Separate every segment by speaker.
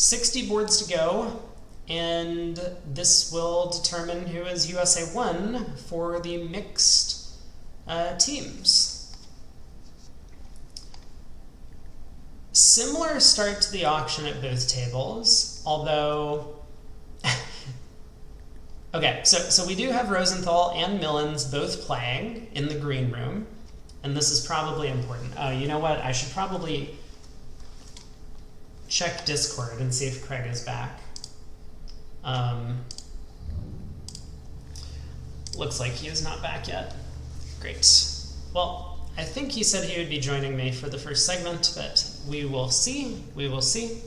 Speaker 1: 60 boards to go, and this will determine who is USA1 for the mixed teams. Similar start to the auction at both tables, although... Okay, so we do have Rosenthal and Millens both playing in the green room, and this is probably important. Oh, you know what? I should probably check Discord and see if Craig is back. Looks like he is not back yet. Great. Well, I think he said he would be joining me for the first segment, but we will see. We will see.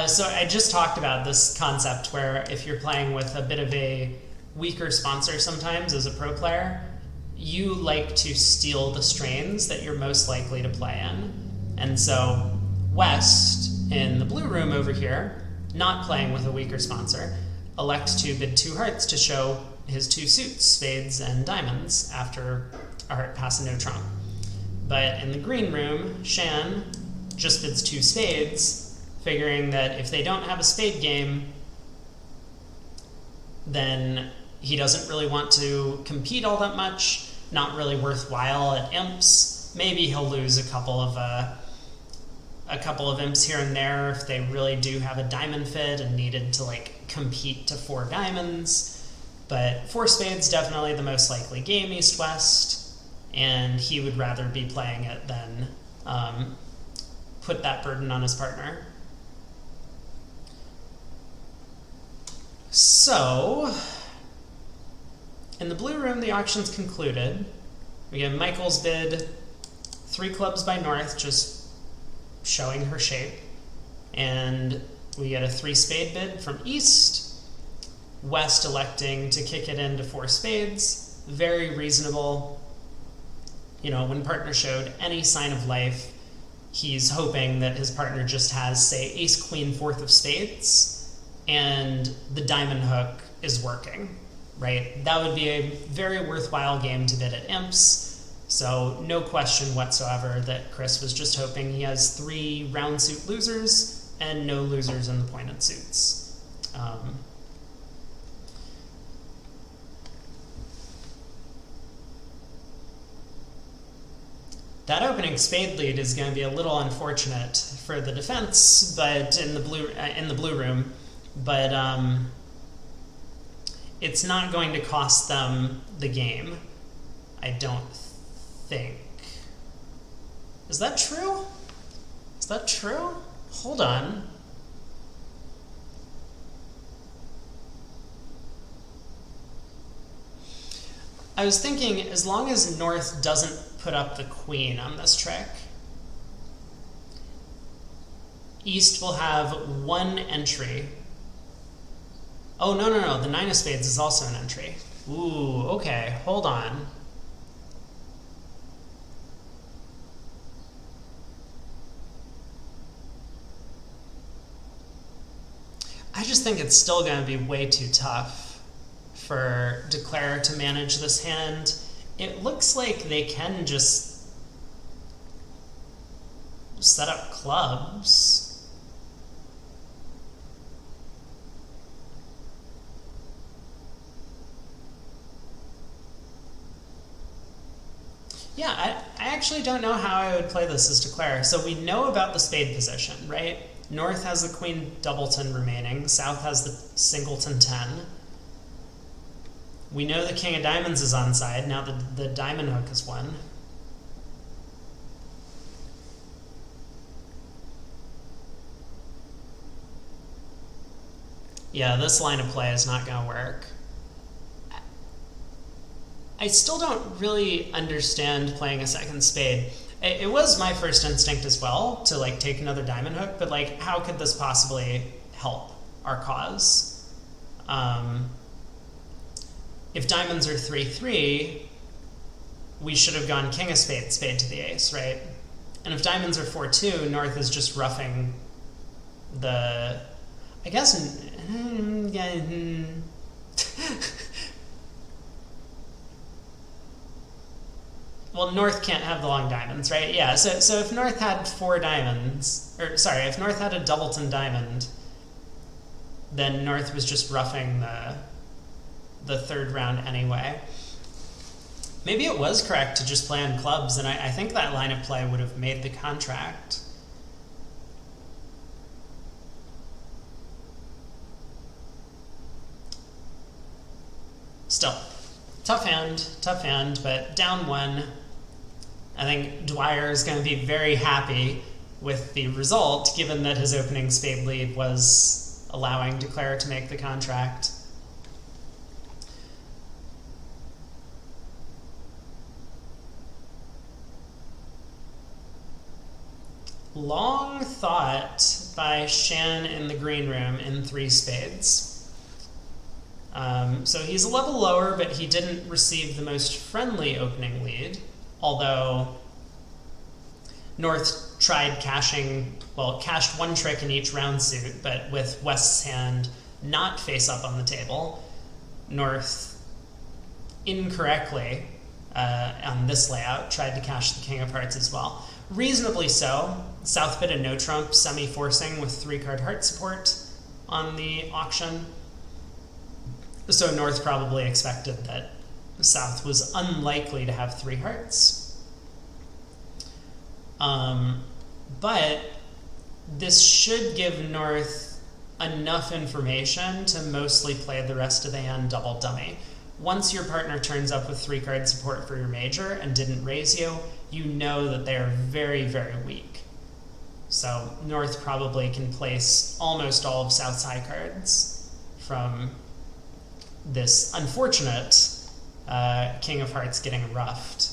Speaker 1: So I just talked about this concept where if you're playing with a bit of a weaker sponsor sometimes as a pro player, you like to steal the strains that you're most likely to play in. And so West, in the blue room over here, not playing with a weaker sponsor, elects to bid 2 hearts to show his 2 suits, spades and diamonds, after a heart pass and no trump. But in the green room, Shan just bids 2 spades, figuring that if they don't have a spade game, then he doesn't really want to compete all that much, not really worthwhile at imps. Maybe he'll lose a couple of imps here and there if they really do have a diamond fit and needed to like compete to 4 diamonds. But 4 spades definitely the most likely game east-west, and he would rather be playing it than put that burden on his partner. So, in the blue room, the auction's concluded. We get Michael's bid, 3 clubs by North, just showing her shape. And we get a 3 spade bid from East. West electing to kick it into 4 spades. Very reasonable. You know, when partner showed any sign of life, he's hoping that his partner just has, say, ace, queen, 4th of spades, and the diamond hook is working, right? That would be a very worthwhile game to bid at imps, so no question whatsoever that Chris was just hoping he has 3 round suit losers and no losers in the pointed suits. That opening spade lead is going to be a little unfortunate for the defense, but in the blue room. But it's not going to cost them the game, I don't think. Is that true? Is that true? Hold on. I was thinking, as long as North doesn't put up the queen on this trick, East will have 1 entry. Oh, no, the 9 of spades is also an entry. Ooh, okay, hold on. I just think it's still going to be way too tough for Declare to manage this hand. It looks like they can just set up clubs. Yeah, I actually don't know how I would play this as Declare. So we know about the spade position, right? North has the queen doubleton remaining. South has the singleton 10. We know the king of diamonds is onside. Now the diamond hook is 1. Yeah, this line of play is not going to work. I still don't really understand playing a second spade. It was my first instinct as well to like take another diamond hook, but like how could this possibly help our cause? If diamonds are 3-3, we should have gone king of spade, spade to the ace, right? And if diamonds are 4-2, North is just roughing the, I guess, well, North can't have the long diamonds, right? Yeah, so if North had 4 diamonds, or sorry, if North had a doubleton diamond, then North was just roughing the third round anyway. Maybe it was correct to just play on clubs, and I think that line of play would have made the contract. Still, tough hand, but down 1. I think Dwyer is going to be very happy with the result, given that his opening spade lead was allowing Declare to make the contract. Long thought by Shan in the green room in 3 spades. So he's a level lower, but he didn't receive the most friendly opening lead, although North tried cashed 1 trick in each round suit, but with West's hand not face up on the table, North incorrectly on this layout tried to cash the King of Hearts as well. Reasonably so. South bid a no trump, semi-forcing with 3-card heart support on the auction. So North probably expected that South was unlikely to have 3 hearts. But this should give North enough information to mostly play the rest of the hand double dummy. Once your partner turns up with 3-card support for your major and didn't raise you, you know that they are very, very weak. So North probably can place almost all of South's high cards from this unfortunate King of Hearts getting roughed.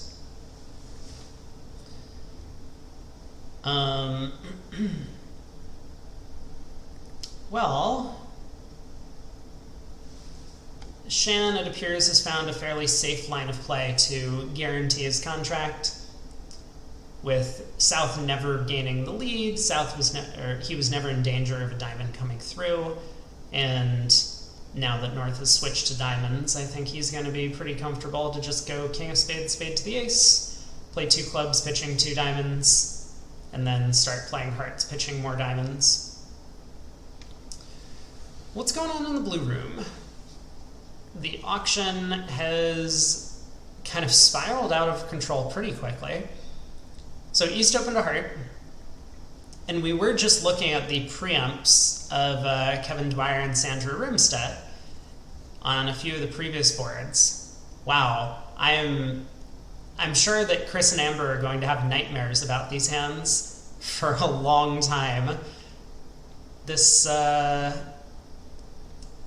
Speaker 1: Well, Shan, it appears, has found a fairly safe line of play to guarantee his contract. With South never gaining the lead, he was never in danger of a diamond coming through, and now that North has switched to diamonds, I think he's going to be pretty comfortable to just go King of Spades, Spade to the Ace, play 2 clubs, pitching 2 diamonds, and then start playing hearts, pitching more diamonds. What's going on in the blue room? The auction has kind of spiraled out of control pretty quickly. So East opened a heart, and we were just looking at the preempts of Kevin Dwyer and Sandra Rimstedt on a few of the previous boards. Wow, I'm sure that Chris and Amber are going to have nightmares about these hands for a long time.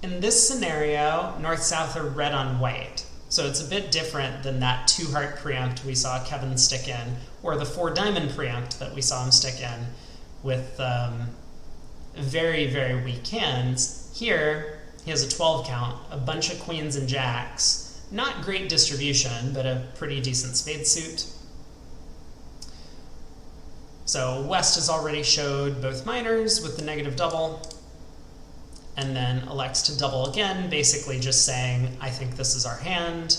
Speaker 1: In this scenario, North-South are red on white. So it's a bit different than that 2-heart preempt we saw Kevin stick in, or the 4-diamond preempt that we saw him stick in with very, very weak hands. Here, he has a 12 count, a bunch of queens and jacks. Not great distribution, but a pretty decent spade suit. So West has already showed both minors with the negative double, and then elects to double again, basically just saying, I think this is our hand.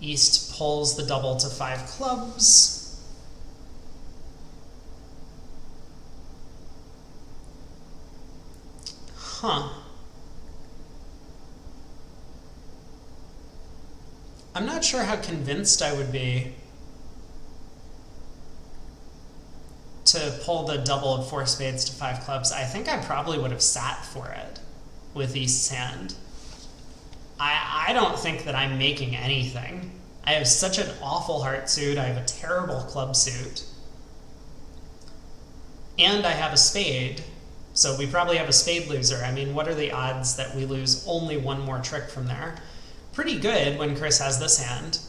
Speaker 1: East pulls the double to 5 clubs. Huh. I'm not sure how convinced I would be to pull the double of 4 spades to 5 clubs. I think I probably would have sat for it with East's hand. I don't think that I'm making anything. I have such an awful heart suit. I have a terrible club suit. And I have a spade. So we probably have a spade loser. I mean, what are the odds that we lose only 1 more trick from there? Pretty good when Chris has this hand.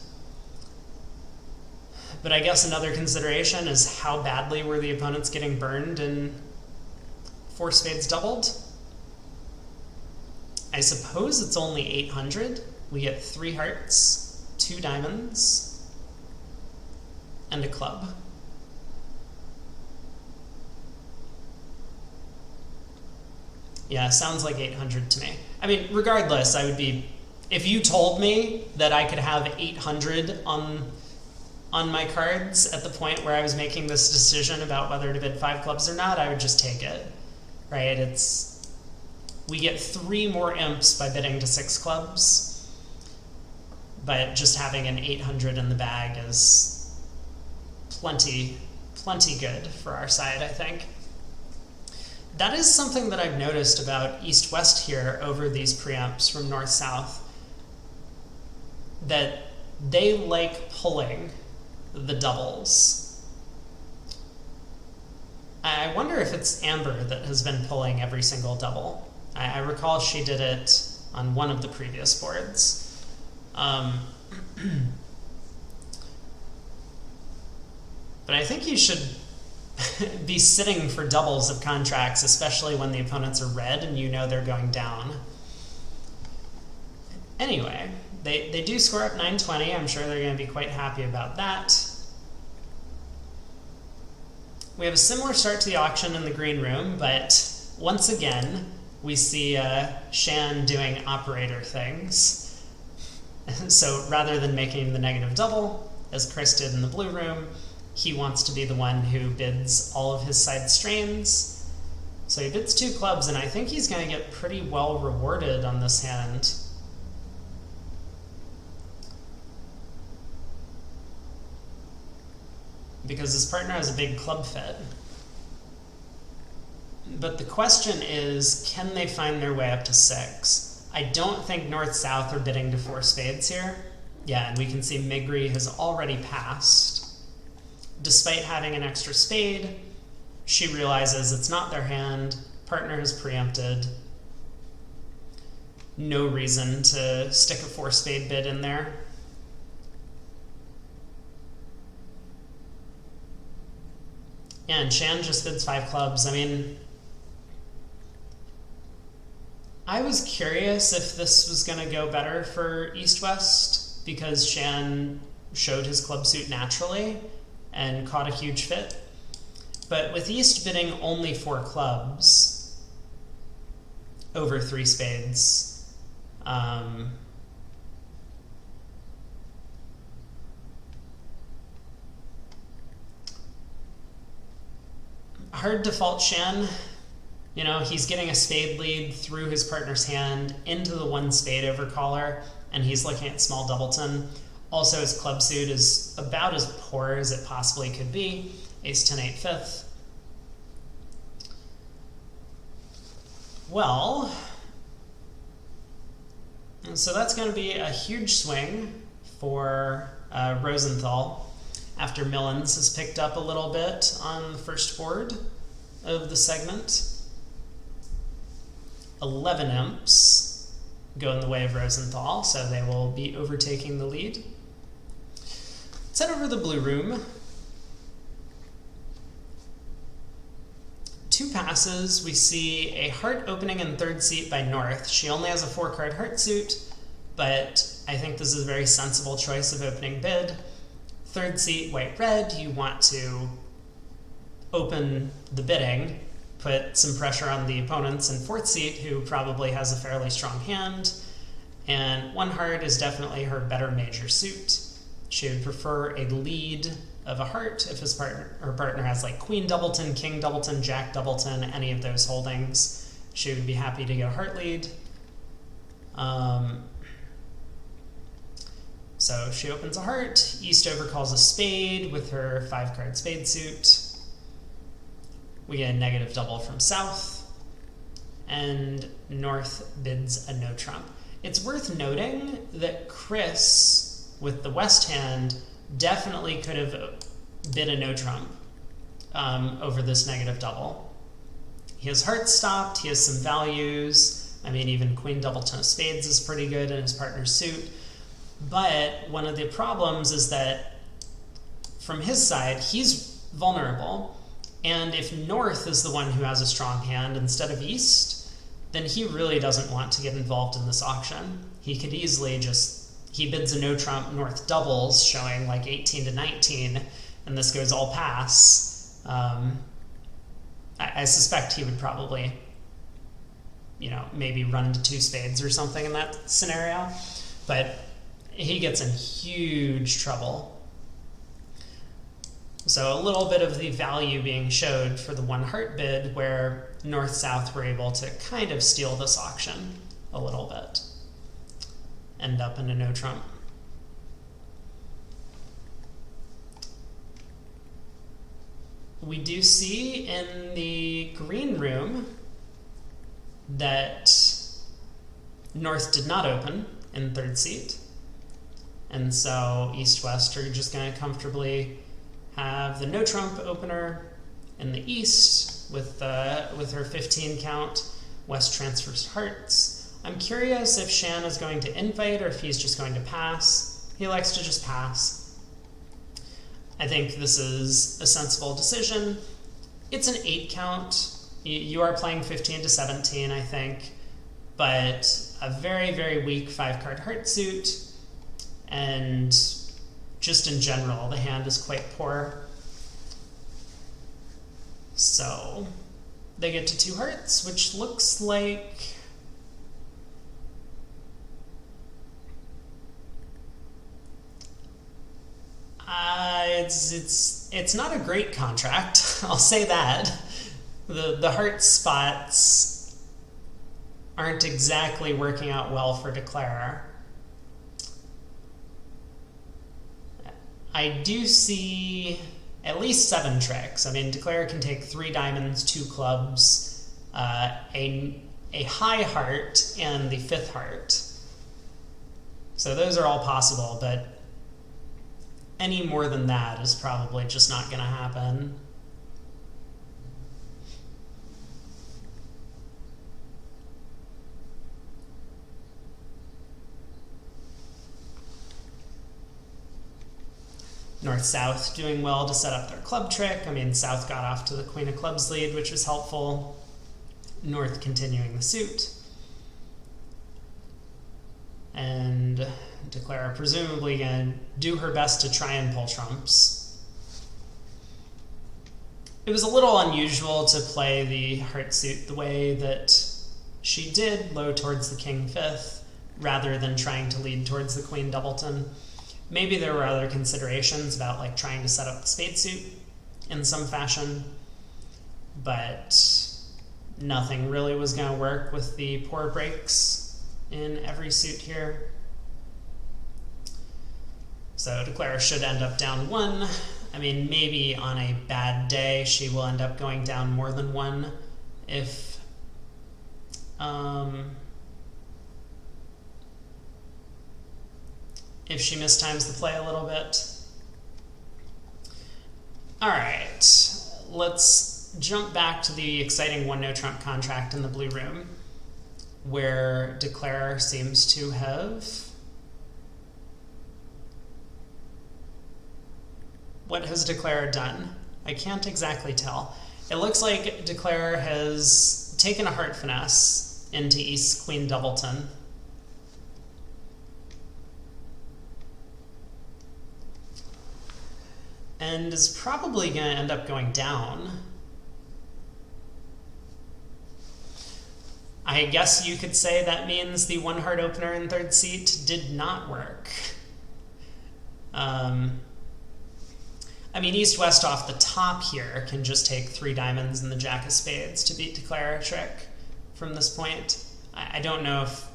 Speaker 1: But I guess another consideration is how badly were the opponents getting burned in 4 spades doubled? I suppose it's only 800. We get 3 hearts, 2 diamonds, and a club. Yeah, sounds like 800 to me. I mean, regardless, I would be... If you told me that I could have 800 on on my cards at the point where I was making this decision about whether to bid 5 clubs or not, I would just take it, right? We get 3 more imps by bidding to 6 clubs, but just having an 800 in the bag is plenty good for our side, I think. That is something that I've noticed about East-West here over these preempts from North-South, that they like pulling the doubles. I wonder if it's Amber that has been pulling every single double. I recall she did it on one of the previous boards. But I think you should be sitting for doubles of contracts, especially when the opponents are red and you know they're going down. Anyway, they do score up 920. I'm sure they're going to be quite happy about that. We have a similar start to the auction in the green room, but once again, we see Shan doing operator things. So rather than making the negative double, as Chris did in the blue room, he wants to be the one who bids all of his side strains. So he bids 2 clubs, and I think he's going to get pretty well rewarded on this hand. Because his partner has a big club fit. But the question is, can they find their way up to 6? I don't think North-South are bidding to 4 spades here. Yeah, and we can see Migri has already passed. Despite having an extra spade, she realizes it's not their hand, partner has preempted. No reason to stick a 4 spade bid in there. Yeah, and Shan just bids 5 clubs. I mean, I was curious if this was going to go better for East-West, because Shan showed his club suit naturally and caught a huge fit. But with East bidding only 4 clubs over 3 spades, hard to fault Shan. You know, he's getting a spade lead through his partner's hand into the 1 spade overcaller, and he's looking at small doubleton. Also, his club suit is about as poor as it possibly could be. Ace 10 8 5th. Well, so that's going to be a huge swing for Rosenthal after Millens has picked up a little bit on the first board of the segment. 11 imps go in the way of Rosenthal, so they will be overtaking the lead. Let's head over to the blue room. 2 passes, we see a heart opening in 3rd seat by North. She only has a 4-card heart suit, but I think this is a very sensible choice of opening bid. 3rd seat, white-red, you want to open the bidding, put some pressure on the opponents in 4th seat, who probably has a fairly strong hand, and 1 heart is definitely her better major suit. She would prefer a lead of a heart if her partner has like Queen Doubleton, King Doubleton, Jack Doubleton, any of those holdings. She would be happy to get a heart lead. So she opens a heart, East overcalls a spade with her 5-card spade suit. We get a negative double from South, and North bids a no trump. It's worth noting that Chris, with the West hand, definitely could have bid a no trump over this negative double. He has hearts stopped, he has some values. I mean, even Queen Doubleton of Spades is pretty good in his partner's suit. But one of the problems is that from his side, he's vulnerable. And if North is the one who has a strong hand instead of East, then he really doesn't want to get involved in this auction. He could easily he bids a no trump, North doubles, showing like 18 to 19, and this goes all pass. I suspect he would probably, maybe run to 2 spades or something in that scenario. But he gets in huge trouble So a little bit of the value being showed for the one heart bid, where North-South were able to kind of steal this auction a little bit. End up in a no trump. We do see in the green room that North did not open in third seat. And so East-West are just going to comfortably have the no trump opener in the East with her 15 count. West transfers hearts. I'm curious if Shan is going to invite or if he's just going to pass. He likes to just pass. I think this is a sensible decision. It's an 8 count. You are playing 15 to 17, I think, but a very, very weak 5-card heart suit, and just in general, the hand is quite poor. So they get to 2 hearts, which looks like it's not a great contract. I'll say that. The heart spots aren't exactly working out well for Declarer. I do see at least 7 tricks. I mean, Declarer can take 3 diamonds, 2 clubs, a high heart, and the 5th heart. So those are all possible, but any more than that is probably just not going to happen. North-South doing well to set up their club trick. I mean, South got off to the Queen of Clubs lead, which was helpful. North continuing the suit. And Declarer presumably going to do her best to try and pull trumps. It was a little unusual to play the heart suit the way that she did, low towards the King 5th, rather than trying to lead towards the Queen Doubleton. Maybe there were other considerations about like trying to set up the spade suit in some fashion, but nothing really was going to work with the poor breaks in every suit here. So Declarer should end up down 1. I mean, maybe on a bad day she will end up going down more than 1 if she mistimes the play a little bit. All right, let's jump back to the exciting 1 no trump contract in the blue room, where Declarer seems to have... What has Declarer done? I can't exactly tell. It looks like Declarer has taken a heart finesse into East Queen Doubleton. And is probably going to end up going down. I guess you could say that means the 1 heart opener in third seat did not work. I mean, East-West off the top here can just take 3 diamonds and the Jack of Spades to beat Declarer trick from this point. I don't know if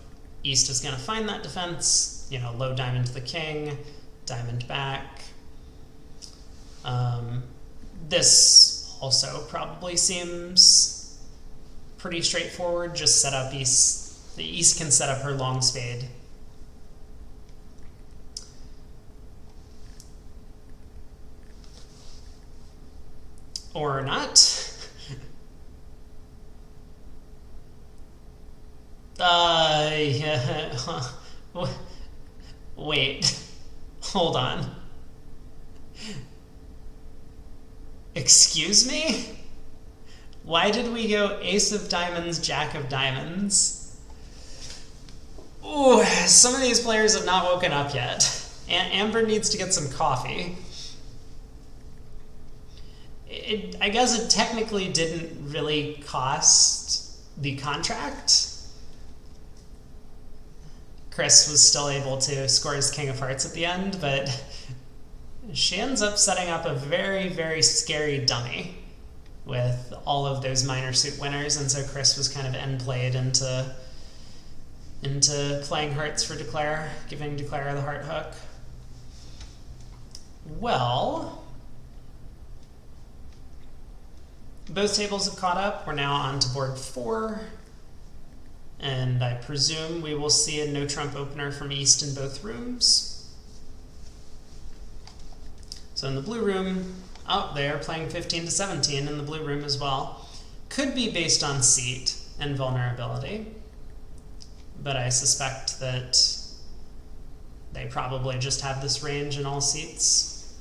Speaker 1: East is going to find that defense. You know, low diamond to the King, diamond back. This also probably seems pretty straightforward. Just set up East. The East can set up her long spade. Or not. Yeah. Wait. Hold on. Excuse me? Why did we go Ace of Diamonds, Jack of Diamonds? Ooh, some of these players have not woken up yet. Amber needs to get some coffee. I guess it technically didn't really cost the contract. Chris was still able to score his King of Hearts at the end, but She ends up setting up a very, very scary dummy with all of those minor suit winners, and so Chris was kind of end played into playing hearts for Declare, giving Declare the heart hook. Well, both tables have caught up. We're now on to board 4, and I presume we will see a no trump opener from East in both rooms. So in the blue room, they are playing 15 to 17 in the blue room as well. Could be based on seat and vulnerability, but I suspect that they probably just have this range in all seats.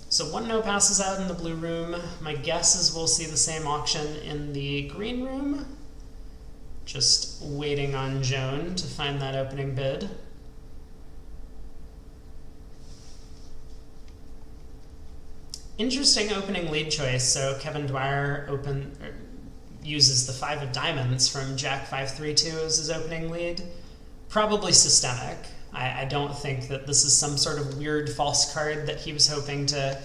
Speaker 1: So 1 no passes out in the blue room. My guess is we'll see the same auction in the green room. Just waiting on Joan to find that opening bid. Interesting opening lead choice. So Kevin Dwyer uses the 5 of diamonds from Jack 5-3-2 as his opening lead. Probably systemic. I don't think that this is some sort of weird false card that he was hoping to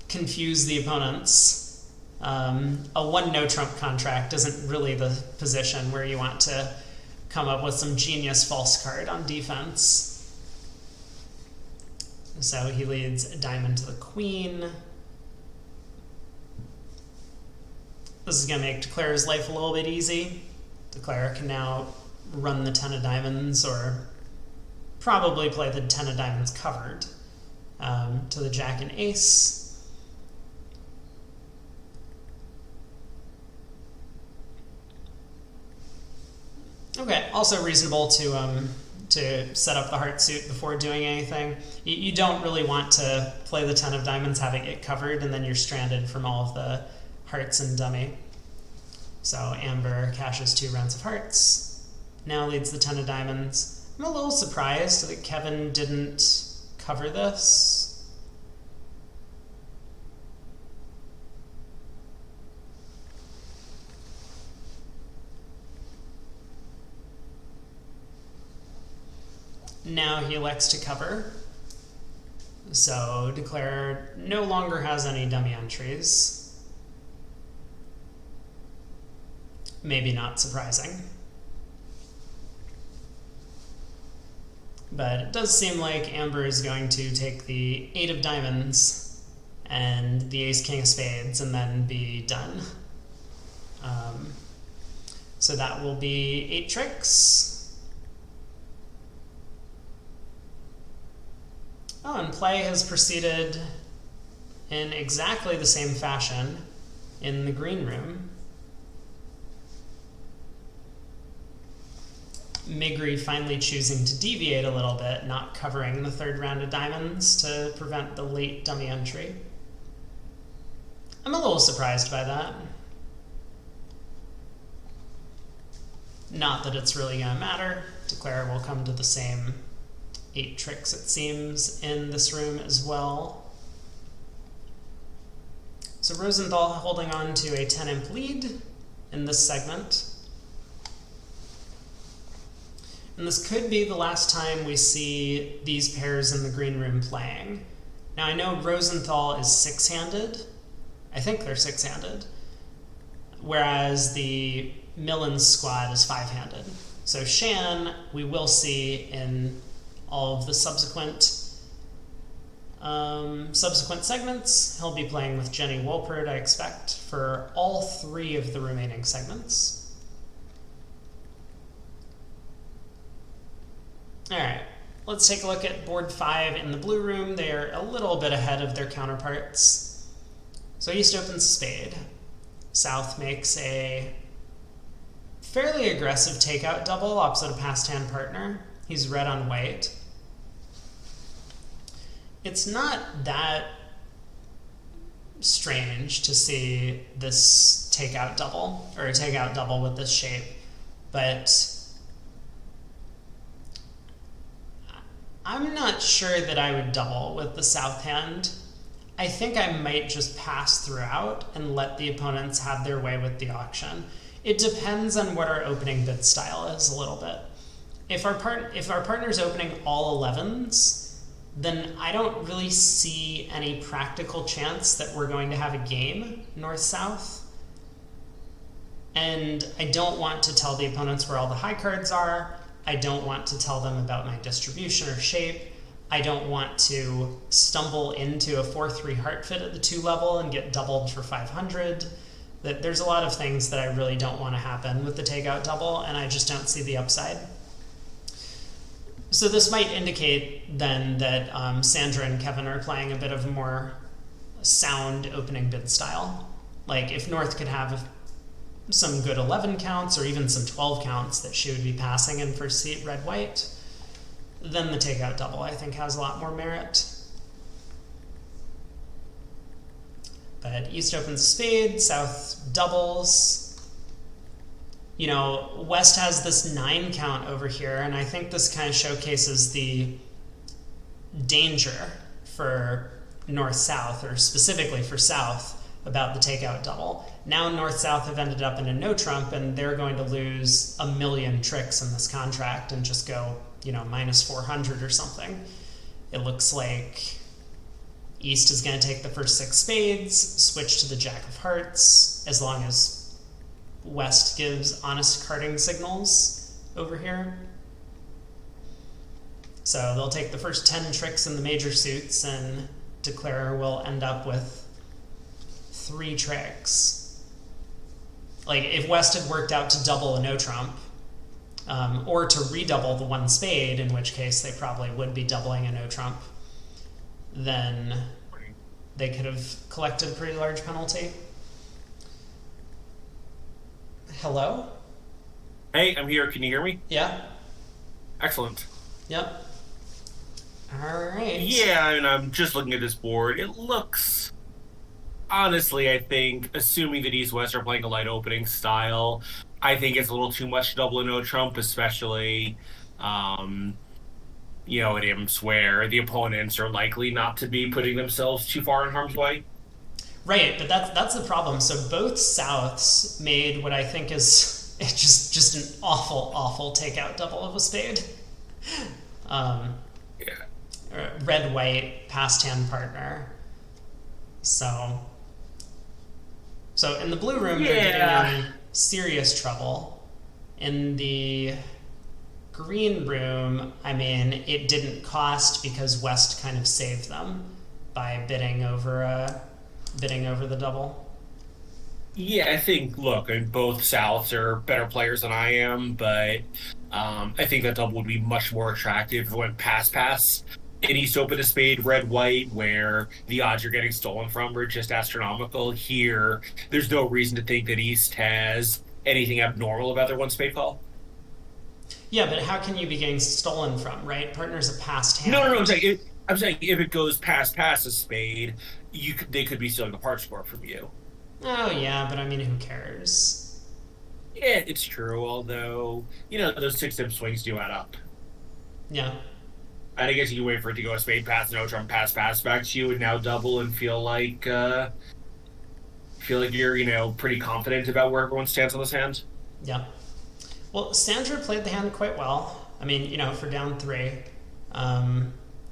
Speaker 1: confuse the opponents. A 1 no trump contract isn't really the position where you want to come up with some genius false card on defense. So he leads a diamond to the queen. This is going to make Declare's life a little bit easy. Declare can now run the 10 of diamonds, or probably play the 10 of diamonds covered, to the jack and ace. Okay, also reasonable to set up the heart suit before doing anything. You don't really want to play the 10 of diamonds, having it covered, and then you're stranded from all of the hearts and dummy. So Amber cashes 2 rounds of hearts, now leads the 10 of diamonds. I'm a little surprised that Kevin didn't cover this. Now he elects to cover. So Declare no longer has any dummy entries. Maybe not surprising. But it does seem like Amber is going to take the 8 of diamonds and the ace king of spades and then be done. So that will be 8 tricks. Oh, and play has proceeded in exactly the same fashion in the green room. Migri finally choosing to deviate a little bit, not covering the 3rd round of diamonds to prevent the late dummy entry. I'm a little surprised by that. Not that it's really going to matter. Declare will come to the same 8 tricks, it seems, in this room as well. So Rosenthal holding on to a 10-imp lead in this segment. And this could be the last time we see these pairs in the green room playing. Now I know Rosenthal is 6-handed. I think they're 6-handed. Whereas the Millens squad is 5-handed. So Shan, we will see in all of the subsequent segments. He'll be playing with Jenny Wolpert, I expect, for all 3 of the remaining segments. Alright, let's take a look at board 5 in the blue room. They're a little bit ahead of their counterparts. So East opens spade. South makes a fairly aggressive takeout double opposite a passed hand partner. He's red on white. It's not that strange to see this takeout double, or a takeout double with this shape, but I'm not sure that I would double with the south hand. I think I might just pass throughout and let the opponents have their way with the auction. It depends on what our opening bid style is a little bit. If our partner's opening all 11s, then I don't really see any practical chance that we're going to have a game north-south. And I don't want to tell the opponents where all the high cards are. I don't want to tell them about my distribution or shape. I don't want to stumble into a 4-3 heart fit at the 2 level and get doubled for 500. There's a lot of things that I really don't want to happen with the takeout double, and I just don't see the upside. So this might indicate then that Sandra and Kevin are playing a bit of a more sound opening bid style. Like if North could have some good 11 counts or even some 12 counts that she would be passing in first seat red-white, then the takeout double I think has a lot more merit. But East opens spade, South doubles. You know, West has this 9 count over here, and I think this kind of showcases the danger for North-South, or specifically for South, about the takeout double. Now North-South have ended up in a no trump, and they're going to lose a million tricks in this contract and just go, you know, minus 400 or something. It looks like East is going to take the first 6 spades, switch to the Jack of Hearts, as long as West gives honest carding signals over here. So they'll take the first 10 tricks in the major suits, and Declarer will end up with 3 tricks. Like if West had worked out to double a no trump, or to redouble the 1 spade, in which case they probably would be doubling a no trump, then they could have collected a pretty large penalty. Hello?
Speaker 2: Hey, I'm here. Can you hear me?
Speaker 1: Yeah?
Speaker 2: Excellent.
Speaker 1: Yep. All right.
Speaker 2: Yeah, and I'm just looking at this board. It looks, honestly, I think, assuming that East West are playing a light opening style, I think it's a little too much to double a no trump, especially, at imps where the opponents are likely not to be putting themselves too far in harm's way.
Speaker 1: Right, but that's the problem. So both Souths made what I think is just an awful takeout double of a spade.
Speaker 2: Yeah.
Speaker 1: Red-white past hand partner. So in the blue room, they're getting in serious trouble. In the green room, I mean, it didn't cost because West kind of saved them by bidding over the double.
Speaker 2: Yeah, I think, look, both Souths are better players than I am, but I think that double would be much more attractive if it went pass. And East open a spade, red-white, where the odds you're getting stolen from are just astronomical. Here, there's no reason to think that East has anything abnormal about their 1 spade call.
Speaker 1: Yeah, but how can you be getting stolen from, right? Partner's a passed hand.
Speaker 2: No, I'm saying if it goes past a spade, they could be stealing a part score from you.
Speaker 1: Oh, yeah, but I mean, who cares?
Speaker 2: Yeah, it's true, although, those 6-tip swings do add up.
Speaker 1: Yeah.
Speaker 2: And I guess you can wait for it to go a spade pass, no trump, pass back to you, and now double and feel like you're, pretty confident about where everyone stands on this hand.
Speaker 1: Yeah. Well, Sandra played the hand quite well. I mean, for down 3.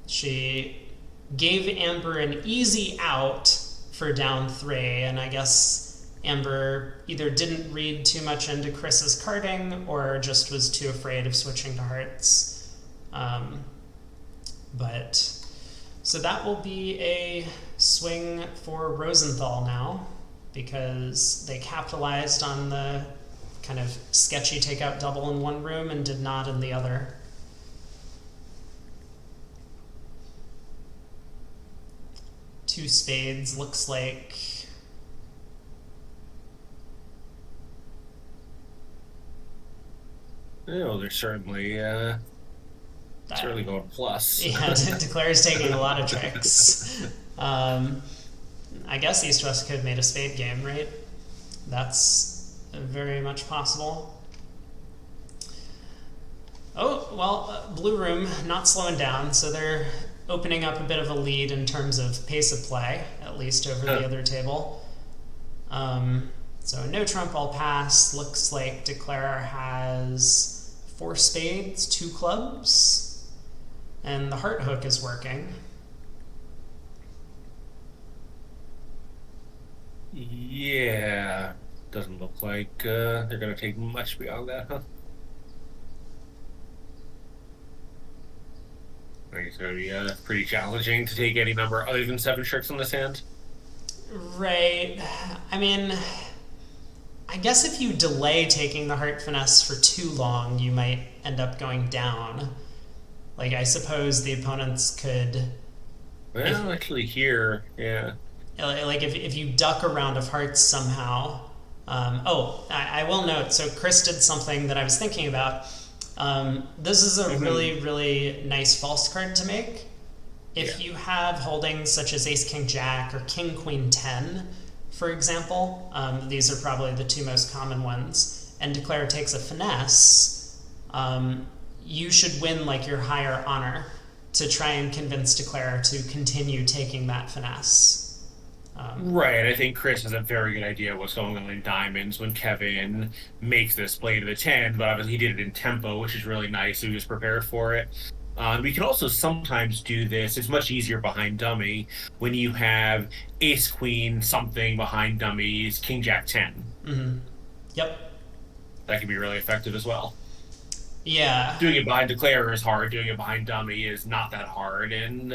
Speaker 1: She gave Amber an easy out for down 3, and I guess Amber either didn't read too much into Chris's carding or just was too afraid of switching to hearts. So that will be a swing for Rosenthal now, because they capitalized on the kind of sketchy takeout double in one room and did not in the other. Two spades looks like
Speaker 2: they're certainly going plus.
Speaker 1: Yeah, Declare's taking a lot of tricks. I guess East West could have made a spade game, right? That's very much possible. Oh, well, blue room not slowing down, so they're opening up a bit of a lead in terms of pace of play, at least over the other table. So no trump, all pass. Looks like Declare has 4 spades, 2 clubs, and the heart hook is working.
Speaker 2: Yeah, doesn't look like they're going to take much beyond that, huh? I think it's going to be pretty challenging to take any number other than 7 tricks on this hand.
Speaker 1: Right. I mean, I guess if you delay taking the heart finesse for too long, you might end up going down. Like, I suppose the opponents could, if
Speaker 2: Well, actually, here, yeah.
Speaker 1: like if you duck a round of hearts somehow. I will note. So Chris did something that I was thinking about. This is a
Speaker 2: Hmm.
Speaker 1: really nice false card to make.
Speaker 2: Yeah.
Speaker 1: If you have holdings such as Ace King Jack or King Queen 10, for example, these are probably the 2 most common ones, and Declare takes a finesse, you should win like your higher honor to try and convince Declare to continue taking that finesse. Um,
Speaker 2: Right. I think Chris has a very good idea what's going on in diamonds when Kevin makes this play to the 10, but obviously he did it in tempo, which is really nice. So he was prepared for it. We can also sometimes do this. It's much easier behind dummy when you have ace queen something behind dummies, king jack 10.
Speaker 1: mhm. Yep.
Speaker 2: That can be really effective as well.
Speaker 1: Yeah.
Speaker 2: Doing it behind declare is hard. Doing it behind dummy is not that hard and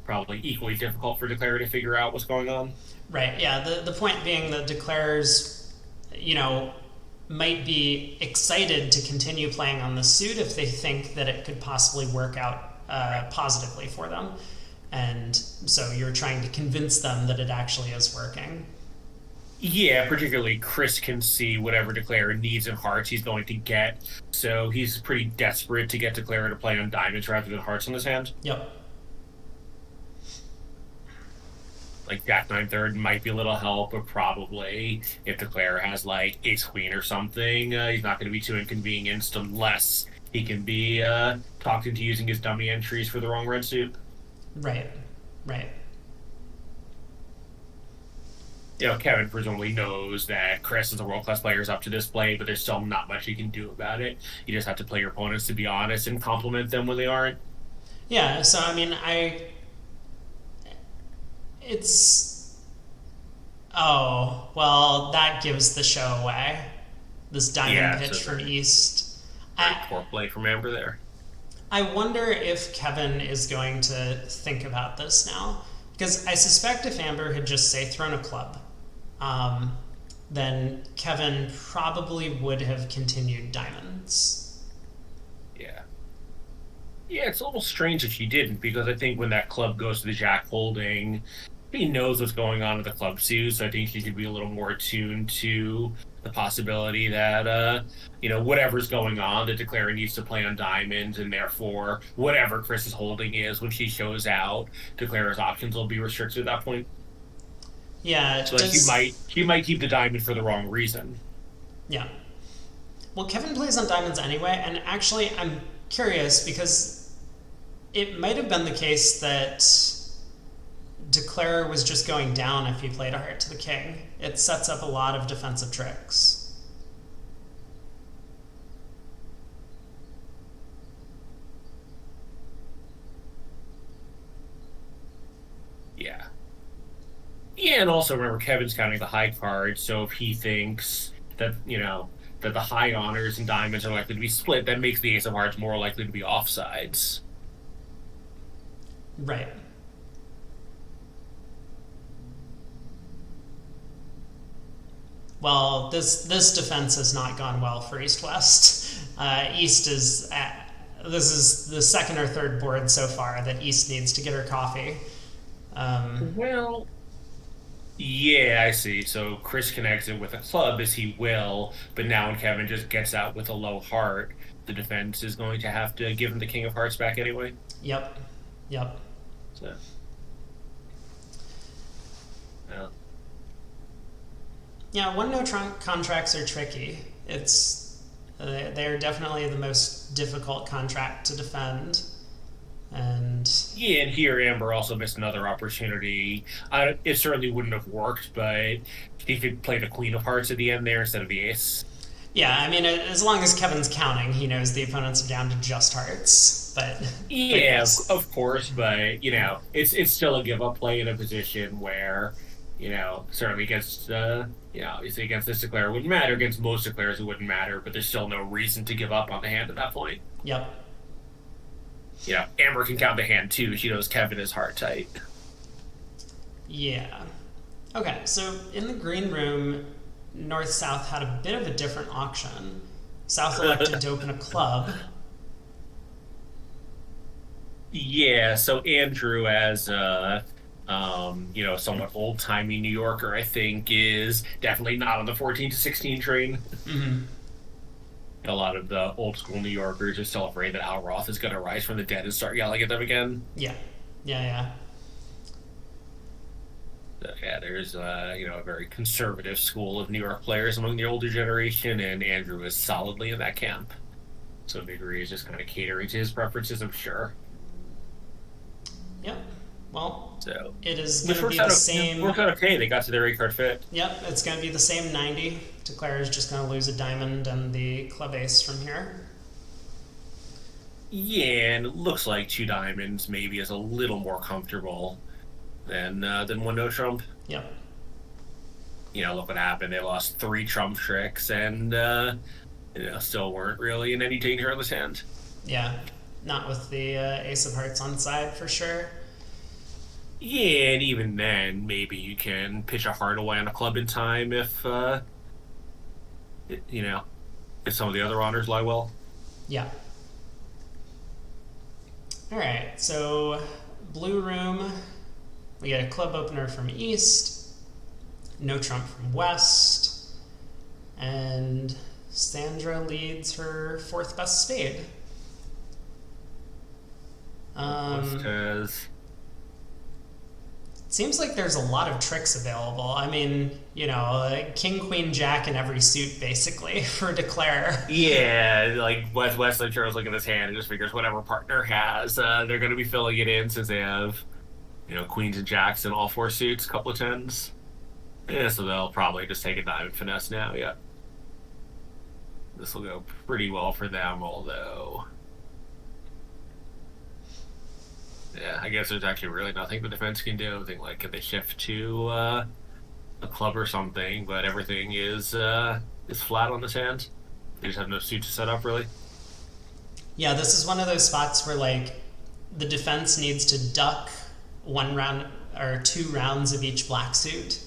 Speaker 2: probably equally difficult for declare to figure out what's going on.
Speaker 1: Right. Yeah. The point being that declarers, you know, might be excited to continue playing on the suit if they think that it could possibly work out positively for them. And so you're trying to convince them that it actually is working.
Speaker 2: Yeah, particularly Chris can see whatever Declare needs in hearts he's going to get. So he's pretty desperate to get Declare to play on diamonds rather than hearts on his hand.
Speaker 1: Yep.
Speaker 2: Like Jack 9 third might be a little help, but probably if Declare has like Ace Queen or something, he's not going to be too inconvenienced unless he can be talked into using his dummy entries for the wrong red suit.
Speaker 1: Right. Right.
Speaker 2: Kevin presumably knows that Chris is a world class player is up to this play, but there's still not much you can do about it. You just have to play your opponents to be honest and compliment them when they aren't.
Speaker 1: Yeah. So I mean, it's oh well, that gives the show away. This diamond
Speaker 2: Yeah, so
Speaker 1: pitch from
Speaker 2: very,
Speaker 1: East.
Speaker 2: very
Speaker 1: I
Speaker 2: poor play from Amber there.
Speaker 1: I wonder if Kevin is going to think about this now. Because I suspect if Amber had just, say, thrown a club, um, then Kevin probably would have continued diamonds.
Speaker 2: Yeah. Yeah, it's a little strange if she didn't, because I think when that club goes to the Jack holding, he knows what's going on with the club too. So I think she could be a little more attuned to the possibility that whatever's going on, that Declara needs to play on diamonds, and therefore whatever Chris is holding is when she shows out, Declara's options will be restricted at that point.
Speaker 1: Yeah,
Speaker 2: So like she
Speaker 1: does.
Speaker 2: might she might keep the diamond for the wrong reason.
Speaker 1: Yeah. Well, Kevin plays on diamonds anyway, and actually, I'm curious because it might have been the case that Declare was just going down if he played a heart to the king. It sets up a lot of defensive tricks.
Speaker 2: Yeah. Yeah, and also remember Kevin's counting the high card, so if he thinks that the high honors and diamonds are likely to be split, that makes the ace of hearts more likely to be offsides.
Speaker 1: Right. Well, this defense has not gone well for East West. East is this is the second or third board so far that East needs to get her coffee. Um,
Speaker 2: Well, yeah, I see. So Chris can exit with a club as he will, but now when Kevin just gets out with a low heart, the defense is going to have to give him the king of hearts back anyway.
Speaker 1: yep, yep.
Speaker 2: So, well,
Speaker 1: Yeah, one no trunk contracts are tricky. They're definitely the most difficult contract to defend. And
Speaker 2: Yeah, and here Amber also missed another opportunity. It certainly wouldn't have worked, but she could play the Queen of Hearts at the end there instead of the Ace.
Speaker 1: yeah, I mean, as long as Kevin's counting, he knows the opponents are down to just hearts. But
Speaker 2: Yeah,
Speaker 1: yes,
Speaker 2: of course, but it's still a give up play in a position where, certainly against obviously against this declare it wouldn't matter, against most declares it wouldn't matter, but there's still no reason to give up on the hand at that point.
Speaker 1: yep,
Speaker 2: Amber can count the hand too. She knows Kevin is heart tight.
Speaker 1: yeah. Okay, so in the green room, North South had a bit of a different auction. South elected to open a club.
Speaker 2: Yeah, so Andrew, as somewhat old-timey New Yorker, I think, is definitely not on the 14 to 16 train.
Speaker 1: Mm-hmm.
Speaker 2: A lot of the old school New Yorkers are still afraid that Al Roth is going to rise from the dead and start yelling at them again.
Speaker 1: Yeah, yeah, yeah.
Speaker 2: So, yeah, there's a very conservative school of New York players among the older generation, and Andrew is solidly in that camp. So Vigri is just kind of catering to his preferences, I'm sure.
Speaker 1: Yep. Well,
Speaker 2: So
Speaker 1: it is going
Speaker 2: which
Speaker 1: to be
Speaker 2: works
Speaker 1: the
Speaker 2: out
Speaker 1: same.
Speaker 2: worked out okay. They got to their 8 card fit.
Speaker 1: Yep, it's going to be the same 90. Declare is just going to lose a diamond and the club ace from here.
Speaker 2: Yeah, and it looks like 2 diamonds maybe is a little more comfortable than one no trump.
Speaker 1: Yep.
Speaker 2: Look what happened. They lost 3 trump tricks and still weren't really in any danger on this hand.
Speaker 1: Yeah. Not with the ace of hearts on side for sure.
Speaker 2: Yeah, and even then, maybe you can pitch a heart away on a club in time you know, if some of the other honors lie well.
Speaker 1: Yeah. All right. So blue room, we get a club opener from east, no trump from west, and Sandra leads her fourth best spade.
Speaker 2: Because
Speaker 1: Seems like there's a lot of tricks available. I mean, king, queen, jack in every suit, basically, for declare.
Speaker 2: yeah, like Wesley Charles look at his hand and just figures whatever partner has, they're going to be filling it in since they have, queens and jacks in all 4 suits, a couple of tens. Yeah, so they'll probably just take a diamond finesse now. Yeah, this will go pretty well for them, although. Yeah, I guess there's actually really nothing the defense can do. I think like if they shift to a club or something, but everything is flat on this hand. They just have no suit to set up really.
Speaker 1: Yeah, this is one of those spots where, like, the defense needs to duck 1 round or 2 rounds of each black suit.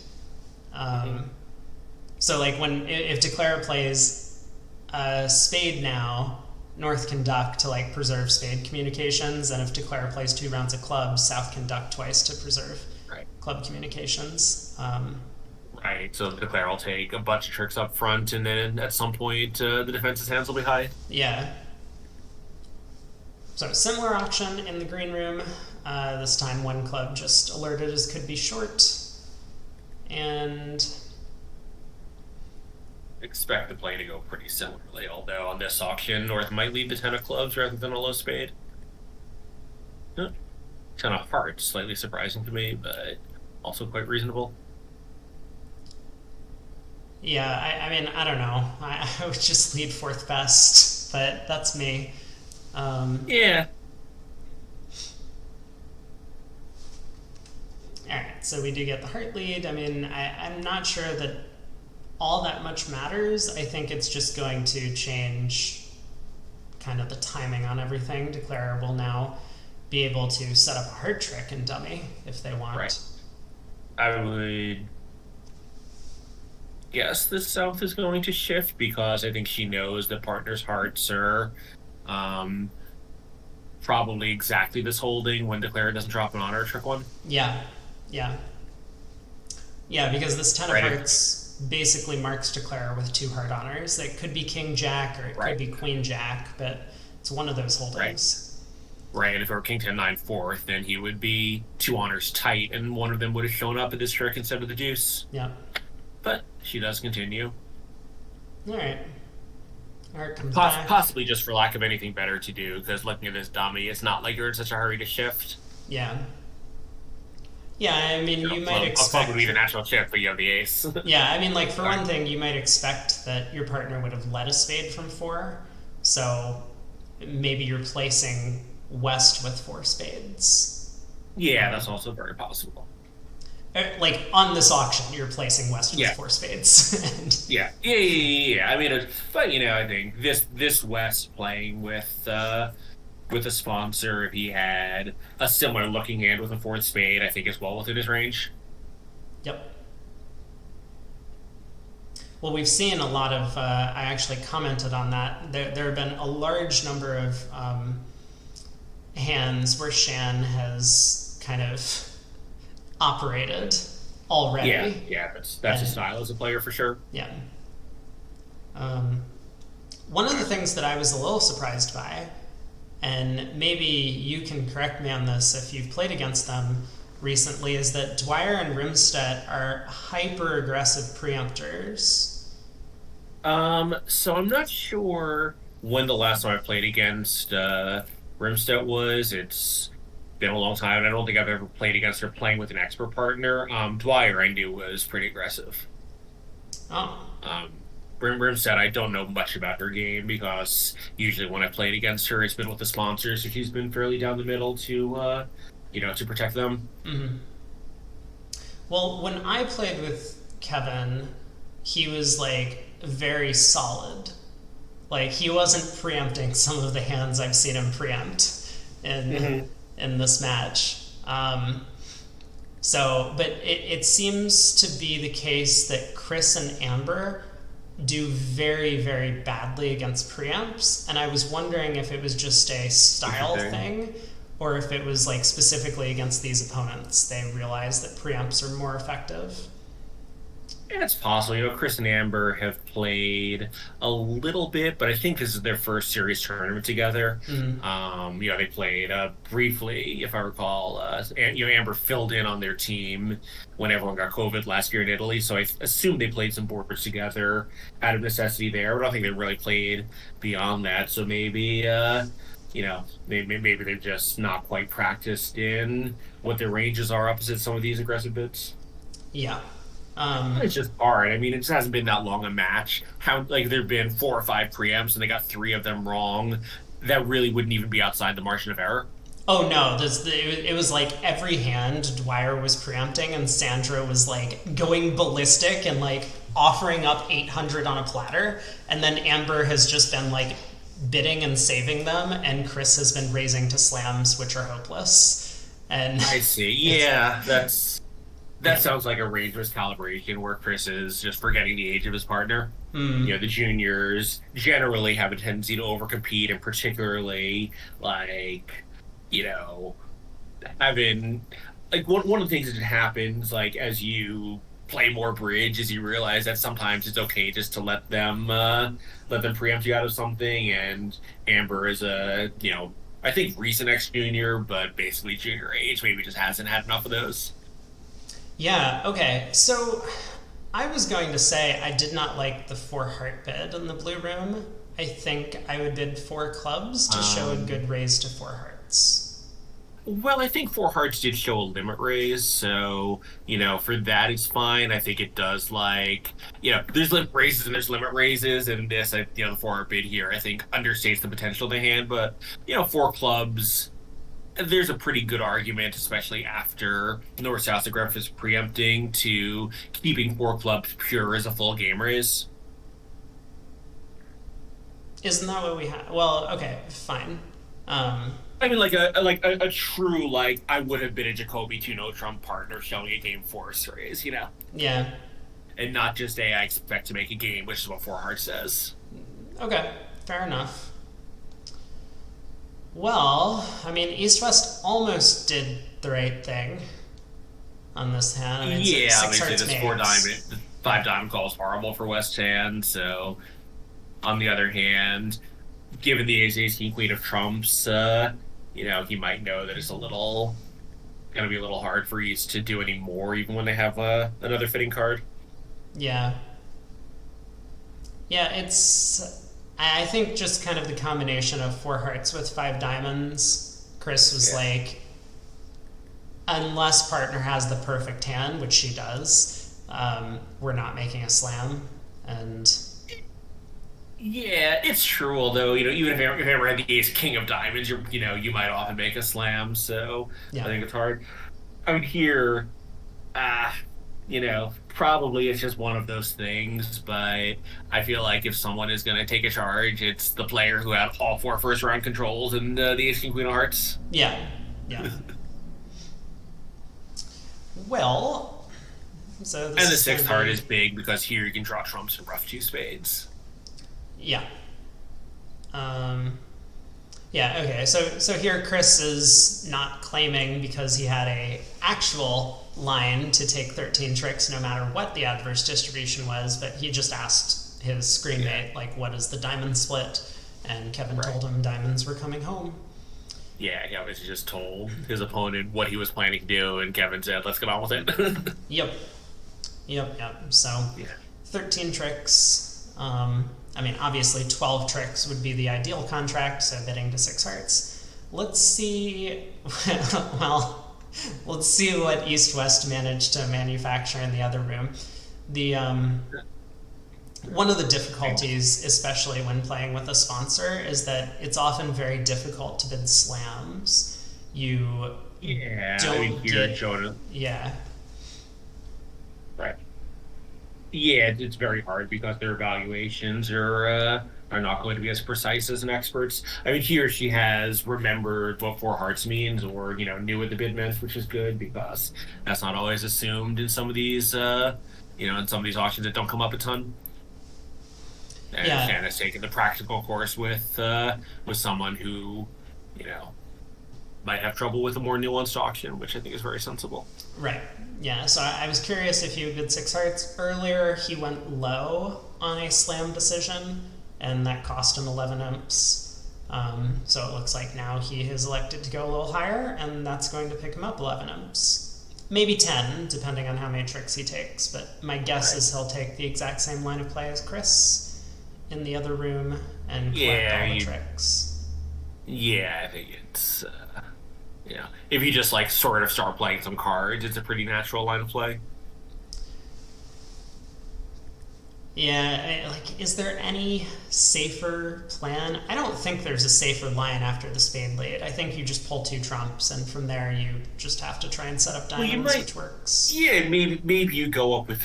Speaker 1: So, like, if declare plays a spade now, North can duck to, like, preserve spade communications, and if declare plays 2 rounds of clubs, South can duck twice to preserve
Speaker 2: Right.
Speaker 1: club communications.
Speaker 2: Right. So the declare will take a bunch of tricks up front, and then at some point the defense's hands will be high.
Speaker 1: Yeah. So similar auction in the green room. This time one club just alerted as could be short. And
Speaker 2: Expect the play to go pretty similarly, although on this auction, North might lead the 10 of clubs rather than a low spade. 10 of hearts, slightly surprising to me, but also quite reasonable.
Speaker 1: yeah, I mean, I don't know. I would just lead fourth best, but that's me.
Speaker 2: Yeah.
Speaker 1: All right, so we do get the heart lead. I mean, I'm not sure that all that much matters. I think it's just going to change kind of the timing on everything. Declare will now be able to set up a heart trick and dummy if they want.
Speaker 2: Right. I would guess the South is going to shift because I think she knows that partners' hearts are probably exactly this holding when declare doesn't drop an honor trick one.
Speaker 1: Yeah, yeah. Yeah, because this 10 of
Speaker 2: Right.
Speaker 1: hearts basically marks declare with 2 heart honors. It could be king jack or it
Speaker 2: Right.
Speaker 1: could be queen jack, but it's one of those holdings.
Speaker 2: Right, and if it were king 10 9 fourth, then he would be 2 honors tight, and one of them would have shown up at this trick instead of the deuce.
Speaker 1: Yeah.
Speaker 2: But she does continue.
Speaker 1: All right. Alright, comes back.
Speaker 2: Possibly just for lack of anything better to do, because looking at this dummy, it's not like you're in such a hurry to shift.
Speaker 1: Yeah. Yeah, I mean, you might
Speaker 2: A club would be
Speaker 1: expect.
Speaker 2: the natural shift, but you have the ace.
Speaker 1: Yeah, I mean, like, for
Speaker 2: Sorry.
Speaker 1: one thing, you might expect that your partner would have led a spade from four. So maybe you're placing West with four spades.
Speaker 2: Yeah, that's also very possible.
Speaker 1: Like, on this auction, you're placing West with
Speaker 2: Yeah,
Speaker 1: four spades. and,
Speaker 2: yeah. I mean, but I think this West playing with a sponsor, if he had a similar looking hand with a fourth spade, I think is well within his range.
Speaker 1: yep. Well, we've seen a lot of. I actually commented on that. There have been a large number of hands where Shan has kind of operated
Speaker 2: Yeah,
Speaker 1: already.
Speaker 2: yeah, that's a
Speaker 1: And
Speaker 2: style as a player for sure.
Speaker 1: yeah. Um, One of the things that I was a little surprised by, and maybe you can correct me on this if you've played against them recently, is that Dwyer and Rimstedt are hyper aggressive preemptors.
Speaker 2: So I'm not sure when the last time I played against Rimstead was. It's been a long time. I don't think I've ever played against her playing with an expert partner. Dwyer I knew was pretty aggressive.
Speaker 1: Oh,
Speaker 2: Um, Rimstead, I don't know much about her game because usually when I played against her, it's been with the sponsors, so she's been fairly down the middle to protect them.
Speaker 1: mm-hmm. Well, when I played with Kevin, he was like very solid. Like he wasn't preempting some of the hands I've seen him preempt in
Speaker 2: Hmm.
Speaker 1: in this match. But it seems to be the case that Chris and Amber do very, very badly against preamps, and I was wondering if it was just a style
Speaker 2: Interesting.
Speaker 1: thing or if it was like specifically against these opponents. They realize that preamps are more effective.
Speaker 2: Yeah, it's possible. Chris and Amber have played a little bit, but I think this is their first series tournament together.
Speaker 1: Mm,
Speaker 2: They played briefly, if I recall. And, Amber filled in on their team when everyone got COVID last year in Italy, so I assume they played some boards together out of necessity there. But I don't think they really played beyond that. So maybe they're just not quite practiced in what their ranges are opposite some of these aggressive bits.
Speaker 1: yeah. Um,
Speaker 2: It's just hard. I mean, it just hasn't been that long a match. How like there've been four or five preamps and they got three of them wrong. That really wouldn't even be outside the margin of error.
Speaker 1: oh no, it was like every hand Dwyer was preempting and Sandra was like going ballistic and like offering up 800 on a platter. And then Amber has just been like bidding and saving them. And Chris has been raising to slams, which are hopeless. And
Speaker 2: I see.
Speaker 1: it's,
Speaker 2: Yeah, that
Speaker 1: yeah.
Speaker 2: sounds like a rangeless calibration where Chris is just forgetting the age of his partner. The juniors generally have a tendency to overcompete, and particularly like, you know, having like one of the things that happens like as you play more bridge is you realize that sometimes it's okay just to let them preempt you out of something. And Amber is a I think recent ex junior, but basically junior age, maybe just hasn't had enough of those.
Speaker 1: Yeah, okay. So I was going to say I did not like the four heart bid in the blue room. I think I would bid four clubs to show a
Speaker 2: Um,
Speaker 1: good raise to four hearts.
Speaker 2: well, I think Four Hearts did show a limit raise, so for that it's fine. I think it does there's limit raises and there's limit raises, and the four heart bid here I think understates the potential of the hand, but four clubs. There's a pretty good argument, especially after North South Aggressive is preempting to keeping four clubs pure as a full game raise.
Speaker 1: Isn't that what we have? Well, okay, fine. Um,
Speaker 2: I mean, like a true I would have been a Jacoby to no Trump partner showing a game force raise,
Speaker 1: yeah,
Speaker 2: and not just a I expect to make a game, which is what Four Hearts says.
Speaker 1: okay, fair enough. Well, I mean, East West almost did the right thing on this hand. I mean,
Speaker 2: Yeah,
Speaker 1: six
Speaker 2: obviously
Speaker 1: hearts
Speaker 2: this four
Speaker 1: makes.
Speaker 2: diamond, five diamond call is horrible for West Hand. So on the other hand, given the ace king queen of trumps, he might know that it's a little gonna be a little hard for East to do any more, even when they have another fitting card.
Speaker 1: Yeah, yeah, it's. I think just kind of the combination of four hearts with five diamonds. Chris was
Speaker 2: Yeah.
Speaker 1: like, unless partner has the perfect hand, which she does, we're not making a slam. And
Speaker 2: Yeah, it's true. Although, even if I ever had the ace king of diamonds, you might often make a slam. So I
Speaker 1: yeah,
Speaker 2: think it's hard. I mean, here, ah, probably it's just one of those things. But I feel like if someone is going to take a charge, it's the player who had all four first round controls and the ace king queen of hearts.
Speaker 1: yeah, yeah. Well, so this
Speaker 2: And the
Speaker 1: is going
Speaker 2: sixth
Speaker 1: to
Speaker 2: heart
Speaker 1: be,
Speaker 2: is big because here you can draw trumps and rough two spades.
Speaker 1: yeah. Um, yeah, okay. So here Chris is not claiming because he had a actual line to take 13 tricks no matter what the adverse distribution was, but he just asked his screen
Speaker 2: Yeah,
Speaker 1: mate, like, what is the diamond split? And Kevin
Speaker 2: right.
Speaker 1: told him diamonds were coming home.
Speaker 2: Yeah, Kevin just told his opponent what he was planning to do, and Kevin said, "Let's get on with it."
Speaker 1: Yep, yep. So
Speaker 2: Yeah.
Speaker 1: 13 tricks. I mean, obviously 12 tricks would be the ideal contract, so bidding to six hearts. Let's see, well, let's see what East West managed to manufacture in the other room. The one of the difficulties, especially when playing with a sponsor, is that it's often very difficult to bid slams. You
Speaker 2: Yeah, I mean,
Speaker 1: don't
Speaker 2: here it's
Speaker 1: get,
Speaker 2: showing
Speaker 1: yeah,
Speaker 2: right. Yeah, it's very hard because their evaluations are not going to be as precise as an expert's. I mean, here she has remembered what four hearts means, or knew what the bid meant, which is good because that's not always assumed in some of these in some of these auctions that don't come up a ton. And
Speaker 1: yeah,
Speaker 2: Shan has taken the practical course with someone who, you know, might have trouble with a more nuanced auction, which I think is very sensible.
Speaker 1: right. Yeah, so I was curious if you bid six hearts earlier. He went low on a slam decision, and that cost him 11 imps. So it looks like now he has elected to go a little higher, and that's going to pick him up 11 imps. Maybe 10, depending on how many tricks he takes, but my guess
Speaker 2: Right.
Speaker 1: is he'll take the exact same line of play as Chris in the other room and collect
Speaker 2: Yeah,
Speaker 1: all the tricks.
Speaker 2: yeah, I think if you just like sort of start playing some cards, it's a pretty natural line of play.
Speaker 1: Yeah, like, is there any safer plan? I don't think there's a safer line after the spade lead. I think you just pull two trumps, and from there you just have to try and set up
Speaker 2: Well, you
Speaker 1: diamonds,
Speaker 2: might,
Speaker 1: which works.
Speaker 2: yeah, maybe you go up with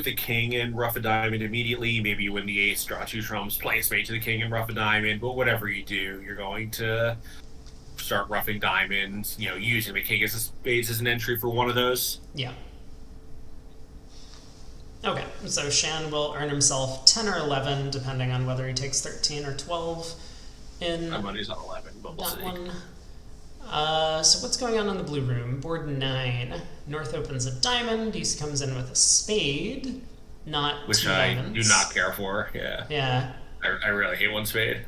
Speaker 2: the king and rough a diamond immediately. Maybe you win the ace, draw two trumps, play a spade to the king and rough a diamond. But whatever you do, you're going to start roughing diamonds. Using the king as a spades as an entry for one of those.
Speaker 1: Yeah. Okay, so Shan will earn himself 10 or 11, depending on whether he takes 13 or 12
Speaker 2: My
Speaker 1: in
Speaker 2: money's on 11, but we'll
Speaker 1: that
Speaker 2: see.
Speaker 1: one. So what's going on in the blue room? Board 9. North opens a diamond. East comes in with a spade. Not
Speaker 2: Which
Speaker 1: two
Speaker 2: I do not
Speaker 1: diamonds.
Speaker 2: care for. Yeah,
Speaker 1: Yeah,
Speaker 2: I really hate one spade.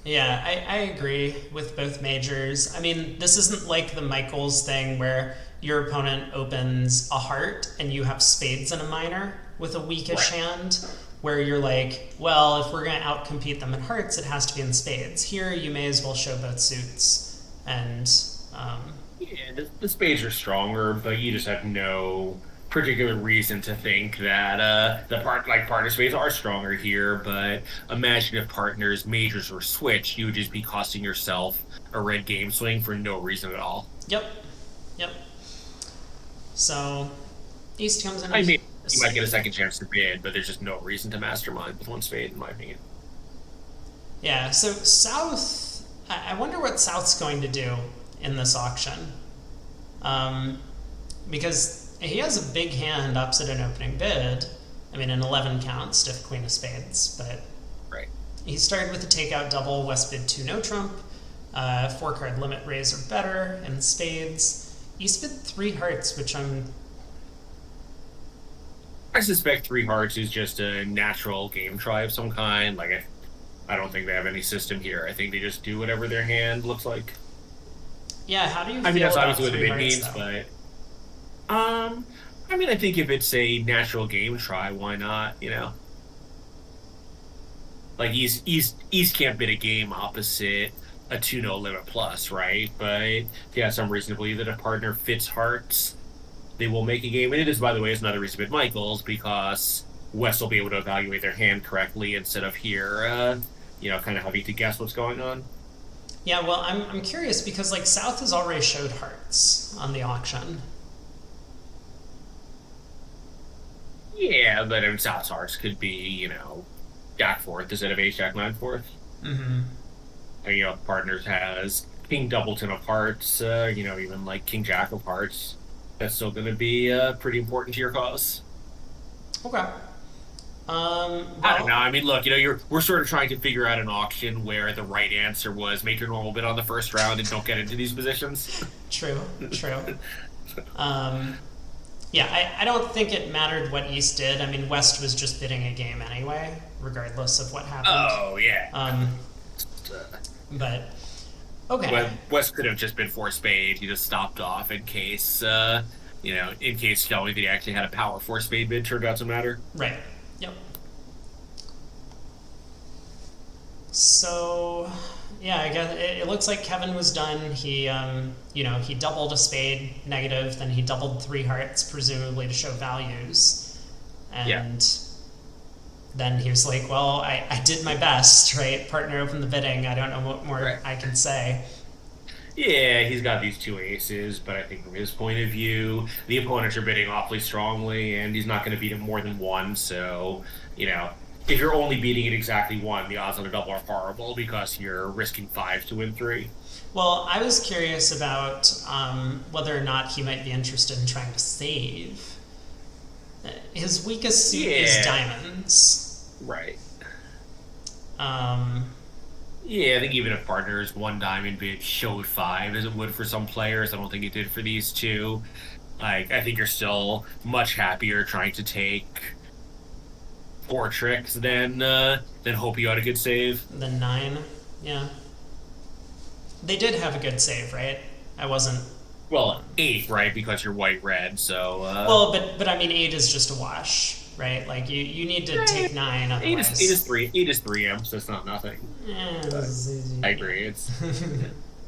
Speaker 1: yeah, I agree with both majors. I mean, this isn't like the Michaels thing where your opponent opens a heart and you have spades in a minor with a weakish
Speaker 2: Right.
Speaker 1: hand, where you're like, well, if we're going to outcompete them in hearts, it has to be in spades. Here, you may as well show both suits. And
Speaker 2: Yeah, the spades are stronger, but you just have no particular reason to think that partner spades are stronger here. But imagine if partners majors were switched, you would just be costing yourself a red game swing for no reason at all.
Speaker 1: yep, yep. So East comes in
Speaker 2: I
Speaker 1: with
Speaker 2: mean,
Speaker 1: a
Speaker 2: you might get a
Speaker 1: spade.
Speaker 2: second chance to bid, but there's just no reason to mastermind with one spade, in my opinion.
Speaker 1: Yeah, so South, I wonder what South's going to do in this auction. Um, because he has a big hand opposite an opening bid. I mean, an 11 count, stiff queen of spades, but
Speaker 2: Right.
Speaker 1: he started with a takeout double, West bid 2 no trump, 4 card limit raise or better, and spades. East bid 3 hearts, which I'm,
Speaker 2: I suspect three hearts is just a natural game try of some kind. Like I don't think they have any system here. I think they just do whatever their hand looks like.
Speaker 1: yeah, how do you
Speaker 2: I mean,
Speaker 1: feel
Speaker 2: that's
Speaker 1: about
Speaker 2: obviously what the
Speaker 1: 3
Speaker 2: bid
Speaker 1: hearts,
Speaker 2: means,
Speaker 1: though?
Speaker 2: but um, I mean, I think if it's a natural game try, why not? Like East can't bid a game opposite a 2-0 limit plus, right? But yeah, some reason to believe that if partner fits hearts, they will make a game. And it is, by the way, is another reason to bid Michaels because West will be able to evaluate their hand correctly instead of here, kind of having to guess what's going on.
Speaker 1: Yeah, well, I'm curious because like South has already showed hearts on the auction.
Speaker 2: Yeah, but I mean, South's hearts could be, Jack fourth instead of Ace Jack nine fourth.
Speaker 1: Mm-hmm.
Speaker 2: And, partners has King Doubleton of hearts, even like King Jack of hearts. That's still going to be pretty important to your cause.
Speaker 1: Okay.
Speaker 2: I don't know.
Speaker 1: Well,
Speaker 2: I mean, look, we're sort of trying to figure out an auction where the right answer was make your normal bid on the first round and don't get into these positions.
Speaker 1: true, true. Um, yeah, I don't think it mattered what East did. I mean, West was just bidding a game anyway, regardless of what happened.
Speaker 2: Oh yeah.
Speaker 1: Um,
Speaker 2: Uh,
Speaker 1: but okay,
Speaker 2: West could have just been four spade. He just stopped off in case showing that he actually had a power four spade bid turned out to matter.
Speaker 1: right. Yep. So, yeah, I guess it looks like Kevin was done. He doubled a spade negative, then he doubled three hearts, presumably to show values,
Speaker 2: Yeah.
Speaker 1: and then he was like, "Well, I did my best, right? Partner opened the bidding. I don't know what more
Speaker 2: Right.
Speaker 1: I can say."
Speaker 2: Yeah, he's got these two aces, but I think from his point of view, the opponents are bidding awfully strongly, and he's not going to beat him more than one. So, if you're only beating it exactly one, the odds on a double are horrible because you're risking five to win three.
Speaker 1: Well, I was curious about whether or not he might be interested in trying to save. His weakest suit is
Speaker 2: Yeah,
Speaker 1: diamonds.
Speaker 2: right.
Speaker 1: Um,
Speaker 2: Yeah, I think even if partners one diamond bid showed five as it would for some players, I don't think it did for these two. Like, I think you're still much happier trying to take four tricks than hope you got a good save.
Speaker 1: the nine, yeah. They did have a good save, right? I wasn't.
Speaker 2: Well, eight, right? Because you're white red, so
Speaker 1: Well, but I mean, eight is just a wash, right? Like you need to take nine,
Speaker 2: eight is
Speaker 1: otherwise.
Speaker 2: three M, so it's not nothing. But I agree. It's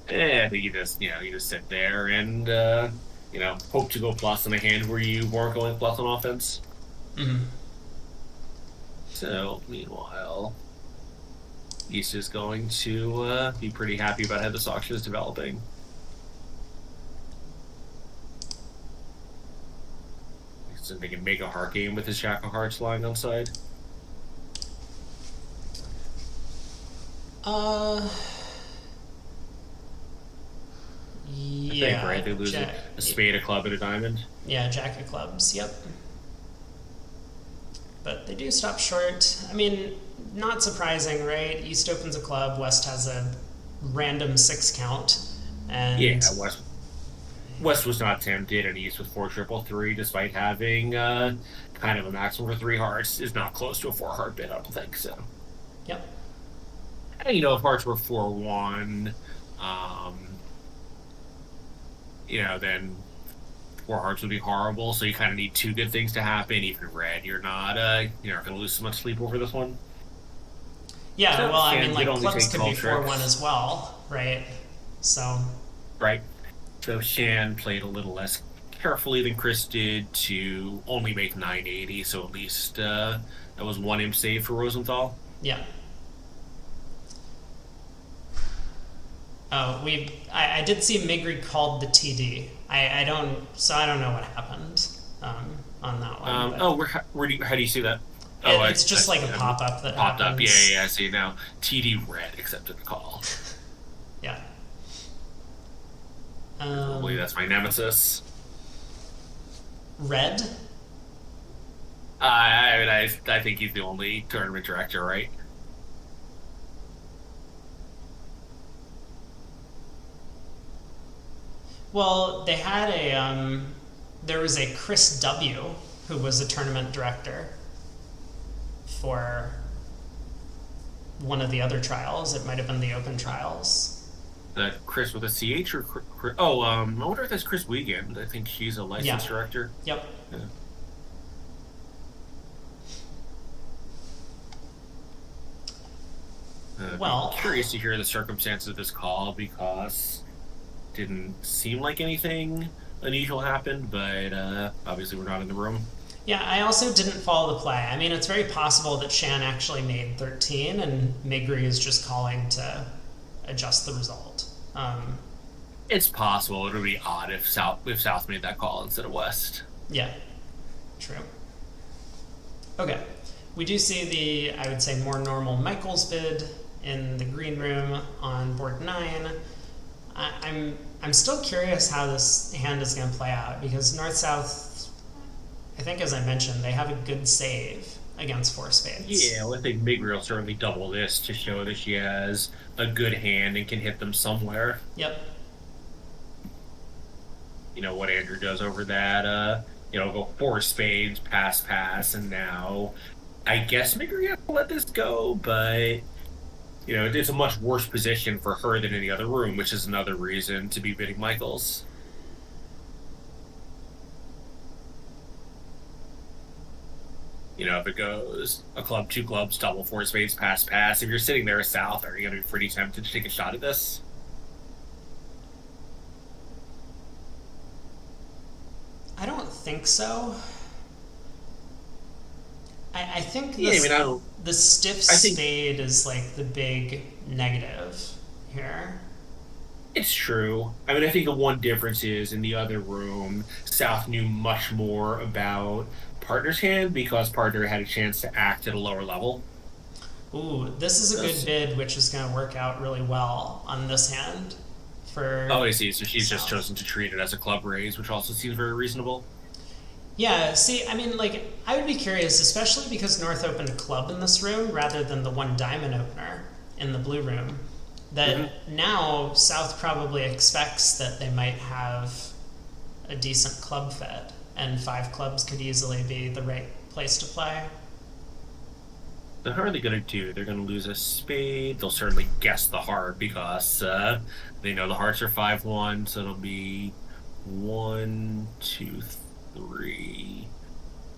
Speaker 2: I think you just sit there and hope to go plus in a hand where you weren't going plus on offense.
Speaker 1: Mhm.
Speaker 2: So meanwhile, East is going to be pretty happy about how this auction is developing. So they can make a heart game with his Jack of Hearts lying on side.
Speaker 1: Uh,
Speaker 2: I
Speaker 1: yeah.
Speaker 2: think, right? They lose a spade, a club, and a diamond.
Speaker 1: Yeah, Jack of clubs. Yep. But they do stop short. I mean, not surprising, right? East opens a club, West has a random six count,
Speaker 2: Yeah,
Speaker 1: and
Speaker 2: West was not tempted, and East with four triple three, despite having kind of a maximum for three hearts, is not close to a four heart bid. I don't think so.
Speaker 1: yep.
Speaker 2: And, if hearts were 4-1, then four hearts would be horrible. So you kind of need two good things to happen. Even red, you're not going to lose so much sleep over this one.
Speaker 1: Yeah,
Speaker 2: So
Speaker 1: well, I mean,
Speaker 2: Shan did
Speaker 1: like
Speaker 2: only
Speaker 1: clubs
Speaker 2: take
Speaker 1: could
Speaker 2: 12
Speaker 1: be 4-1
Speaker 2: tricks,
Speaker 1: as well, right? So,
Speaker 2: right? So Shan played a little less carefully than Chris did to only make 980. So at least that was one imp save for Rosenthal.
Speaker 1: yeah. Oh, I did see Migri called the TD. I don't know what happened on that one. But
Speaker 2: How do you see that? Oh,
Speaker 1: it's just like a pop up that
Speaker 2: popped up. Yeah,
Speaker 1: happens.
Speaker 2: yeah, yeah. I see now. TD red accepted the call.
Speaker 1: Yeah.
Speaker 2: Probably that's my nemesis.
Speaker 1: Red.
Speaker 2: I think he's the only tournament director, right?
Speaker 1: Well, they had there was a Chris W. who was a tournament director for one of the other trials. It might have been the open trials.
Speaker 2: Chris with a CH or I wonder if that's Chris Wiegand. I think she's a licensed
Speaker 1: Yeah.
Speaker 2: director.
Speaker 1: Yep.
Speaker 2: Yeah. I'd be
Speaker 1: Well,
Speaker 2: curious to hear the circumstances of this call because it didn't seem like anything unusual happened, but obviously we're not in the room.
Speaker 1: yeah, I also didn't follow the play. I mean, it's very possible that Shan actually made 13 and Migri is just calling to adjust the result.
Speaker 2: It's possible. It would be odd if South made that call instead of West.
Speaker 1: Yeah, true. Okay. We do see the, I would say, more normal Michael's bid in the green room on board 9. I'm still curious how this hand is going to play out because North South, I think as I mentioned, they have a good save against 4 spades.
Speaker 2: Yeah, well, I think Migri will certainly double this to show that she has a good hand and can hit them somewhere.
Speaker 1: Yep.
Speaker 2: What Andrew does over that, go 4 spades, pass, and now I guess Migri has to let this go, but it's a much worse position for her than any other room, which is another reason to be bidding Michaels. If it goes a club, 2 clubs, double, 4 spades, pass. If you're sitting there south, are you going to be pretty tempted to take a shot at this?
Speaker 1: I don't think so. I think
Speaker 2: Yeah, I mean, I don't.
Speaker 1: the stiff
Speaker 2: I think
Speaker 1: spade is like the big negative here.
Speaker 2: it's true. I mean, I think the one difference is in the other room, South knew much more about Partner's hand because Partner had a chance to act at a lower level.
Speaker 1: Ooh, this is a good
Speaker 2: That's,
Speaker 1: bid, which is going to work out really well on this hand for
Speaker 2: oh, I see. So she's just
Speaker 1: South.
Speaker 2: chosen to treat it as a club raise, which also seems very reasonable.
Speaker 1: Yeah, see, I mean, like, I would be curious, especially because North opened a club in this room rather than the one diamond opener in the blue room,
Speaker 2: Hmm.
Speaker 1: that now South probably expects that they might have a decent club fed, and 5 clubs could easily be the right place to play.
Speaker 2: So how are they going to do? They're going to lose a spade. They'll certainly guess the heart because they know the hearts are 5-1, so it'll be 1, 2, 3.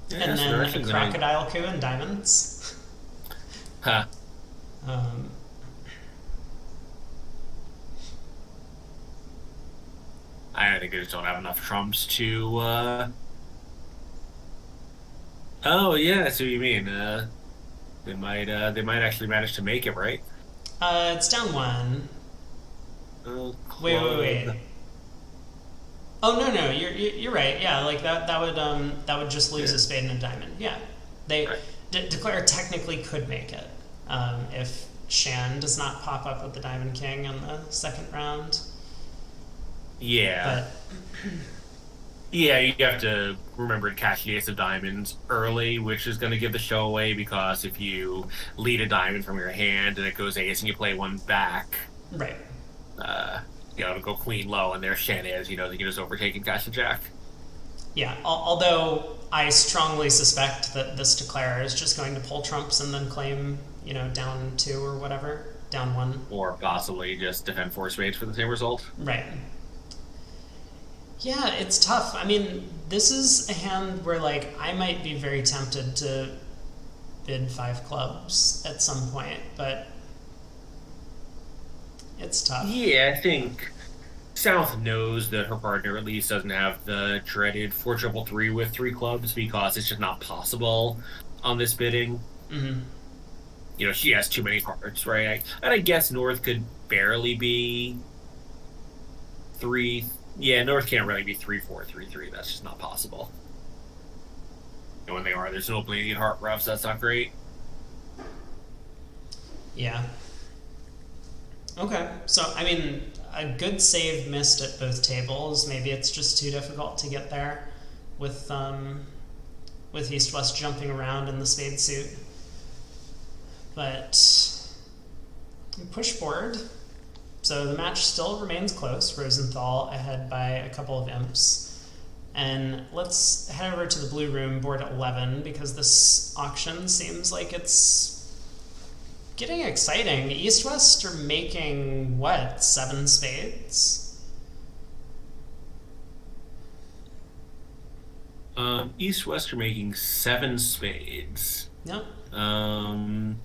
Speaker 2: Yeah,
Speaker 1: And
Speaker 2: so they're
Speaker 1: then a
Speaker 2: actually going to.
Speaker 1: crocodile coup and diamonds.
Speaker 2: Huh.
Speaker 1: Um,
Speaker 2: I think they just don't have enough trumps to. Oh yeah, I see what you mean. They might actually manage to make it, right?
Speaker 1: it's down 1. Wait.
Speaker 2: Club.
Speaker 1: Oh no, you're right. Yeah, like that would just lose
Speaker 2: Yeah,
Speaker 1: a spade and a diamond. Yeah, they
Speaker 2: right.
Speaker 1: declare technically could make it if Shan does not pop up with the diamond king in the second round.
Speaker 2: Yeah.
Speaker 1: But
Speaker 2: Yeah, you have to remember to catch the ace of diamonds early, which is going to give the show away because if you lead a diamond from your hand and it goes ace and you play one back,
Speaker 1: right,
Speaker 2: uh, it'll go queen low and there's Shan is, they can just overtake and catch the jack.
Speaker 1: yeah. Although I strongly suspect that this declarer is just going to pull trumps and then claim down 2 or whatever, down 1.
Speaker 2: Or possibly just defend 4 spades for the same result.
Speaker 1: Right. Yeah, it's tough. I mean, this is a hand where like I might be very tempted to bid 5 clubs at some point, but it's tough.
Speaker 2: Yeah, I think South knows that her partner at least doesn't have the dreaded 4 triple 3 with 3 clubs because it's just not possible on this bidding.
Speaker 1: Hmm.
Speaker 2: She has too many hearts, right? And I guess North could barely be 3. Yeah, North can't really be 3-4-3-3. That's just not possible. And when they are, there's an opening in heart roughs. That's not great.
Speaker 1: Yeah. Okay. So I mean, a good save missed at both tables. Maybe it's just too difficult to get there with East West jumping around in the spade suit. But push forward. So the match still remains close. Rosenthal ahead by a couple of imps. And let's head over to the blue room, board 11, because this auction seems like it's getting exciting. East West are making, what, 7 spades?
Speaker 2: East West are making 7 spades.
Speaker 1: Yep.
Speaker 2: Um,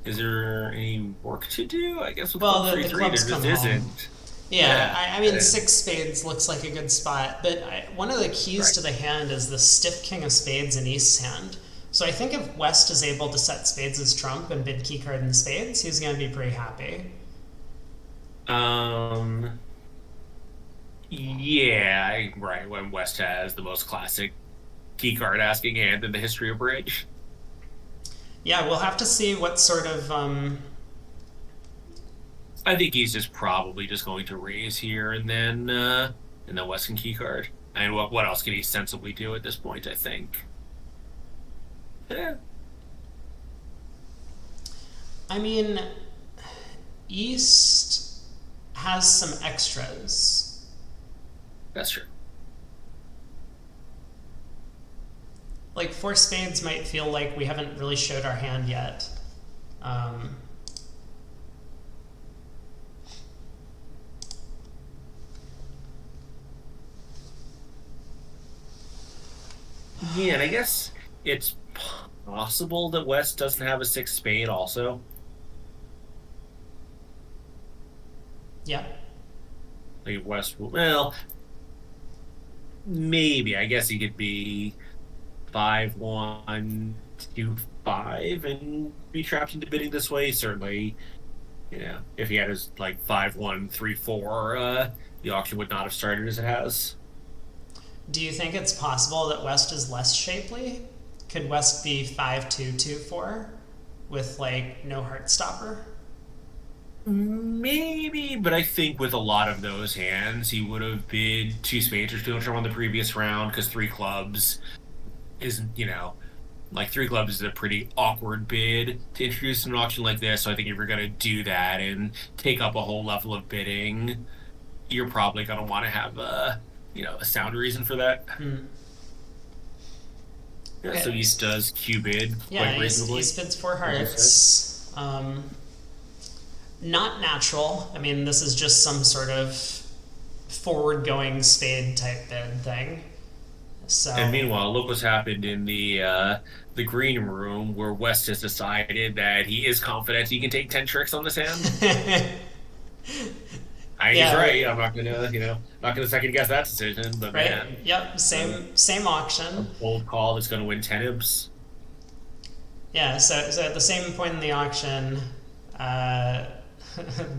Speaker 2: Is there any work to do? I guess with
Speaker 1: Well,
Speaker 2: club three
Speaker 1: the
Speaker 2: three,
Speaker 1: clubs
Speaker 2: there
Speaker 1: come
Speaker 2: just
Speaker 1: home.
Speaker 2: isn't.
Speaker 1: Yeah,
Speaker 2: Yeah.
Speaker 1: I mean, six spades looks like a good spot, but one of the keys
Speaker 2: Right.
Speaker 1: to the hand is the stiff king of spades in East's hand. So I think if West is able to set spades as trump and bid key card in spades, he's going to be pretty happy.
Speaker 2: Um. Yeah. Right. When West has the most classic key card asking hand in the history of bridge.
Speaker 1: Yeah, we'll have to see what sort of
Speaker 2: I think he's just probably just going to raise here and then West can key card. And what else can he sensibly do at this point? I think. Yeah,
Speaker 1: I mean, East has some extras.
Speaker 2: that's true.
Speaker 1: Like four spades might feel like we haven't really showed our hand yet. Um,
Speaker 2: Yeah, and I guess it's possible that West doesn't have a six spade also.
Speaker 1: yeah.
Speaker 2: Like West, well, maybe. I guess he could be 5-1-2-5 and be trapped into bidding this way. Certainly, if he had his like 5-1-3-4, the auction would not have started as it has.
Speaker 1: Do you think it's possible that West is less shapely? Could West be 5-2-2-4 with like no heart stopper?
Speaker 2: Maybe, but I think with a lot of those hands, he would have bid two spades or two on the previous round because three clubs isn't, like three clubs is a pretty awkward bid to introduce in an auction like this. So I think if you're going to do that and take up a whole level of bidding, you're probably going to want to have a sound reason for that.
Speaker 1: Hmm.
Speaker 2: Yeah, so
Speaker 1: Okay.
Speaker 2: East does Q bid
Speaker 1: Yeah,
Speaker 2: quite
Speaker 1: East
Speaker 2: reasonably,
Speaker 1: bids four
Speaker 2: as you said.
Speaker 1: hearts. Not natural. I mean, this is just some sort of forward-going spade type bid thing.
Speaker 2: And
Speaker 1: So,
Speaker 2: meanwhile, look what's happened in the green room where West has decided that he is confident he can take 10 tricks on this hand. He's
Speaker 1: yeah,
Speaker 2: right. I'm not gonna, not gonna second guess that decision, but
Speaker 1: right.
Speaker 2: man,
Speaker 1: Yep,
Speaker 2: uh,
Speaker 1: same
Speaker 2: a
Speaker 1: auction.
Speaker 2: bold call that's gonna win 10 ibs.
Speaker 1: Yeah, so at the same point in the auction, uh,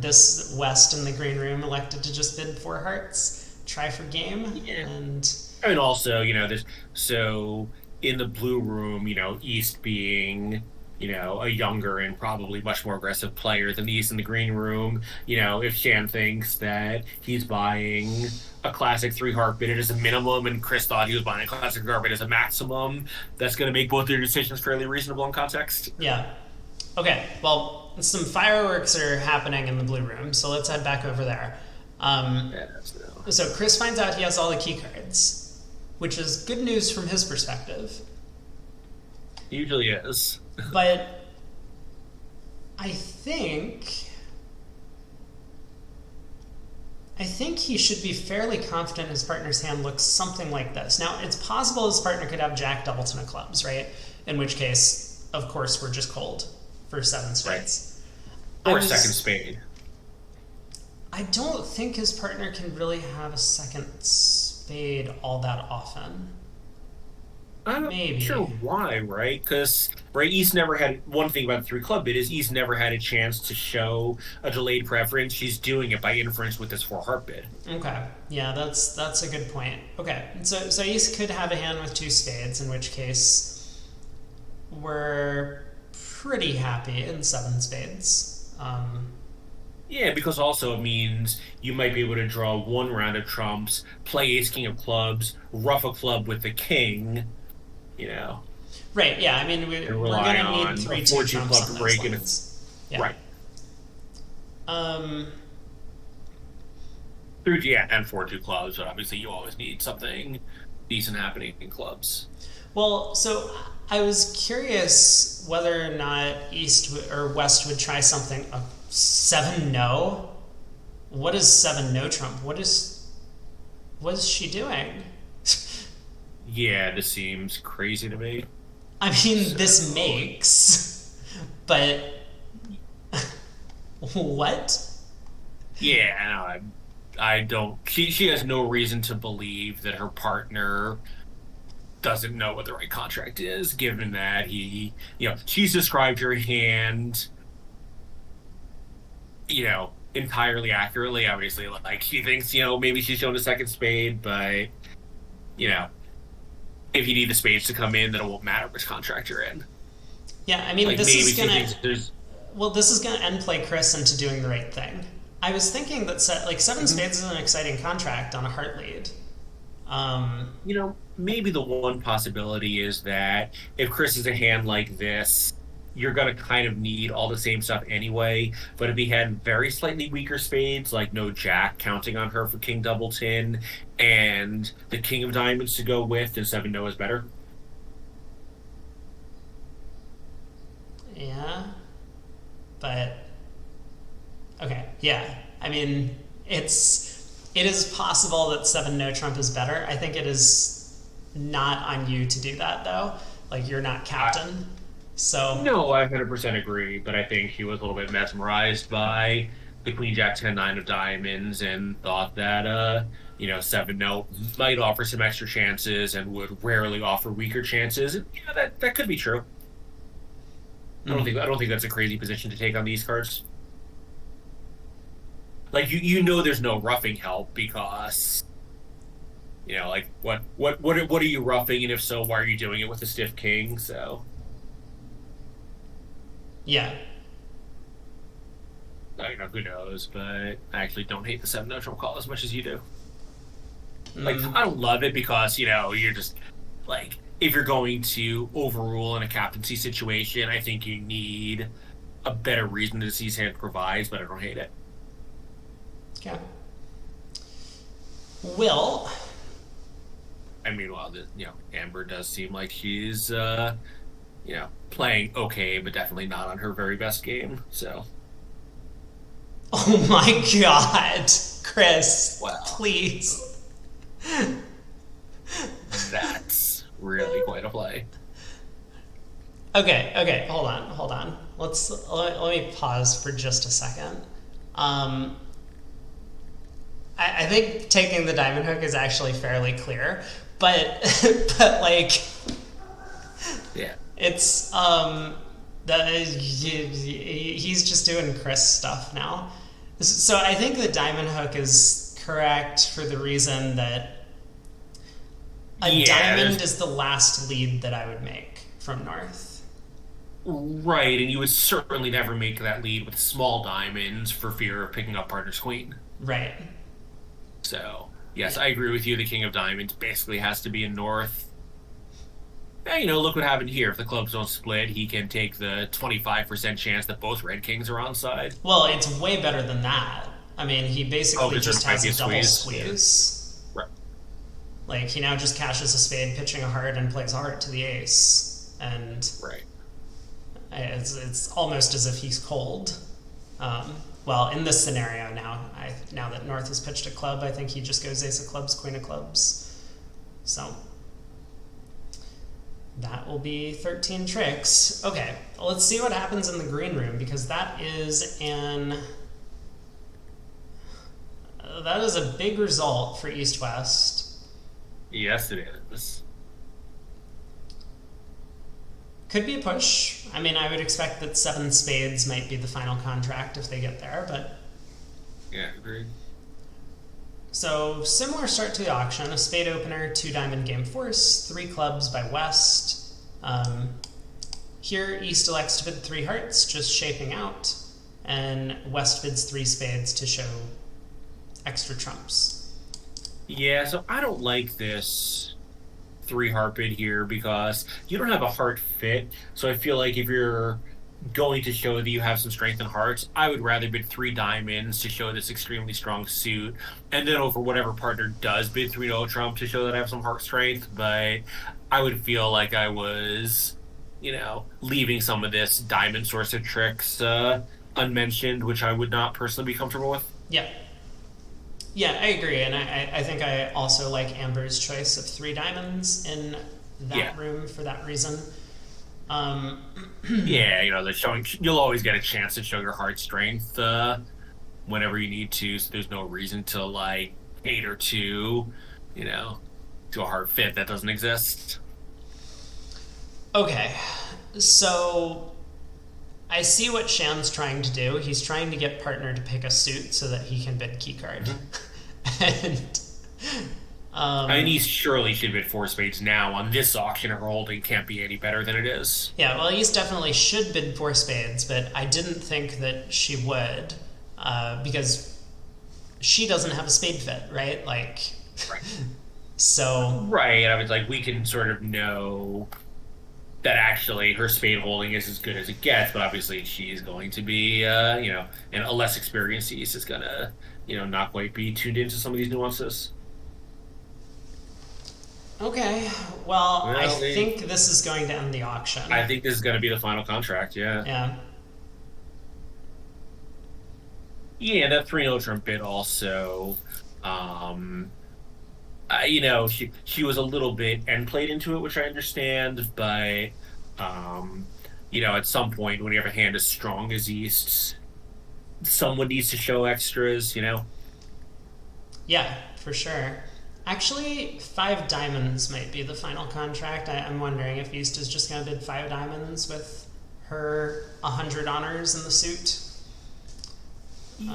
Speaker 1: this West in the green room elected to just bid four hearts, try for game,
Speaker 2: Yeah.
Speaker 1: and
Speaker 2: I mean, also, there's so in the blue room, East being, a younger and probably much more aggressive player than the East in the green room. If Shan thinks that he's buying a classic three heart bid as a minimum, and Chris thought he was buying a classic heart bid as a maximum, that's going to make both their decisions fairly reasonable in context.
Speaker 1: yeah. Okay, well, some fireworks are happening in the blue room, so let's head back over there. Um,
Speaker 2: Yeah, so
Speaker 1: so Chris finds out he has all the key cards, which is good news from his perspective.
Speaker 2: usually is.
Speaker 1: But I think I think he should be fairly confident his partner's hand looks something like this. Now, it's possible his partner could have Jack Doubleton of clubs, right? In which case, of course, we're just cold for seven
Speaker 2: Right.
Speaker 1: spades. I
Speaker 2: Or second
Speaker 1: was
Speaker 2: spade.
Speaker 1: I don't think his partner can really have a second spade all that often.
Speaker 2: I'm not sure
Speaker 1: Maybe.
Speaker 2: why, right? Because East never had one thing about the three club bid is East never had a chance to show a delayed preference. She's doing it by inference with this four heart bid.
Speaker 1: Okay. Yeah, that's a good point. Okay. So East could have a hand with two spades, in which case we're pretty happy in seven spades.
Speaker 2: Yeah, because also it means you might be able to draw one round of trumps, play ace king of clubs, ruff a club with the king, you know,
Speaker 1: Right. Yeah. I mean,
Speaker 2: and
Speaker 1: we're
Speaker 2: rely
Speaker 1: gonna need
Speaker 2: on a
Speaker 1: 3-2
Speaker 2: 4-2
Speaker 1: trumps
Speaker 2: club to
Speaker 1: on those
Speaker 2: break and
Speaker 1: lines. Yeah.
Speaker 2: right.
Speaker 1: Um.
Speaker 2: Through yeah, and 4-2 clubs, but obviously you always need something decent happening in clubs.
Speaker 1: Well, so I was curious whether or not or West would try something. A seven no. What is seven no trump? What is she doing?
Speaker 2: Yeah, this seems crazy to me.
Speaker 1: I mean, this
Speaker 2: So
Speaker 1: makes, but What?
Speaker 2: Yeah, no, I don't. She has no reason to believe that her partner doesn't know what the right contract is, given that she's described her hand, entirely accurately. Obviously, like she thinks, maybe she's shown a second spade, but you know, if you need the spades to come in, then it won't matter which contract you're in.
Speaker 1: Yeah, I mean,
Speaker 2: Like
Speaker 1: this
Speaker 2: maybe
Speaker 1: is
Speaker 2: she
Speaker 1: gonna
Speaker 2: thinks there's.
Speaker 1: well, this is gonna end play Chris into doing the right thing. I was thinking that seven
Speaker 2: Mhm.
Speaker 1: spades is an exciting contract on a heart lead.
Speaker 2: Maybe the one possibility is that if Chris is a hand like this, you're going to kind of need all the same stuff anyway. But if he had very slightly weaker spades, like no jack counting on her for king double tin, and the king of diamonds to go with, then seven no is better.
Speaker 1: Yeah, but okay, yeah. I mean, it is possible that seven no trump is better. I think it is not on you to do that though. Like you're not
Speaker 2: I,
Speaker 1: captain, so
Speaker 2: no, I 100% agree, but I think he was a little bit mesmerized by the queen jack 10 9 of diamonds and thought that seven no might offer some extra chances and would rarely offer weaker chances. And yeah, that could be true. I don't think that's a crazy position to take on these cards. Like there's no roughing help because like what are you roughing, and if so, why are you doing it with a stiff king? So
Speaker 1: yeah.
Speaker 2: who knows? But I actually don't hate the seven neutral call as much as you do. Like
Speaker 1: Mm,
Speaker 2: I don't love it because you're just like if you're going to overrule in a captaincy situation, I think you need a better reason that C's hand provides, but I don't hate it.
Speaker 1: okay. Will.
Speaker 2: I mean, well, Amber does seem like she's playing okay, but definitely not on her very best game. So,
Speaker 1: Oh my god, Chris,
Speaker 2: well,
Speaker 1: please.
Speaker 2: that's really quite a play.
Speaker 1: Okay, hold on. Let me pause for just a second. Um, I think taking the diamond hook is actually fairly clear, but but like
Speaker 2: Yeah.
Speaker 1: it's he's just doing Chris stuff now. So I think the diamond hook is correct for the reason that a
Speaker 2: Yeah,
Speaker 1: diamond is the last lead that I would make from north.
Speaker 2: right, and you would certainly never make that lead with small diamonds for fear of picking up partner's queen.
Speaker 1: Right.
Speaker 2: So, yes,
Speaker 1: Yeah.
Speaker 2: I agree with you. The king of diamonds basically has to be in north. Yeah, look what happened here. If the clubs don't split, he can take the 25% chance that both red kings are on side.
Speaker 1: Well, it's way better than that. I mean, he
Speaker 2: Oh,
Speaker 1: basically
Speaker 2: because there
Speaker 1: just
Speaker 2: might
Speaker 1: has
Speaker 2: be a
Speaker 1: a double
Speaker 2: squeeze. Yeah.
Speaker 1: squeeze.
Speaker 2: Right.
Speaker 1: Like he now just cashes a spade, pitching a heart, and plays a heart to the ace, and
Speaker 2: Right.
Speaker 1: it's almost as if he's cold. Well, in this scenario now that North has pitched a club, I think he just goes ace of clubs, queen of clubs. So that will be 13 tricks. Okay, let's see what happens in the green room because that is a big result for East West.
Speaker 2: Yes, it is.
Speaker 1: Could be a push. I mean, I would expect that seven spades might be the final contract if they get there, but
Speaker 2: Yeah, agreed.
Speaker 1: so similar start to the auction: a spade opener, two diamond game force, three clubs by West. Here, East elects to bid three hearts, just shaping out, and West bids three spades to show extra trumps.
Speaker 2: Yeah, so I don't like this three heart bid here because you don't have a heart fit. So I feel like if you're going to show that you have some strength in hearts, I would rather bid three diamonds to show this extremely strong suit, and then over whatever partner does bid three no trump to show that I have some heart strength. But I would feel like I was, leaving some of this diamond source of tricks unmentioned, which I would not personally be comfortable with.
Speaker 1: Yeah. Yeah, I agree, and I think I also like Amber's choice of three diamonds in that
Speaker 2: Yeah.
Speaker 1: room for that reason. Um,
Speaker 2: Yeah, they're showing. You'll always get a chance to show your heart strength whenever you need to. So there's no reason to like cater you know, to a hard fit that doesn't exist.
Speaker 1: okay, so I see what Shan's trying to do. He's trying to get partner to pick a suit so that he can bid keycard.
Speaker 2: Mhm.
Speaker 1: and
Speaker 2: I mean,
Speaker 1: um,
Speaker 2: he surely should bid four spades now on this auction. Her holding can't be any better than it is.
Speaker 1: yeah, well, East definitely should bid four spades, but I didn't think that she would because she doesn't have a spade fit, right? Like,
Speaker 2: Right.
Speaker 1: so
Speaker 2: Right. I was like, we can sort of know that actually her spade holding is as good as it gets, but obviously she's going to be, and a less experienced East is gonna, not quite be tuned into some of these nuances.
Speaker 1: okay. Well, I
Speaker 2: Well,
Speaker 1: think this is going to end the auction.
Speaker 2: I think this is going to be the final contract. Yeah.
Speaker 1: Yeah.
Speaker 2: Yeah, that 3-0 Trump bid also, um, she was a little bit end played into it, which I understand, but, um, at some point when you have a hand as strong as East's, someone needs to show extras.
Speaker 1: Yeah, for sure. Actually, five diamonds might be the final contract. I'm wondering if East is just going to bid five diamonds with her 100 honors in the suit.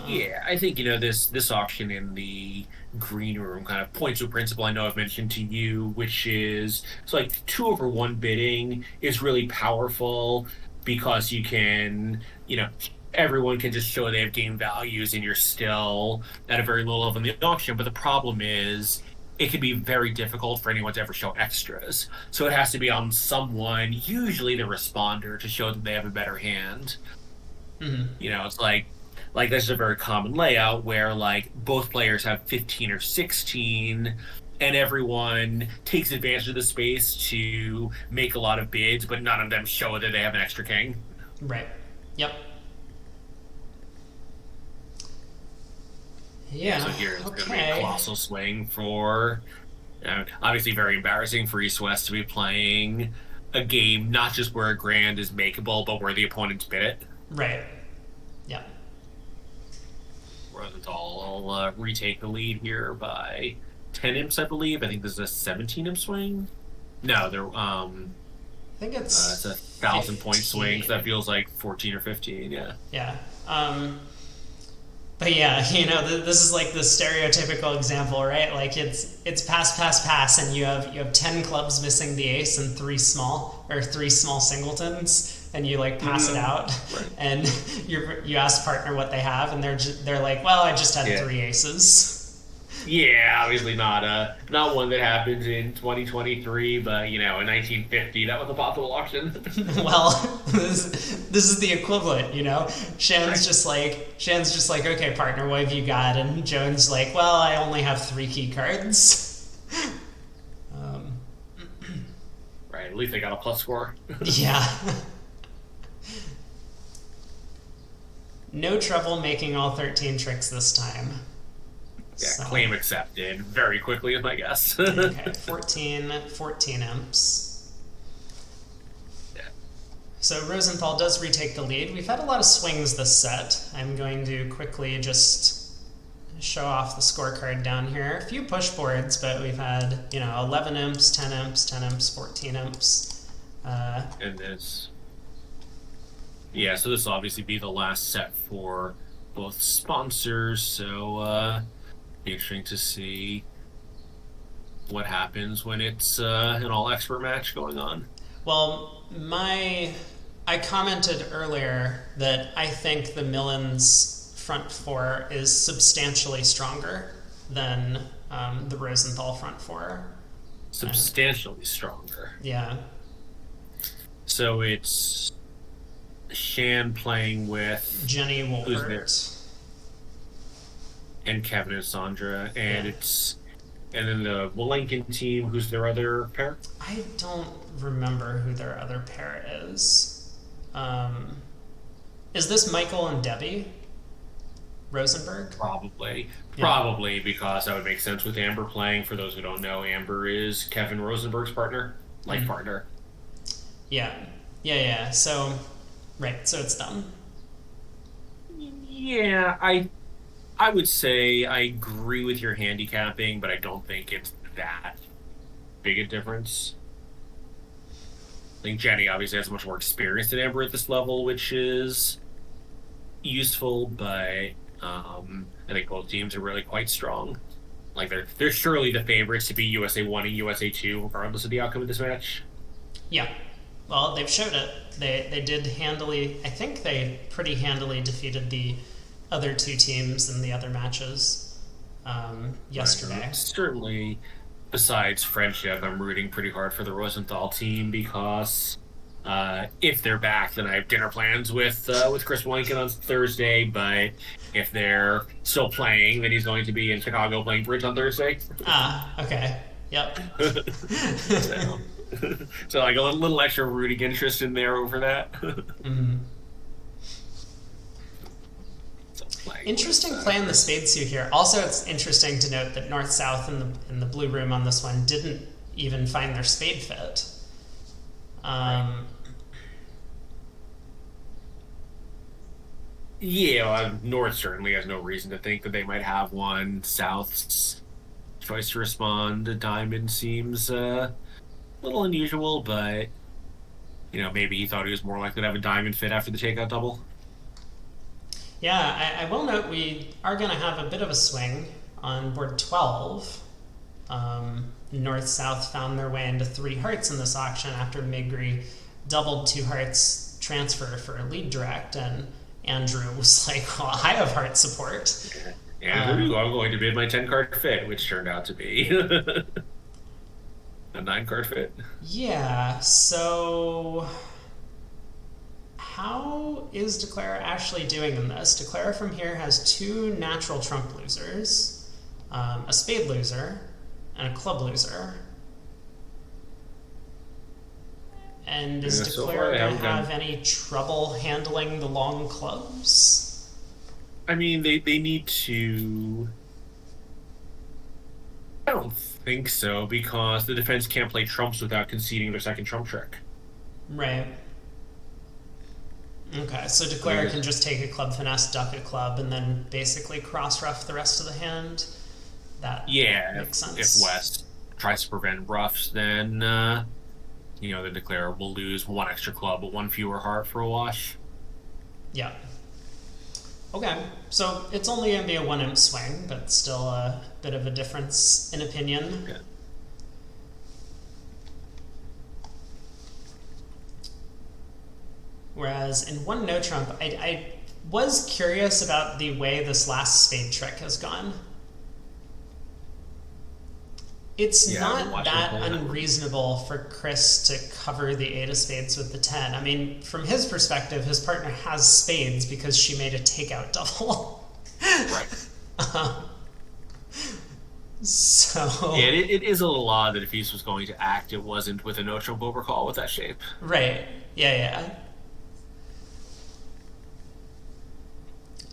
Speaker 2: Yeah, I think this auction in the green room kind of points to a principle I know I've mentioned to you, which is it's like 2/1 bidding is really powerful because everyone can just show they have game values and you're still at a very low level in the auction. But the problem is it can be very difficult for anyone to ever show extras. So it has to be on someone, usually the responder, to show that they have a better hand.
Speaker 1: Mm-hmm.
Speaker 2: It's like that's a very common layout where like both players have 15 or 16 and everyone takes advantage of the space to make a lot of bids, but none of them show that they have an extra king.
Speaker 1: Right. Yep.
Speaker 2: Yeah,
Speaker 1: Yeah.
Speaker 2: so here it's going to be a
Speaker 1: Okay.
Speaker 2: colossal swing for, obviously very embarrassing for East West to be playing a game not just where a grand is makeable, but where the opponents bid it.
Speaker 1: Right. Yep.
Speaker 2: Rosenthal will retake the lead here by 10 imps, I believe. I think this is a 17 imp swing. No,
Speaker 1: I think
Speaker 2: it's a
Speaker 1: it's
Speaker 2: 1,000 point swing. So
Speaker 1: 15.
Speaker 2: that feels like 14 or 15. Yeah.
Speaker 1: Yeah. But yeah, this is like the stereotypical example, right? Like it's pass, pass, pass, and you have 10 clubs missing the ace and three small singletons, and you like pass it out,
Speaker 2: Right.
Speaker 1: and you ask partner what they have, and they're like, well, I just had
Speaker 2: Yeah.
Speaker 1: three aces.
Speaker 2: Yeah, obviously not one that happens in 2023, but in 1950 that was a possible auction.
Speaker 1: Well, this is the equivalent,
Speaker 2: Right.
Speaker 1: Shan's just like, okay, partner, what have you got? And Joan's like, well, I only have three key cards. Um,
Speaker 2: Right. At least they got a plus score.
Speaker 1: yeah. No trouble making all 13 tricks this time.
Speaker 2: Yeah,
Speaker 1: So,
Speaker 2: claim accepted very quickly is my guess.
Speaker 1: okay, 14 imps.
Speaker 2: Yeah.
Speaker 1: So Rosenthal does retake the lead. We've had a lot of swings this set. I'm going to quickly just show off the scorecard down here. A few push boards, but we've had, 11 imps, 10 imps, 10 imps, 14 imps.
Speaker 2: And this Yeah, so this will obviously be the last set for both sponsors, so be interesting to see what happens when it's an all expert match going on.
Speaker 1: Well, I commented earlier that I think the Millens front four is substantially stronger than the Rosenthal front four. And
Speaker 2: Substantially stronger.
Speaker 1: yeah,
Speaker 2: So it's Shan playing with
Speaker 1: Jenny
Speaker 2: who's there?
Speaker 1: Wolpert.
Speaker 2: And Kevin and Sandra,
Speaker 1: Yeah.
Speaker 2: and then the Malenkin team, who's their other pair?
Speaker 1: I don't remember who their other pair is. Um, is this Michael and Debbie Rosenberg?
Speaker 2: Probably.
Speaker 1: Yeah.
Speaker 2: Probably because that would make sense with Amber playing. For those who don't know, Amber is Kevin Rosenberg's partner, life
Speaker 1: Mhm.
Speaker 2: partner.
Speaker 1: Yeah. Yeah, yeah. So, right. So it's done.
Speaker 2: Yeah, I would say I agree with your handicapping, but I don't think it's that big a difference. I think Jenny obviously has much more experience than Amber at this level, which is useful, but I think both teams are really quite strong. Like they're surely the favorites to be USA1 and USA2, regardless of the outcome of this match.
Speaker 1: Yeah. Well, they've showed it. They did handily. I think they pretty handily defeated the other two teams in the other matches
Speaker 2: Right.
Speaker 1: yesterday.
Speaker 2: Certainly, besides friendship, I'm rooting pretty hard for the Rosenthal team because if they're back, then I have dinner plans with Chris Blanken on Thursday. But if they're still playing, then he's going to be in Chicago playing bridge on Thursday.
Speaker 1: Ah, okay. Yep.
Speaker 2: So, so like a little extra rooting interest in there over that.
Speaker 1: Mm.
Speaker 2: So playing with
Speaker 1: Interesting play in the spade suit here. Also, it's interesting to note that North South in the blue room on this one didn't even find their spade fit.
Speaker 2: right.
Speaker 1: Um,
Speaker 2: Yeah, well, North certainly has no reason to think that they might have one. South's choice to respond to Diamond seems a little unusual, but maybe he thought he was more likely to have a Diamond fit after the takeout double.
Speaker 1: yeah, I will note we are going to have a bit of a swing on board 12. North South found their way into three hearts in this auction after Migri doubled two hearts transfer for a lead direct, and Andrew was like, well, I have heart support.
Speaker 2: Andrew, I'm going to bid my 10 card fit, which turned out to be a 9 card fit.
Speaker 1: Yeah, so how is Declara actually doing in this? Declara from here has two natural trump losers, a spade loser, and a club loser. And
Speaker 2: Yeah,
Speaker 1: is
Speaker 2: so far
Speaker 1: Declara
Speaker 2: they
Speaker 1: going to
Speaker 2: haven't
Speaker 1: have
Speaker 2: done.
Speaker 1: any trouble handling the long clubs?
Speaker 2: I mean, they need to. I don't think so because the defense can't play trumps without conceding their second trump trick.
Speaker 1: Right. Okay, so
Speaker 2: Like,
Speaker 1: Declara can just take a club finesse, duck a club, and then basically cross rough the rest of the hand. That
Speaker 2: yeah,
Speaker 1: makes
Speaker 2: if
Speaker 1: sense.
Speaker 2: West tries to prevent roughs, then the declarer will lose one extra club, but one fewer heart for a wash.
Speaker 1: Yeah. Okay, so it's only going to be a 1 imp swing, but still a bit of a difference in opinion.
Speaker 2: Yeah.
Speaker 1: Whereas in one no trump, I was curious about the way this last spade trick has gone. It's
Speaker 2: Yeah, I've been
Speaker 1: not
Speaker 2: watching
Speaker 1: that
Speaker 2: play that one.
Speaker 1: unreasonable for Chris to cover the 8 of spades with the 10. I mean, from his perspective, his partner has spades because she made a takeout double.
Speaker 2: Right.
Speaker 1: So,
Speaker 2: Yeah, it is a little odd that if he was going to act, it wasn't with a no trump overcall with that shape.
Speaker 1: right. Yeah, yeah.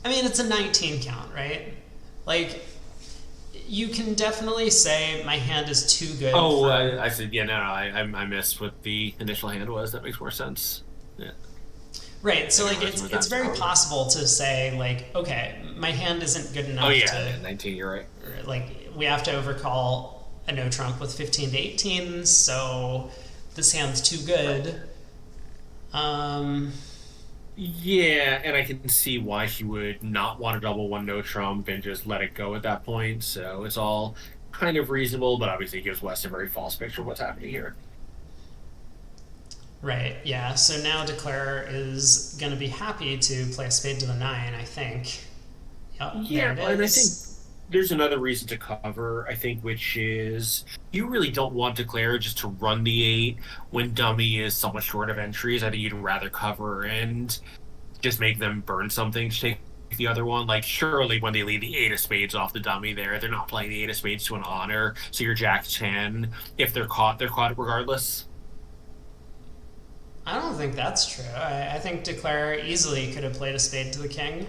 Speaker 1: I mean, it's a 19 count, right? Like, you can definitely say my hand is too good
Speaker 2: Oh,
Speaker 1: for.
Speaker 2: I said, yeah, no, I missed what the initial hand was. That makes more sense. Yeah,
Speaker 1: Right,
Speaker 2: I
Speaker 1: so
Speaker 2: didn't
Speaker 1: like
Speaker 2: realize it was
Speaker 1: it's
Speaker 2: that
Speaker 1: very
Speaker 2: strong.
Speaker 1: possible to say like, okay, my hand isn't good
Speaker 2: Oh
Speaker 1: enough
Speaker 2: yeah,
Speaker 1: to
Speaker 2: 19. You're right.
Speaker 1: like we have to overcall a no trump with 15 to 18, so this hand's too
Speaker 2: Right.
Speaker 1: good. Um,
Speaker 2: Yeah, and I can see why she would not want to double one no trump and just let it go at that point. So it's all kind of reasonable, but obviously it gives West a very false picture of what's happening here.
Speaker 1: right, yeah. So now Declare is gonna be happy to play a spade to the 9, I think. Yep, there
Speaker 2: Yeah,
Speaker 1: it
Speaker 2: and I think
Speaker 1: is.
Speaker 2: there's another reason to cover, I think, which is you really don't want Declare just to run the 8 when dummy is somewhat short of entries. I think you'd rather cover and just make them burn something to take the other one. Like, surely when they leave the 8 of spades off the dummy there, they're not playing the 8 of spades to an honor. So your Jack 10, if they're caught regardless.
Speaker 1: I don't think that's true. I think Declare easily could have played a spade to the king.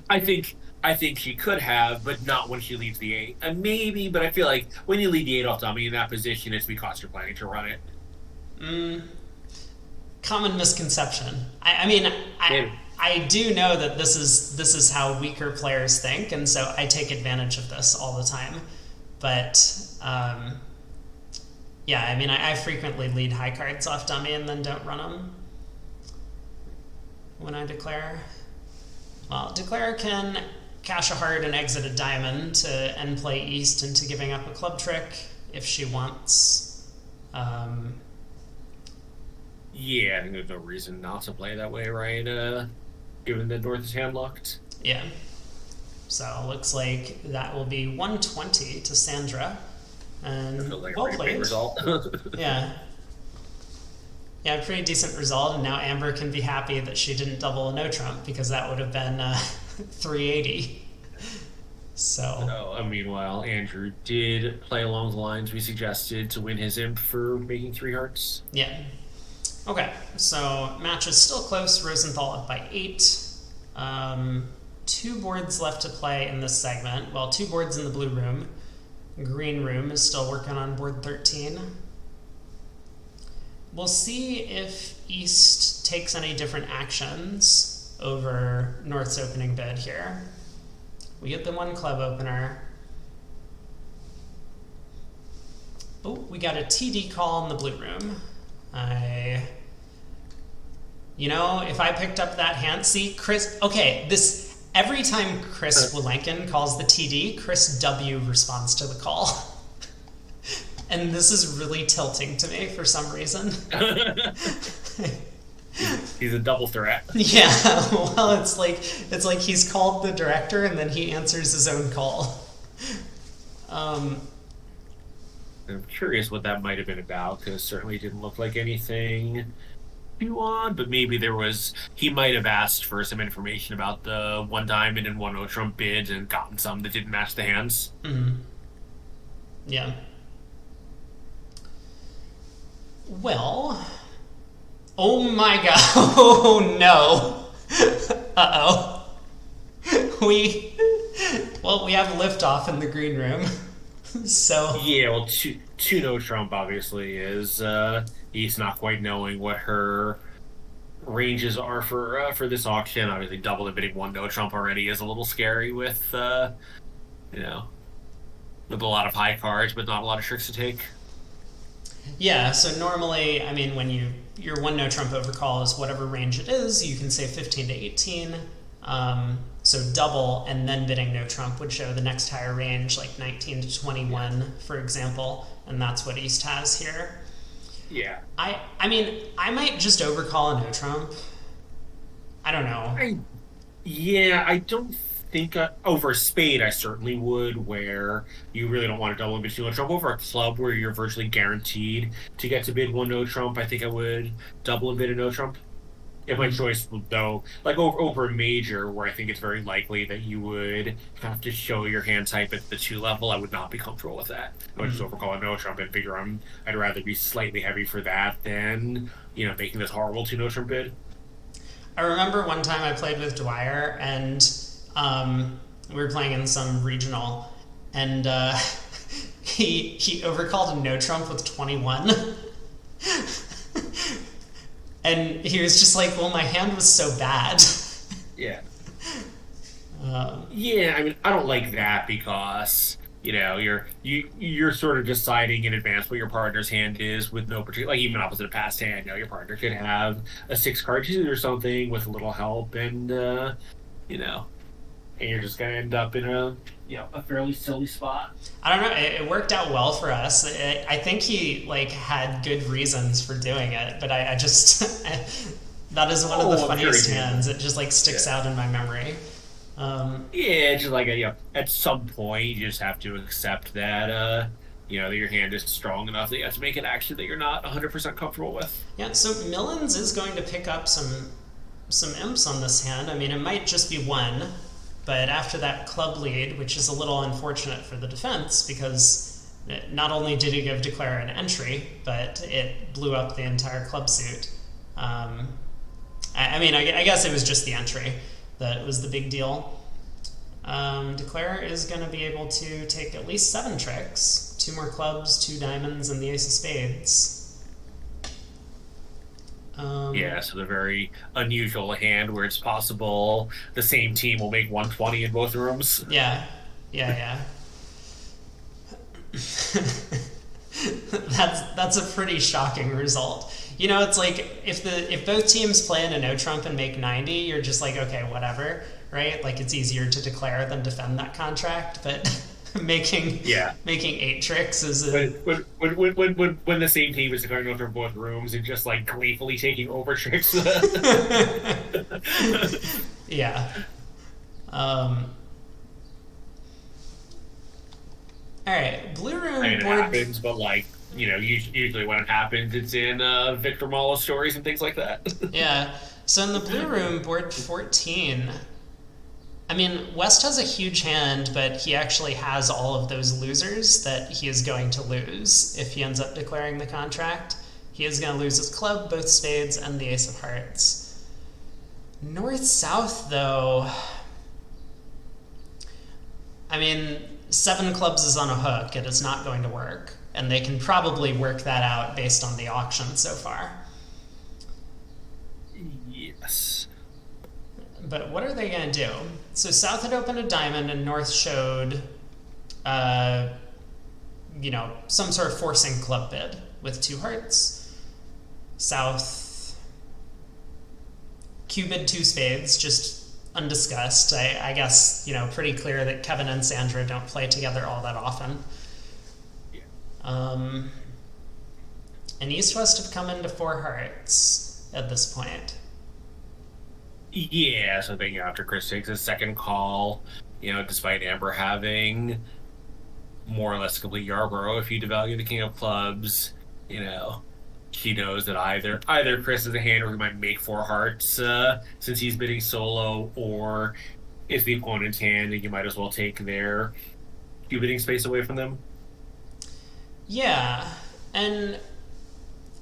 Speaker 2: I think she could have, but not when she leaves the 8. And maybe, but I feel like when you leave the 8 off dummy in that position, it's because you're planning to run it.
Speaker 1: Mm, common misconception. I mean, I do know that this is how weaker players think, and so I take advantage of this all the time. But yeah, I mean, I frequently lead high cards off dummy and then don't run them when I declare. Well, declare can cash a heart and exit a diamond to end play east into giving up a club trick if she wants.
Speaker 2: Yeah, I think there's no reason not to play that way, right? Given that North is handlocked.
Speaker 1: Yeah. So looks like that will be 120 to Sandra. And
Speaker 2: Like
Speaker 1: well
Speaker 2: a
Speaker 1: played.
Speaker 2: result.
Speaker 1: Yeah. Yeah, pretty decent result, and now Amber can be happy that she didn't double a no trump because that would have been 380. So.
Speaker 2: Meanwhile, Andrew did play along the lines we suggested to win his imp for making 3 hearts.
Speaker 1: Yeah. Okay, so match is still close. Rosenthal up by 8. 2 boards left to play in this segment. Well, 2 boards in the blue room. Green room is still working on board 13. We'll see if East takes any different actions over North's opening bid here. We get the 1 club opener. Oh, we got a TD call in the blue room. If I picked up that hand, see, Chris, okay, every time Chris Wilenkin calls the TD, Chris W responds to the call. And this is really tilting to me for some reason.
Speaker 2: He's a double threat.
Speaker 1: Yeah, well, it's like he's called the director and then he answers his own call.
Speaker 2: I'm curious what that might have been about, because certainly didn't look like anything too odd, but maybe he might have asked for some information about the 1 diamond and 1 no trump bids and gotten some that didn't match the hands.
Speaker 1: Mm-hmm. Yeah. Well, oh my god, oh no. Uh-oh. We have liftoff in the green room. So
Speaker 2: yeah, well, two no trump obviously is he's not quite knowing what her ranges are for this auction. Obviously, double bidding 1 no trump already is a little scary with with a lot of high cards, but not a lot of tricks to take.
Speaker 1: Yeah, so normally, I mean, when your 1 no trump overcall is whatever range it is, you can say 15 to 18. So double and then bidding no trump would show the next higher range, like 19 to 21, for example, and that's what East has here.
Speaker 2: Yeah.
Speaker 1: I mean, I might just overcall a no trump. I don't know.
Speaker 2: I don't think over a spade I certainly would, where you really don't want to double and bid 2 no trump. Over a club where you're virtually guaranteed to get to bid 1 no trump, I think I would double and bid a no trump. If my choice, though, like over a major, where I think it's very likely that you would have to show your hand type at the 2 level, I would not be comfortable with that. I would just overcall a no trump and figure I'd rather be slightly heavy for that than making this horrible 2 no trump bid.
Speaker 1: I remember one time I played with Dwyer, and we were playing in some regional, and he overcalled a no trump with 21. And he was just like, well, my hand was so bad.
Speaker 2: Yeah. I mean, I don't like that because, you're sort of deciding in advance what your partner's hand is with no particular, like even opposite of past hand, your partner could have a 6 card suit or something with a little help, and, and you're just going to end up in a fairly silly spot.
Speaker 1: I don't know. It worked out well for us. I think he had good reasons for doing it, but I just that is one of the funniest hands. It just sticks out in my memory.
Speaker 2: It's just at some point you just have to accept that that your hand is strong enough that you have to make an action that you're not 100% comfortable with.
Speaker 1: Yeah. So Millens is going to pick up some imps on this hand. I mean, it might just be 1. But after that club lead, which is a little unfortunate for the defense, because not only did he give Declare an entry, but it blew up the entire club suit. I guess it was just the entry that was the big deal. Declare is going to be able to take at least 7 tricks, 2 more clubs, 2 diamonds, and the ace of spades.
Speaker 2: Yeah, so the very unusual hand where it's possible the same team will make 120 in both rooms.
Speaker 1: Yeah, yeah, yeah. That's a pretty shocking result. You know, it's like if both teams play in a no trump and make 90, you're just like, okay, whatever, right? Like it's easier to declare than defend that contract, but making
Speaker 2: Yeah.
Speaker 1: making 8 tricks is a
Speaker 2: When the same team is declaring over both rooms and just like gleefully taking over tricks.
Speaker 1: yeah. Um, all right, blue
Speaker 2: I
Speaker 1: room
Speaker 2: mean, it
Speaker 1: board.
Speaker 2: happens, but like, usually when it happens, it's in Victor Mala stories and things like that.
Speaker 1: Yeah. So in the blue room, board 14, I mean, West has a huge hand, but he actually has all of those losers that he is going to lose if he ends up declaring the contract. He is going to lose his club, both spades, and the ace of hearts. North-south, though, I mean, 7 clubs is on a hook. It is not going to work. And they can probably work that out based on the auction so far.
Speaker 2: Yes.
Speaker 1: But what are they going to do? So South had opened a diamond and North showed, uh, some sort of forcing club bid with 2 hearts. South Q bid 2 spades, just undiscussed. I guess, pretty clear that Kevin and Sandra don't play together all that often.
Speaker 2: Yeah.
Speaker 1: And East-West have come into 4 hearts at this point.
Speaker 2: Yeah, so I think after Chris takes his second call, despite Amber having more or less complete Yarborough, if you devalue the King of Clubs, he knows that either Chris is a hand where he might make 4 hearts since he's bidding solo, or it's the opponent's hand and you might as well take their cue bidding space away from them.
Speaker 1: Yeah, and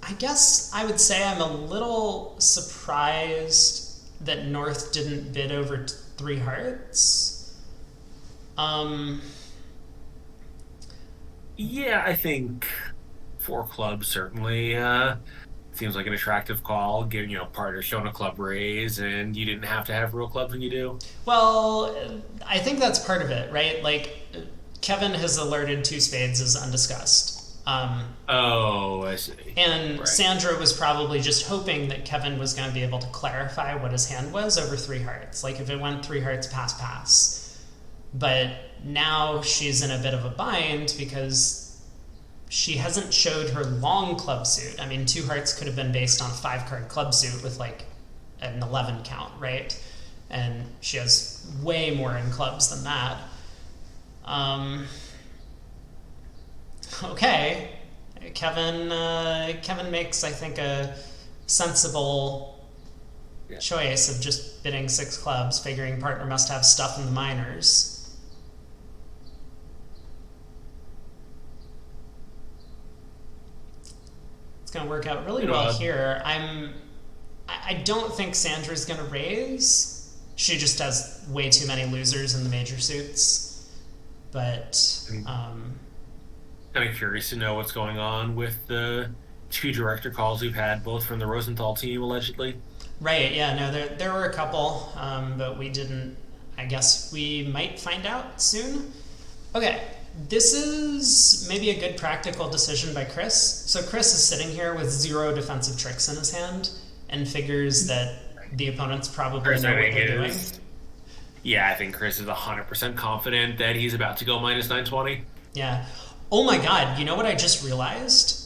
Speaker 1: I guess I would say I'm a little surprised that North didn't bid over 3 hearts.
Speaker 2: Yeah, I think 4 clubs certainly seems like an attractive call. Given partners showing a club raise, and you didn't have to have real clubs when you do.
Speaker 1: Well, I think that's part of it, right? Like, Kevin has alerted 2 spades as undiscussed.
Speaker 2: Oh, I see.
Speaker 1: And
Speaker 2: Right.
Speaker 1: Sandra was probably just hoping that Kevin was going to be able to clarify what his hand was over 3 hearts. Like if it went 3 hearts, pass, pass. But now she's in a bit of a bind because she hasn't showed her long club suit. I mean, 2 hearts could have been based on a 5-card club suit with like an 11 count, right? And she has way more in clubs than that. Okay, Kevin makes, I think, a sensible choice of just bidding 6 clubs, figuring partner must have stuff in the minors. It's going to work out really well here. I don't think Sandra's going to raise. She just has way too many losers in the major suits. But
Speaker 2: Kind of curious to know what's going on with the 2 director calls we've had, both from the Rosenthal team, allegedly.
Speaker 1: right, yeah, no, there were a couple, but we didn't. I guess we might find out soon. Okay, this is maybe a good practical decision by Chris. So Chris is sitting here with 0 defensive tricks in his hand and figures that the opponents probably
Speaker 2: Chris,
Speaker 1: know
Speaker 2: I
Speaker 1: what
Speaker 2: think,
Speaker 1: they're doing.
Speaker 2: Yeah, I think Chris is 100% confident that he's about to go minus 920.
Speaker 1: Yeah. Oh my god, you know what I just realized?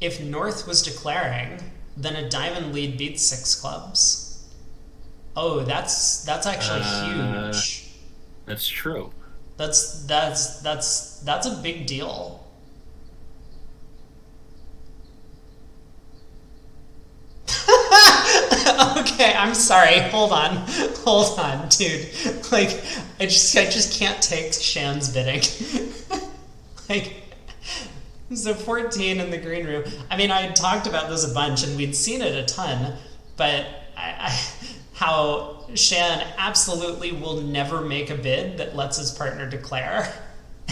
Speaker 1: If North was declaring, then a diamond lead beats 6 clubs. Oh, that's actually huge.
Speaker 2: That's true.
Speaker 1: That's a big deal. Okay, I'm sorry. Hold on, dude. Like, I just can't take Shan's bidding. Like, so 14 in the green room. I mean, I had talked about this a bunch, and we'd seen it a ton, but how Shan absolutely will never make a bid that lets his partner declare.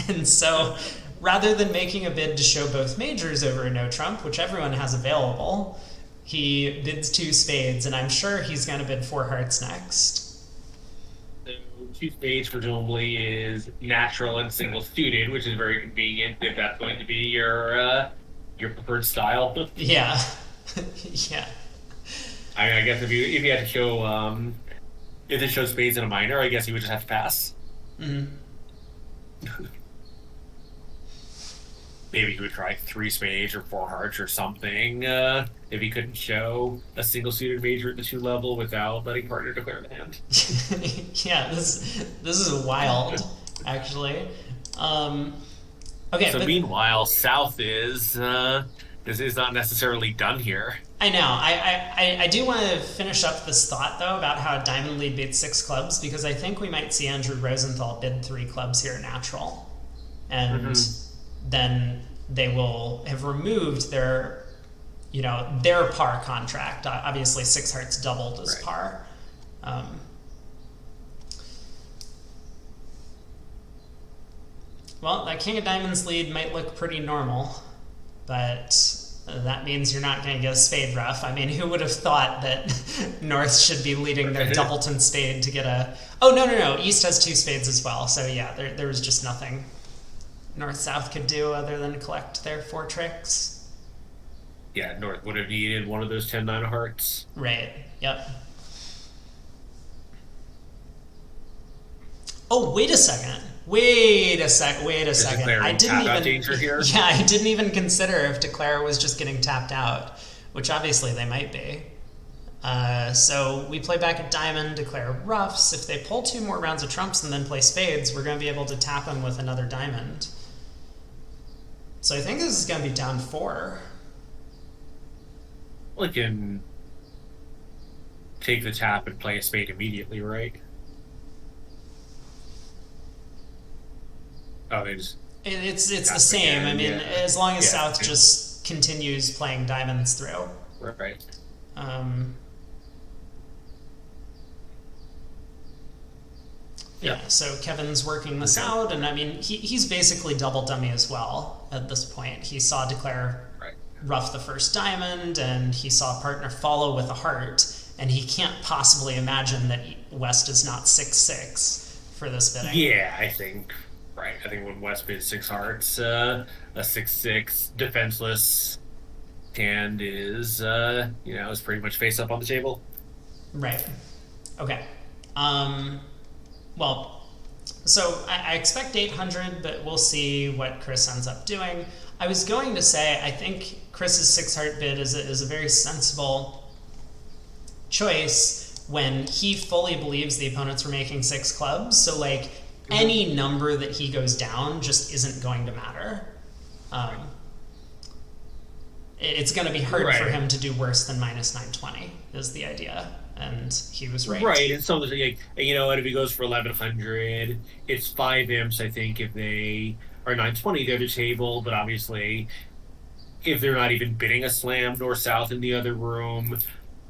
Speaker 1: And so, rather than making a bid to show both majors over a no trump, which everyone has available, He bids two spades, and I'm sure he's going to bid four hearts next.
Speaker 2: So two spades presumably is natural and single suited, which is very convenient if that's going to be your preferred style.
Speaker 1: Yeah. Yeah.
Speaker 2: I guess if you had to show if it shows spades in a minor, I guess you would just have to pass.
Speaker 1: Mm-hmm.
Speaker 2: Maybe he would try three spades or four hearts or something if he couldn't show a single suited major at the two level without letting partner declare the hand.
Speaker 1: Yeah, this is wild, actually. Okay,
Speaker 2: So
Speaker 1: but
Speaker 2: meanwhile, South is not necessarily done here.
Speaker 1: I know. I do want to finish up this thought, though, about how a diamond lead beats six clubs, because I think we might see Andrew Rosenthal bid three clubs here natural. And then they will have removed their par contract. Obviously, six hearts doubled as
Speaker 2: Right.
Speaker 1: par. Well, that King of Diamonds lead might look pretty normal, but that means you're not going to get a spade rough. I mean, who would have thought that North should be leading their Doubleton spade to get a... Oh, no. East has two spades as well. So, yeah, there was just nothing North-South could do other than collect their four tricks.
Speaker 2: Yeah, North would have needed one of those 10-9 of hearts.
Speaker 1: Right. Yep. Oh, wait a second.
Speaker 2: Declaring
Speaker 1: I didn't
Speaker 2: tap-out
Speaker 1: even
Speaker 2: danger here?
Speaker 1: Yeah, I didn't even consider if Declare was just getting tapped out, which obviously they might be. So we play back at diamond, declare ruffs. If they pull two more rounds of trumps and then play spades, we're going to be able to tap them with another diamond. So I think this is going to be down four.
Speaker 2: We can take the tap and play a spade immediately, right? Oh,
Speaker 1: It's the same. I mean, as long as South just continues playing diamonds through.
Speaker 2: Right.
Speaker 1: Yeah, so Kevin's working this out, and I mean, he's basically double dummy as well at this point. He saw Declare rough the first diamond, and he saw partner follow with a heart, and he can't possibly imagine that West is not 6-6 for this bidding.
Speaker 2: Yeah, I think when West bids six hearts, a 6-6 defenseless hand is is pretty much face up on the table.
Speaker 1: Right. Okay. Well, so I expect 800, but we'll see what Chris ends up doing. I was going to say I think Chris's six heart bid is a very sensible choice when he fully believes the opponents were making six clubs. So like any number that he goes down just isn't going to matter. It's going to be hard for him to do worse than minus 920 is the idea. And he was right.
Speaker 2: Right, and so like, and if he goes for 1100, it's 5 imps. I think if they are 920, they're the table. But obviously, if they're not even bidding a slam north south in the other room,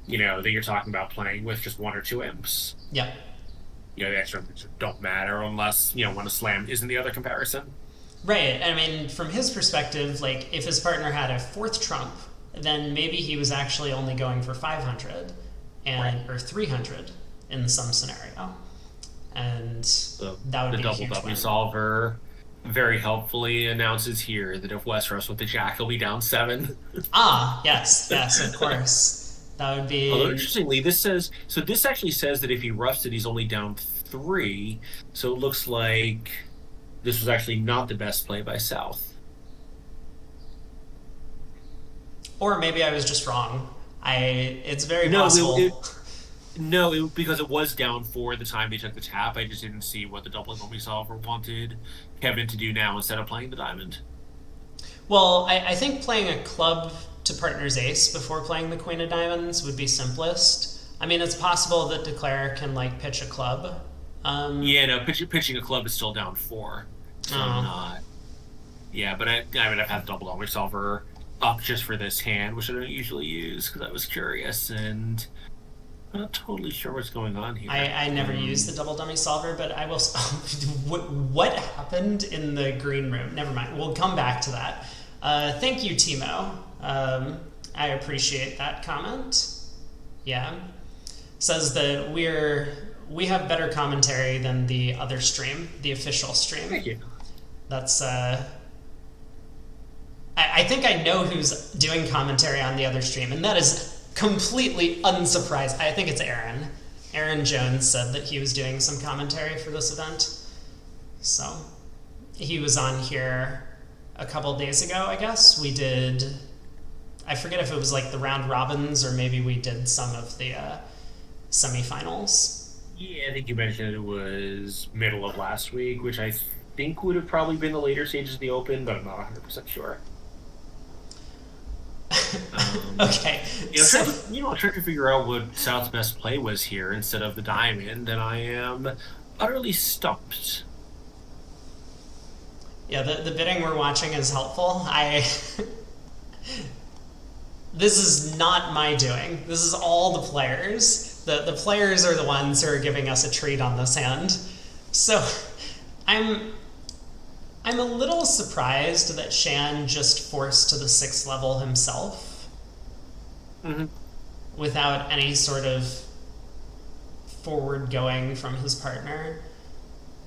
Speaker 2: then you're talking about playing with just one or two imps.
Speaker 1: Yeah.
Speaker 2: The extra imps don't matter unless when a slam isn't the other comparison.
Speaker 1: Right. I mean, from his perspective, like if his partner had a fourth trump, then maybe he was actually only going for 500. Or 300 in some scenario, and that would be a huge win. The double W
Speaker 2: solver very helpfully announces here that if West rush with the jack, he'll be down 7.
Speaker 1: Yes, of course. That would be.
Speaker 2: Although interestingly, this actually says that if he roughs it, he's only down 3. So it looks like this was actually not the best play by South.
Speaker 1: Or maybe I was just wrong. It's very possible.
Speaker 2: Because it was down 4 at the time they took the tap. I just didn't see what the double dummy solver wanted Kevin to do now instead of playing the diamond.
Speaker 1: Well, I think playing a club to partner's ace before playing the queen of diamonds would be simplest. I mean, it's possible that Declare can pitch a club.
Speaker 2: Pitching a club is still down 4. So I'm not. Yeah, but I've had the double dummy solver up just for this hand, which I don't usually use because I was curious and I'm not totally sure what's going on here.
Speaker 1: I never used the double dummy solver, but I will. What happened in the green room? Never mind. We'll come back to that. Thank you, Timo. I appreciate that comment. Yeah. Says that we have better commentary than the other stream, the official stream.
Speaker 2: Thank you.
Speaker 1: That's I think I know who's doing commentary on the other stream, and that is completely unsurprised. I think it's Aaron. Aaron Jones said that he was doing some commentary for this event. So he was on here a couple days ago, I guess. We did, I forget if it was like the round robins or maybe we did some of the semifinals.
Speaker 2: Yeah, I think you mentioned it was middle of last week, which I think would have probably been the later stages of the Open, but I'm not 100% sure.
Speaker 1: Okay.
Speaker 2: I'm trying to figure out what South's best play was here instead of the diamond, and I am utterly stumped.
Speaker 1: Yeah, the bidding we're watching is helpful. This is not my doing. This is all the players. The players are the ones who are giving us a treat on this hand. So I'm a little surprised that Shan just forced to the 6th level himself without any sort of forward going from his partner.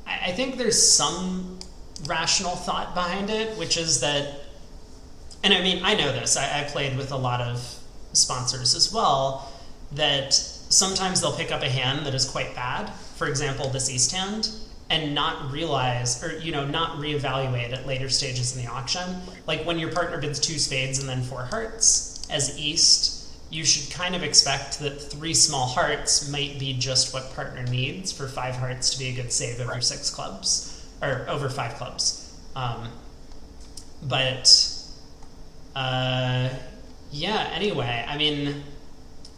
Speaker 1: I think there's some rational thought behind it, which is that, and I mean, I know this, I played with a lot of sponsors as well, that sometimes they'll pick up a hand that is quite bad, for example, this East hand, and not realize, or, not reevaluate at later stages in the auction. Like when your partner bids 2 spades and then 4 hearts, as East, you should kind of expect that 3 small hearts might be just what partner needs for 5 hearts to be a good save over 6 clubs, or over 5 clubs. Yeah, anyway, I mean,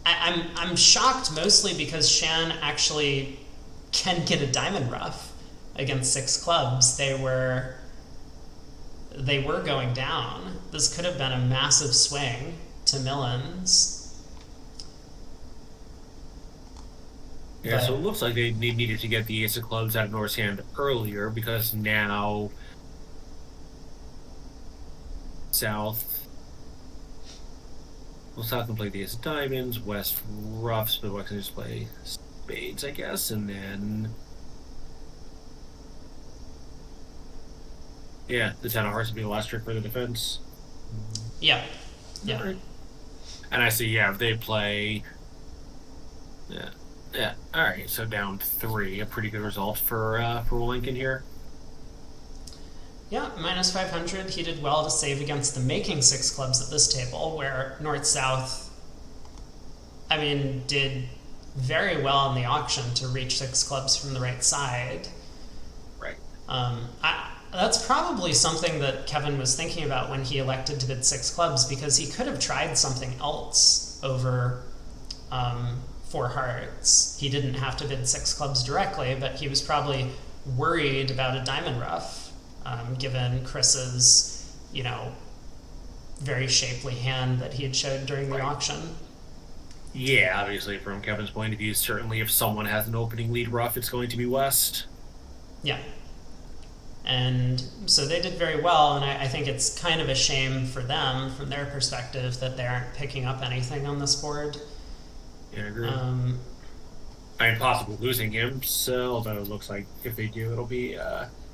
Speaker 1: I'm shocked mostly because Shan actually can get a diamond rough against 6 clubs. They were going down. This could have been a massive swing to Millens.
Speaker 2: Yeah, so it looks like they needed to get the ace of clubs out of North's hand earlier because now South can play the ace of diamonds, West roughs, but West can just play spades, I guess, and then yeah, the 10 of hearts would be the last trick for the defense.
Speaker 1: Yeah.
Speaker 2: Right. And I see, yeah, if they play Yeah. All right. So down 3, a pretty good result for Lincoln here.
Speaker 1: Yeah, minus 500. He did well to save against the making 6 clubs at this table, where North-South, I mean, did very well in the auction to reach 6 clubs from the right side.
Speaker 2: Right.
Speaker 1: That's probably something that Kevin was thinking about when he elected to bid 6 clubs, because he could have tried something else over 4 hearts. He didn't have to bid 6 clubs directly, but he was probably worried about a diamond rough, given Chris's, very shapely hand that he had showed during the auction.
Speaker 2: Yeah, obviously from Kevin's point of view, certainly if someone has an opening lead rough, it's going to be West.
Speaker 1: Yeah. And so they did very well, and I think it's kind of a shame for them, from their perspective, that they aren't picking up anything on this board.
Speaker 2: Yeah, I agree. I mean, possibly losing him, so, although it looks like if they do, it'll be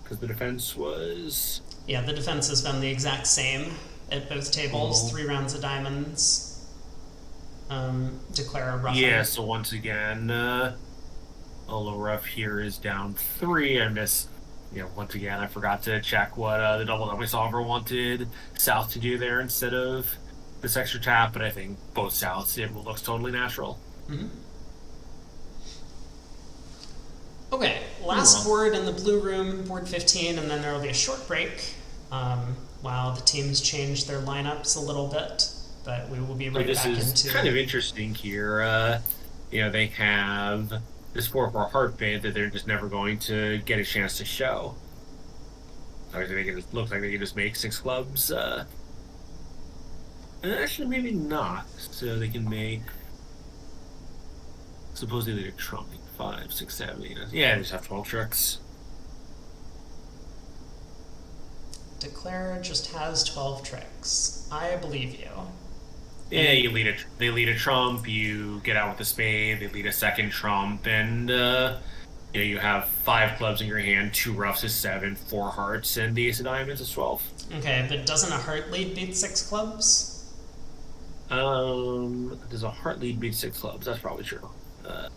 Speaker 2: because the defense was...
Speaker 1: Yeah, the defense has been the exact same at both tables. 3 rounds of diamonds. Declare a rough.
Speaker 2: Yeah, so once again, a low rough here is down 3. I missed, once again, I forgot to check what the double dummy solver wanted South to do there instead of this extra tap, but I think both Souths did what looks totally natural.
Speaker 1: Mm-hmm. Okay, last board in the blue room, board 15, and then there will be a short break while the teams change their lineups a little bit, but we will be right back into...
Speaker 2: This is kind of interesting here. They have this 4-4 heart bid that they're just never going to get a chance to show. Obviously, it looks like they can just make 6 clubs. And actually, maybe not. So they can make... Supposedly they're trumping 5, 6, 7, 8. Yeah, they just have 12 tricks.
Speaker 1: Declare just has 12 tricks. I believe you.
Speaker 2: Yeah, they lead a trump, you get out with a spade, they lead a second trump, and you have five clubs in your hand, two roughs is seven, four hearts, and the ace of diamonds is 12.
Speaker 1: Okay, but doesn't a heart lead beat six clubs?
Speaker 2: Does a heart lead beat six clubs? That's probably true. Uh,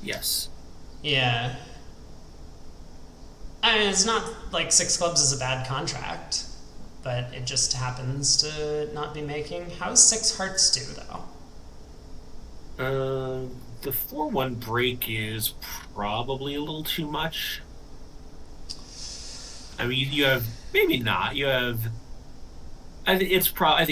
Speaker 2: yes.
Speaker 1: Yeah. I mean, it's not like six clubs is a bad contract, but it just happens to not be making. How's six hearts do, though?
Speaker 2: The 4-1 break is probably a little too much. I mean, you have maybe not. You have I think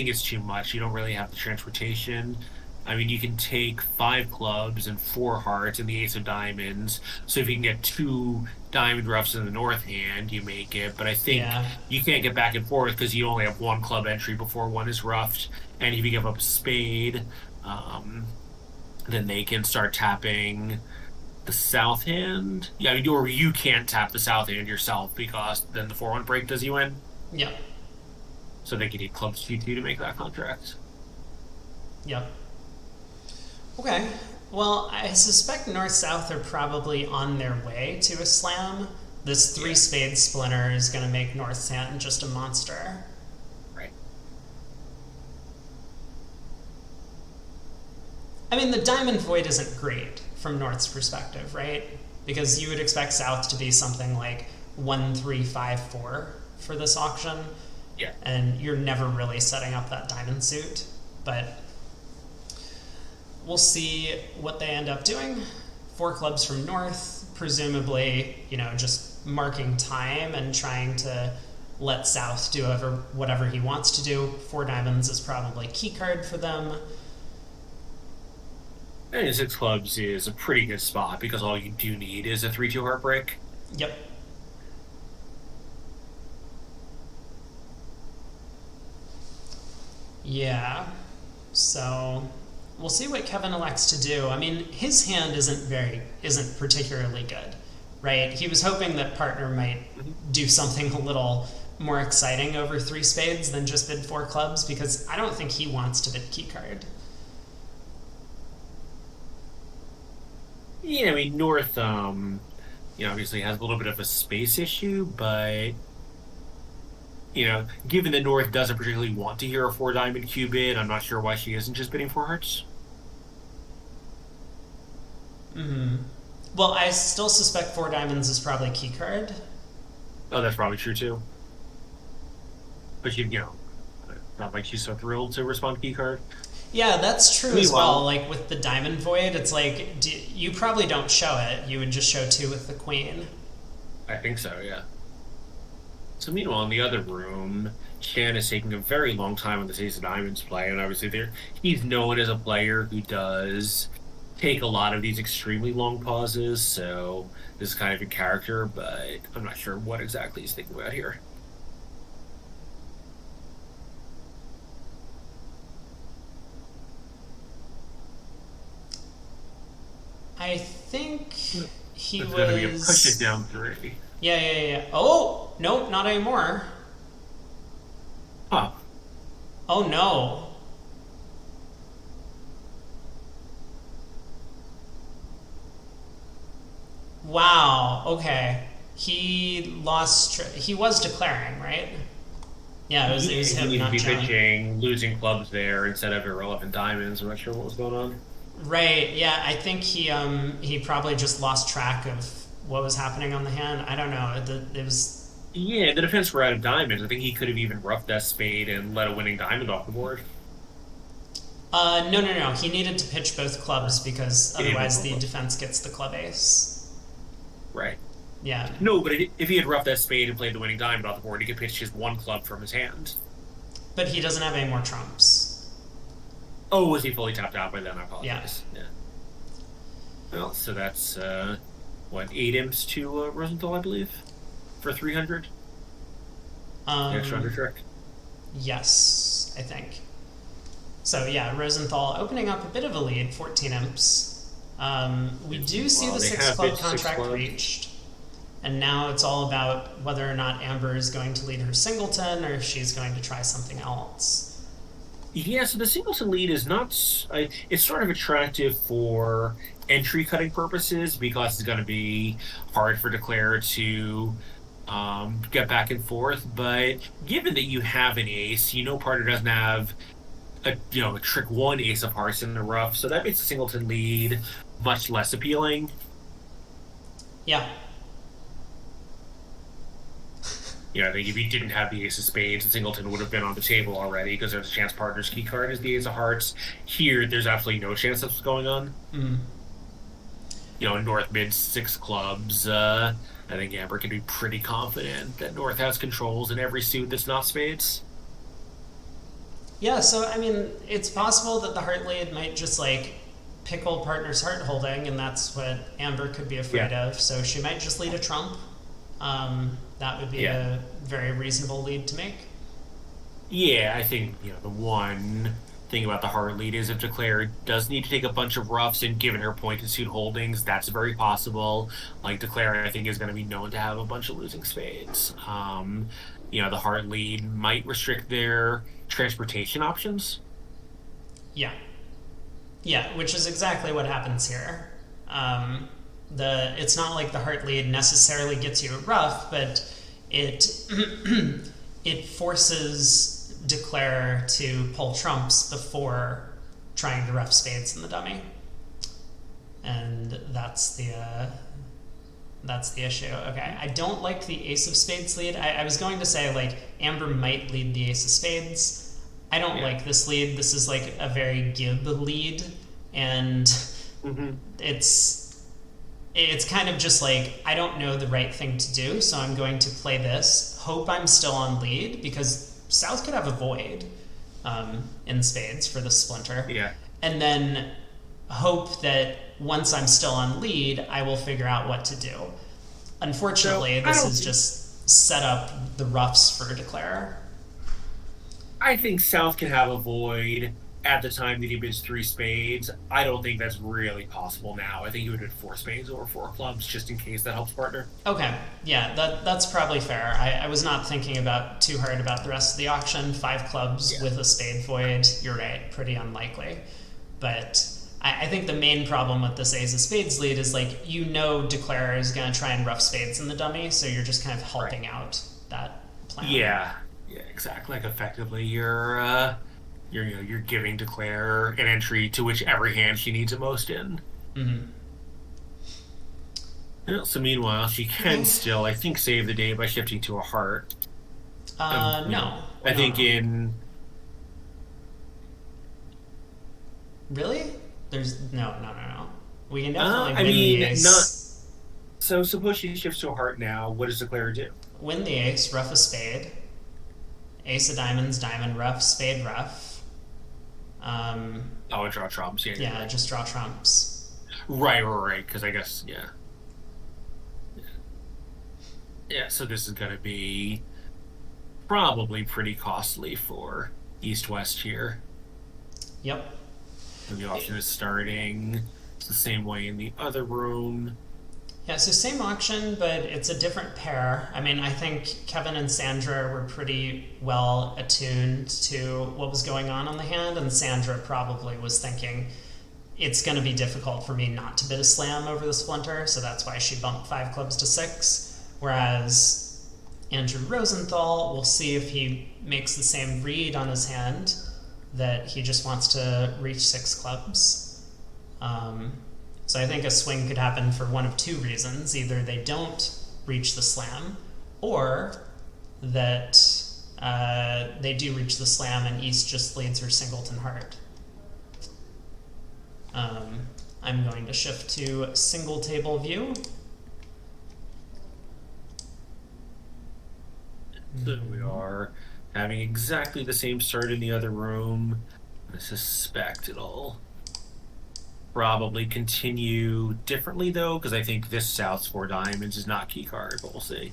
Speaker 2: it's too much. You don't really have the transportation. I mean, you can take five clubs and four hearts and the ace of diamonds. So if you can get two diamond roughs in the north hand, you make it. But I think
Speaker 1: Yeah.
Speaker 2: you can't get back and forth because you only have one club entry before one is roughed. And if you give up a spade, then they can start tapping the south hand. Yeah, I mean, or you can't tap the south hand yourself because then the 4-1 break does you in.
Speaker 1: Yep.
Speaker 2: So they could need clubs 2-2 to make that contract.
Speaker 1: Yep. Okay. Well, I suspect North South are probably on their way to a slam. This three
Speaker 2: Yeah,
Speaker 1: spade splinter is going to make North Sound just a monster.
Speaker 2: right.
Speaker 1: I mean, the diamond void isn't great from North's perspective, right? Because you would expect South to be something like 1-3-5-4 for this auction,
Speaker 2: Yeah.
Speaker 1: and you're never really setting up that diamond suit. But we'll see what they end up doing. Four clubs from North, presumably, just marking time and trying to let South do whatever he wants to do. Four diamonds is probably key card for them.
Speaker 2: And six clubs is a pretty good spot because all you do need is a 3-2 heartbreak.
Speaker 1: Yep. Yeah. So we'll see what Kevin elects to do. I mean, his hand isn't particularly good, right? He was hoping that partner might
Speaker 2: Mhm.
Speaker 1: do something a little more exciting over three spades than just bid four clubs, because I don't think he wants to bid key card.
Speaker 2: Yeah, I mean North obviously has a little bit of a space issue, but given that North doesn't particularly want to hear a four diamond cube bid, I'm not sure why she isn't just bidding four hearts.
Speaker 1: Hmm. Well, I still suspect four diamonds is probably key card.
Speaker 2: Oh, that's probably true too. But not like she's so thrilled to respond key card.
Speaker 1: Yeah, that's true as well.
Speaker 2: Meanwhile,
Speaker 1: Like with the diamond void, it's like you probably don't show it. You would just show two with the queen.
Speaker 2: I think so, yeah. So meanwhile, in the other room, Chan is taking a very long time on this Ace of Diamonds play, and obviously he's known as a player who does take a lot of these extremely long pauses, so this is kind of a character, but I'm not sure what exactly he's thinking about here.
Speaker 1: I think he
Speaker 2: It's going to be a push it
Speaker 1: was.
Speaker 2: down three.
Speaker 1: Yeah, yeah, yeah. Oh, nope, not anymore.
Speaker 2: Huh.
Speaker 1: Oh no. Wow. Okay. He lost. He was declaring, right? Yeah, it was
Speaker 2: He
Speaker 1: him,
Speaker 2: needs to
Speaker 1: not
Speaker 2: be
Speaker 1: John.
Speaker 2: pitching, losing clubs there instead of irrelevant diamonds. I'm not sure what was going on.
Speaker 1: Right. Yeah, I think he probably just lost track of what was happening on the hand. I don't know. It was.
Speaker 2: Yeah, the defense were out of diamonds. I think he could have even roughed that spade and let a winning diamond off the board.
Speaker 1: No, no, no. He needed to pitch both clubs because
Speaker 2: He didn't
Speaker 1: otherwise
Speaker 2: roll
Speaker 1: the
Speaker 2: them.
Speaker 1: defense gets the club ace.
Speaker 2: Right.
Speaker 1: Yeah.
Speaker 2: No, but if he had roughed that spade and played the winning diamond off the board, he could pitch his one club from his hand.
Speaker 1: But he doesn't have any more trumps.
Speaker 2: Oh, was he fully tapped out by then? I
Speaker 1: Yeah.
Speaker 2: apologize. Yeah. Well, so that's what, 8 imps to Rosenthal, I believe, for 300. The extra under
Speaker 1: Um,
Speaker 2: trick.
Speaker 1: yes, I think. So yeah, Rosenthal opening up a bit of a lead, 14 imps. We do see
Speaker 2: Well,
Speaker 1: the
Speaker 2: they
Speaker 1: six
Speaker 2: have
Speaker 1: club
Speaker 2: pitched six
Speaker 1: contract
Speaker 2: clubs.
Speaker 1: reached. And now it's all about whether or not Amber is going to lead her singleton or if she's going to try something else.
Speaker 2: Yeah, so the singleton lead is not. It's sort of attractive for entry cutting purposes because it's going to be hard for Declare to get back and forth. But given that you have an ace, partner doesn't have a trick one ace of hearts in the rough, so that makes the singleton lead much less appealing.
Speaker 1: Yeah.
Speaker 2: I think if you didn't have the ace of spades, the singleton would have been on the table already because there's a chance partner's key card is the ace of hearts. Here, there's absolutely no chance that's what's going on.
Speaker 1: Mm.
Speaker 2: North mid six clubs. I think Amber can be pretty confident that North has controls in every suit that's not spades.
Speaker 1: Yeah, so I mean, it's possible that the heart lead might just like pickle partner's heart holding, and that's what Amber could be afraid
Speaker 2: Yeah.
Speaker 1: of. So she might just lead a trump. That would be
Speaker 2: Yeah.
Speaker 1: a very reasonable lead to make.
Speaker 2: Yeah, I think, the one thing about the heart lead is if Declare does need to take a bunch of roughs and given her pointed suit holdings, that's very possible. Like Declare, I think, is going to be known to have a bunch of losing spades. The heart lead might restrict their transportation options.
Speaker 1: Yeah. Yeah, which is exactly what happens here. It's not like the heart lead necessarily gets you a rough, but it it forces Declare to pull trumps before trying to rough spades in the dummy, and that's the issue. Okay, I don't like the ace of spades lead. I was going to say like Amber might lead the ace of spades. I don't like this lead. This is like a very Gib lead, and
Speaker 2: Hmm.
Speaker 1: it's kind of just like I don't know the right thing to do, so I'm going to play this. Hope I'm still on lead because South could have a void in spades for the splinter,
Speaker 2: Yeah.
Speaker 1: and then hope that once I'm still on lead, I will figure out what to do.
Speaker 2: So
Speaker 1: Unfortunately,
Speaker 2: I
Speaker 1: this
Speaker 2: don't
Speaker 1: is
Speaker 2: think
Speaker 1: just set up the roughs for Declare.
Speaker 2: I think South can have a void at the time that he bids three spades. I don't think that's really possible now. I think he would bid four spades or four clubs just in case that helps partner.
Speaker 1: Okay, yeah, that's probably fair. I was not thinking about too hard about the rest of the auction. Five clubs
Speaker 2: Yeah.
Speaker 1: with a spade void, you're right, pretty unlikely. But I think the main problem with this ace of spades lead is like Declare is going to try and rough spades in the dummy, so you're just kind of
Speaker 2: Right.
Speaker 1: helping out that plan.
Speaker 2: Yeah. Yeah, exactly. Like effectively you're giving Declare an entry to whichever hand she needs it most in.
Speaker 1: Mm-hmm.
Speaker 2: So meanwhile, she can
Speaker 1: Okay.
Speaker 2: still, I think, save the day by shifting to a heart.
Speaker 1: No,
Speaker 2: I
Speaker 1: no,
Speaker 2: think
Speaker 1: no.
Speaker 2: in
Speaker 1: Really? There's no. We can definitely
Speaker 2: I
Speaker 1: win the
Speaker 2: mean, not
Speaker 1: ace.
Speaker 2: so suppose she shifts to a heart now. What does Declare do?
Speaker 1: Win the ace, rough a spade. Ace of diamonds, diamond rough, spade rough. Um,
Speaker 2: Oh, and draw trumps. Yeah, you're
Speaker 1: yeah,
Speaker 2: right.
Speaker 1: just draw trumps.
Speaker 2: Right. Because I guess, yeah. Yeah, so this is going to be probably pretty costly for East West here.
Speaker 1: Yep.
Speaker 2: And the auction is starting. It's the same way in the other room.
Speaker 1: Yeah, so same auction, but it's a different pair. I mean, I think Kevin and Sandra were pretty well attuned to what was going on the hand, and Sandra probably was thinking it's going to be difficult for me not to bid a slam over the splinter, so that's why she bumped five clubs to six. Whereas Andrew Rosenthal, we'll see if he makes the same read on his hand that he just wants to reach six clubs. Um, so I think a swing could happen for one of two reasons. Either they don't reach the slam, or that they do reach the slam and East just leads her singleton heart. I'm going to shift to single table view.
Speaker 2: So we are having exactly the same start in the other room. I suspect it'll probably continue differently though, because I think this South's four diamonds is not key card, but we'll see.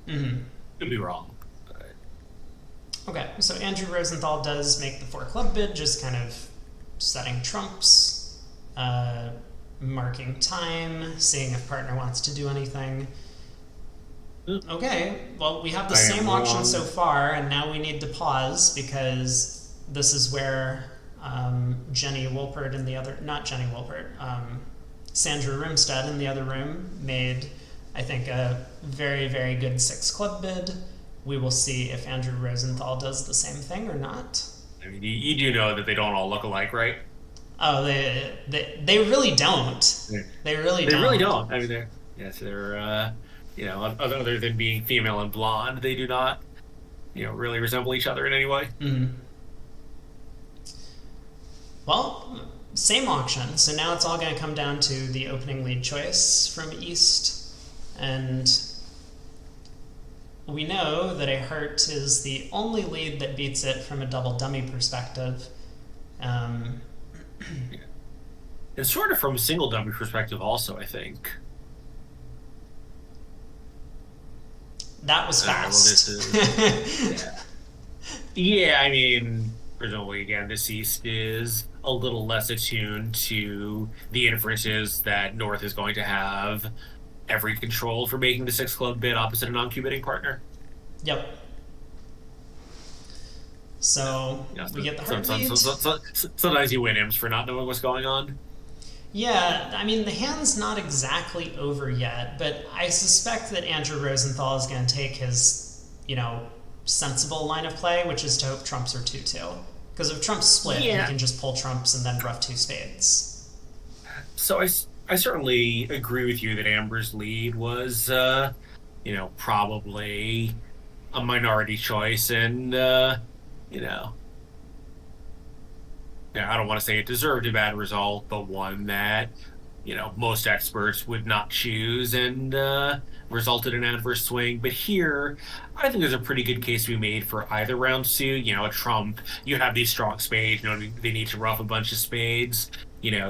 Speaker 1: Mm-hmm.
Speaker 2: Could be wrong. But
Speaker 1: Okay, so Andrew Rosenthal does make the four club bid, just kind of setting trumps, marking time, seeing if partner wants to do anything. Okay, well, we have the
Speaker 2: I am
Speaker 1: same auction so
Speaker 2: wrong.
Speaker 1: far, and now we need to pause because this is where Jenny Wolpert in the other, not Jenny Wolpert, Sandra Rimstead in the other room made, I think, a very, very good six club bid. We will see if Andrew Rosenthal does the same thing or not.
Speaker 2: I mean, you do know that they don't all look alike, right?
Speaker 1: Oh, they really don't.
Speaker 2: Yeah.
Speaker 1: They really
Speaker 2: They really
Speaker 1: don't.
Speaker 2: don't. I mean, they're yes, they're other than being female and blonde, they do not really resemble each other in any way.
Speaker 1: Mm. Well, same auction. So now it's all going to come down to the opening lead choice from East. And we know that a heart is the only lead that beats it from a double dummy perspective. Um,
Speaker 2: Yeah. And sort of from a single dummy perspective, also, I think.
Speaker 1: that was
Speaker 2: All right, well, this
Speaker 1: fast.
Speaker 2: is yeah. Yeah, I mean, presumably again, deceased is a little less attuned to the inferences that North is going to have every control for making the six club bid opposite a non-Q bidding partner.
Speaker 1: Yep. So
Speaker 2: Yeah,
Speaker 1: we
Speaker 2: so,
Speaker 1: get the heart lead.
Speaker 2: sometimes you win Imps for not knowing what's going on.
Speaker 1: Yeah, I mean, the hand's not exactly over yet, but I suspect that Andrew Rosenthal is going to take his, sensible line of play, which is to hope trumps are 2-2. Because if trumps split, he
Speaker 2: Yeah.
Speaker 1: can just pull trumps and then ruff two spades.
Speaker 2: So I certainly agree with you that Amber's lead was, probably a minority choice, and you know, yeah, I don't want to say it deserved a bad result, but one that, most experts would not choose and resulted in an adverse swing. But here, I think there's a pretty good case to be made for either round suit. A trump, you have these strong spades, they need to ruff a bunch of spades,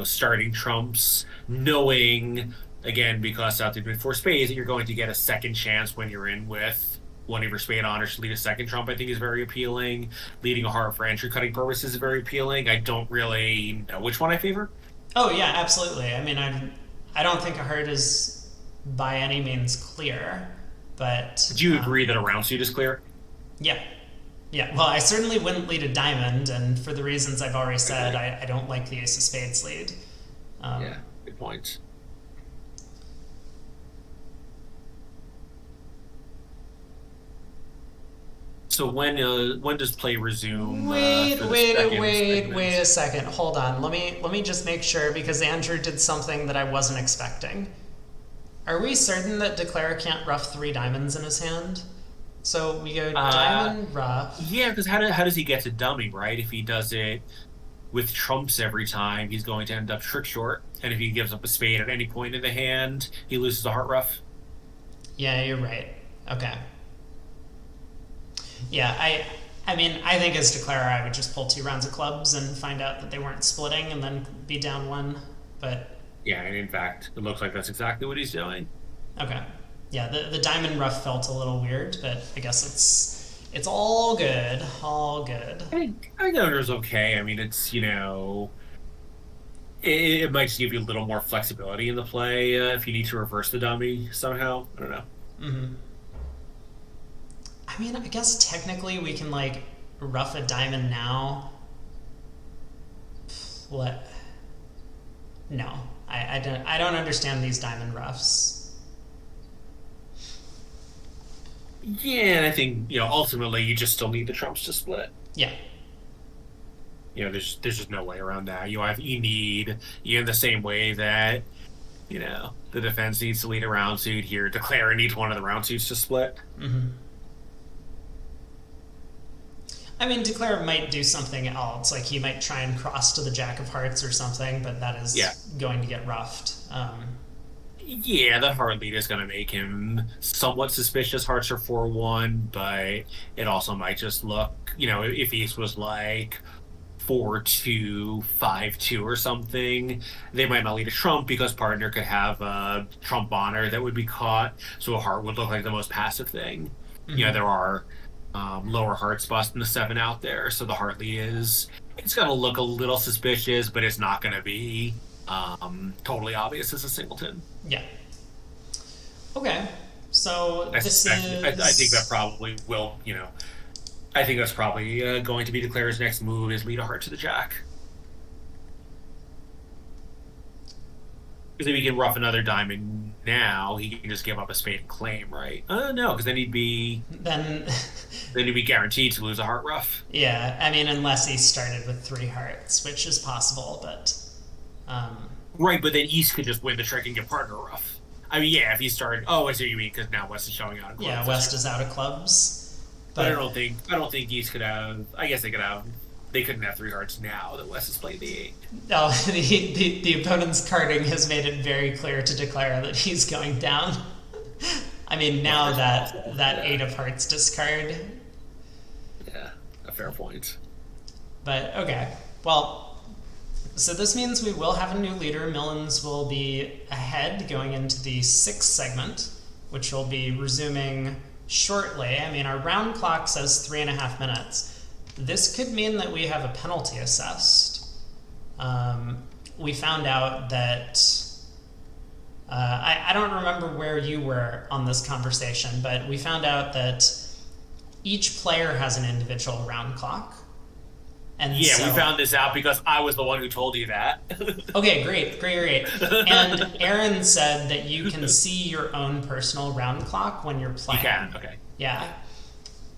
Speaker 2: starting trumps, knowing, again, because out there with four spades, that you're going to get a second chance when you're in with one of your spade honors to lead a second trump, I think is very appealing. Leading a heart for entry cutting purposes is very appealing. I don't really know which one I favor.
Speaker 1: Oh, yeah, absolutely. I mean, I don't think a heart is by any means clear, but
Speaker 2: Do you agree that a round suit is clear?
Speaker 1: yeah. Yeah, well, I certainly wouldn't lead a diamond, and for the reasons I've already said,
Speaker 2: Agree.
Speaker 1: I don't like the ace of spades lead. Um,
Speaker 2: Yeah, good point. So when does play resume
Speaker 1: Wait,
Speaker 2: for the
Speaker 1: wait,
Speaker 2: second
Speaker 1: wait, wait
Speaker 2: segment?
Speaker 1: a second. Hold on. Let me just make sure because Andrew did something that I wasn't expecting. Are we certain that Declare can't ruff three diamonds in his hand? So we go
Speaker 2: Uh,
Speaker 1: diamond ruff.
Speaker 2: yeah, because how does he get to dummy, right? If he does it with trumps every time, he's going to end up trick short. And if he gives up a spade at any point in the hand, he loses a heart rough.
Speaker 1: Yeah, you're right. Okay. Yeah, I mean, I think as Declare, I would just pull two rounds of clubs and find out that they weren't splitting and then be down one. But
Speaker 2: Yeah, and in fact, it looks like that's exactly what he's doing.
Speaker 1: okay. Yeah, the diamond rough felt a little weird, but I guess it's all good. All good.
Speaker 2: I think Gunner's okay. I mean, it's it might just give you a little more flexibility in the play if you need to reverse the dummy somehow. I don't know.
Speaker 1: Mm-hmm. I mean, I guess technically we can like rough a diamond now. What? No, I don't understand these diamond roughs.
Speaker 2: Yeah, and I think ultimately you just still need the trumps to split.
Speaker 1: Yeah.
Speaker 2: There's just no way around that. You need in the same way that the defense needs to lead a round suit here. Declare needs one of the round suits to split.
Speaker 1: Mm-hmm. I mean, Declare might do something else. Like he might try and cross to the Jack of Hearts or something, but that
Speaker 2: Yeah.
Speaker 1: is going to get roughed.
Speaker 2: Yeah, that hard lead is going to make him somewhat suspicious. Hearts are 4-1, but it also might just look, if East was like 4-2, 5-2 or something, they might not lead a trump because partner could have a trump honor that would be caught. So a heart would look like the most passive thing.
Speaker 1: Mm-hmm.
Speaker 2: There are lower heart spots than the seven out there. So the heart lead it's going to look a little suspicious, but it's not going to be totally obvious as a singleton.
Speaker 1: Yeah. Okay. So
Speaker 2: I
Speaker 1: this
Speaker 2: suspect. I think that
Speaker 1: is
Speaker 2: probably will. I think that's probably going to be Declare's next move is lead a heart to the jack. Because if he can rough another diamond now, he can just give up a spade and claim, right? No, because
Speaker 1: then.
Speaker 2: then he'd be guaranteed to lose a heart rough.
Speaker 1: Yeah, I mean, unless he started with three hearts, which is possible, but um,
Speaker 2: Right, but then East could just win the trick and get partner rough. I mean, yeah, if he started. Oh, I see what you mean because now West is showing out in
Speaker 1: yeah,
Speaker 2: clubs. That's
Speaker 1: West
Speaker 2: true.
Speaker 1: is out of clubs.
Speaker 2: But
Speaker 1: But
Speaker 2: I don't think East could have. I guess they could have. They couldn't have three hearts now that West is playing the eight.
Speaker 1: no, the opponent's carding has made it very clear to declare that he's going down. I mean,
Speaker 2: Well,
Speaker 1: now
Speaker 2: that's
Speaker 1: that
Speaker 2: possible.
Speaker 1: that
Speaker 2: Yeah,
Speaker 1: eight of hearts discard.
Speaker 2: yeah, a fair point.
Speaker 1: But okay, well. So this means we will have a new leader. Millens will be ahead going into the sixth segment, which will be resuming shortly. I mean, our round clock says 3.5 minutes. This could mean that we have a penalty assessed. We found out that I don't remember where you were on this conversation, but we found out that each player has an individual round clock. And
Speaker 2: Yeah,
Speaker 1: so,
Speaker 2: we found this out because I was the one who told you that.
Speaker 1: okay, great. And Aaron said that you can see your own personal round clock when you're
Speaker 2: You
Speaker 1: playing.
Speaker 2: can, okay.
Speaker 1: Yeah.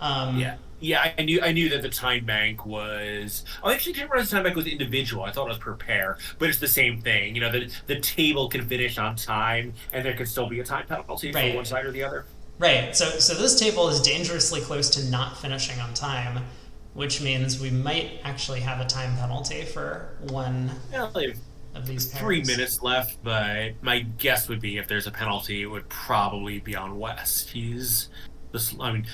Speaker 2: Yeah. Yeah, I knew that the time bank was. Oh, I actually didn't realize the time bank was individual. I thought it was per pair, but it's the same thing. The table can finish on time, and there can still be a time penalty for one
Speaker 1: Right.
Speaker 2: side or the other.
Speaker 1: Right. So this table is dangerously close to not finishing on time, which means we might actually have a time penalty for one
Speaker 2: Yeah, like
Speaker 1: of these pairs.
Speaker 2: 3 minutes left, but my guess would be if there's a penalty, it would probably be on West. I mean,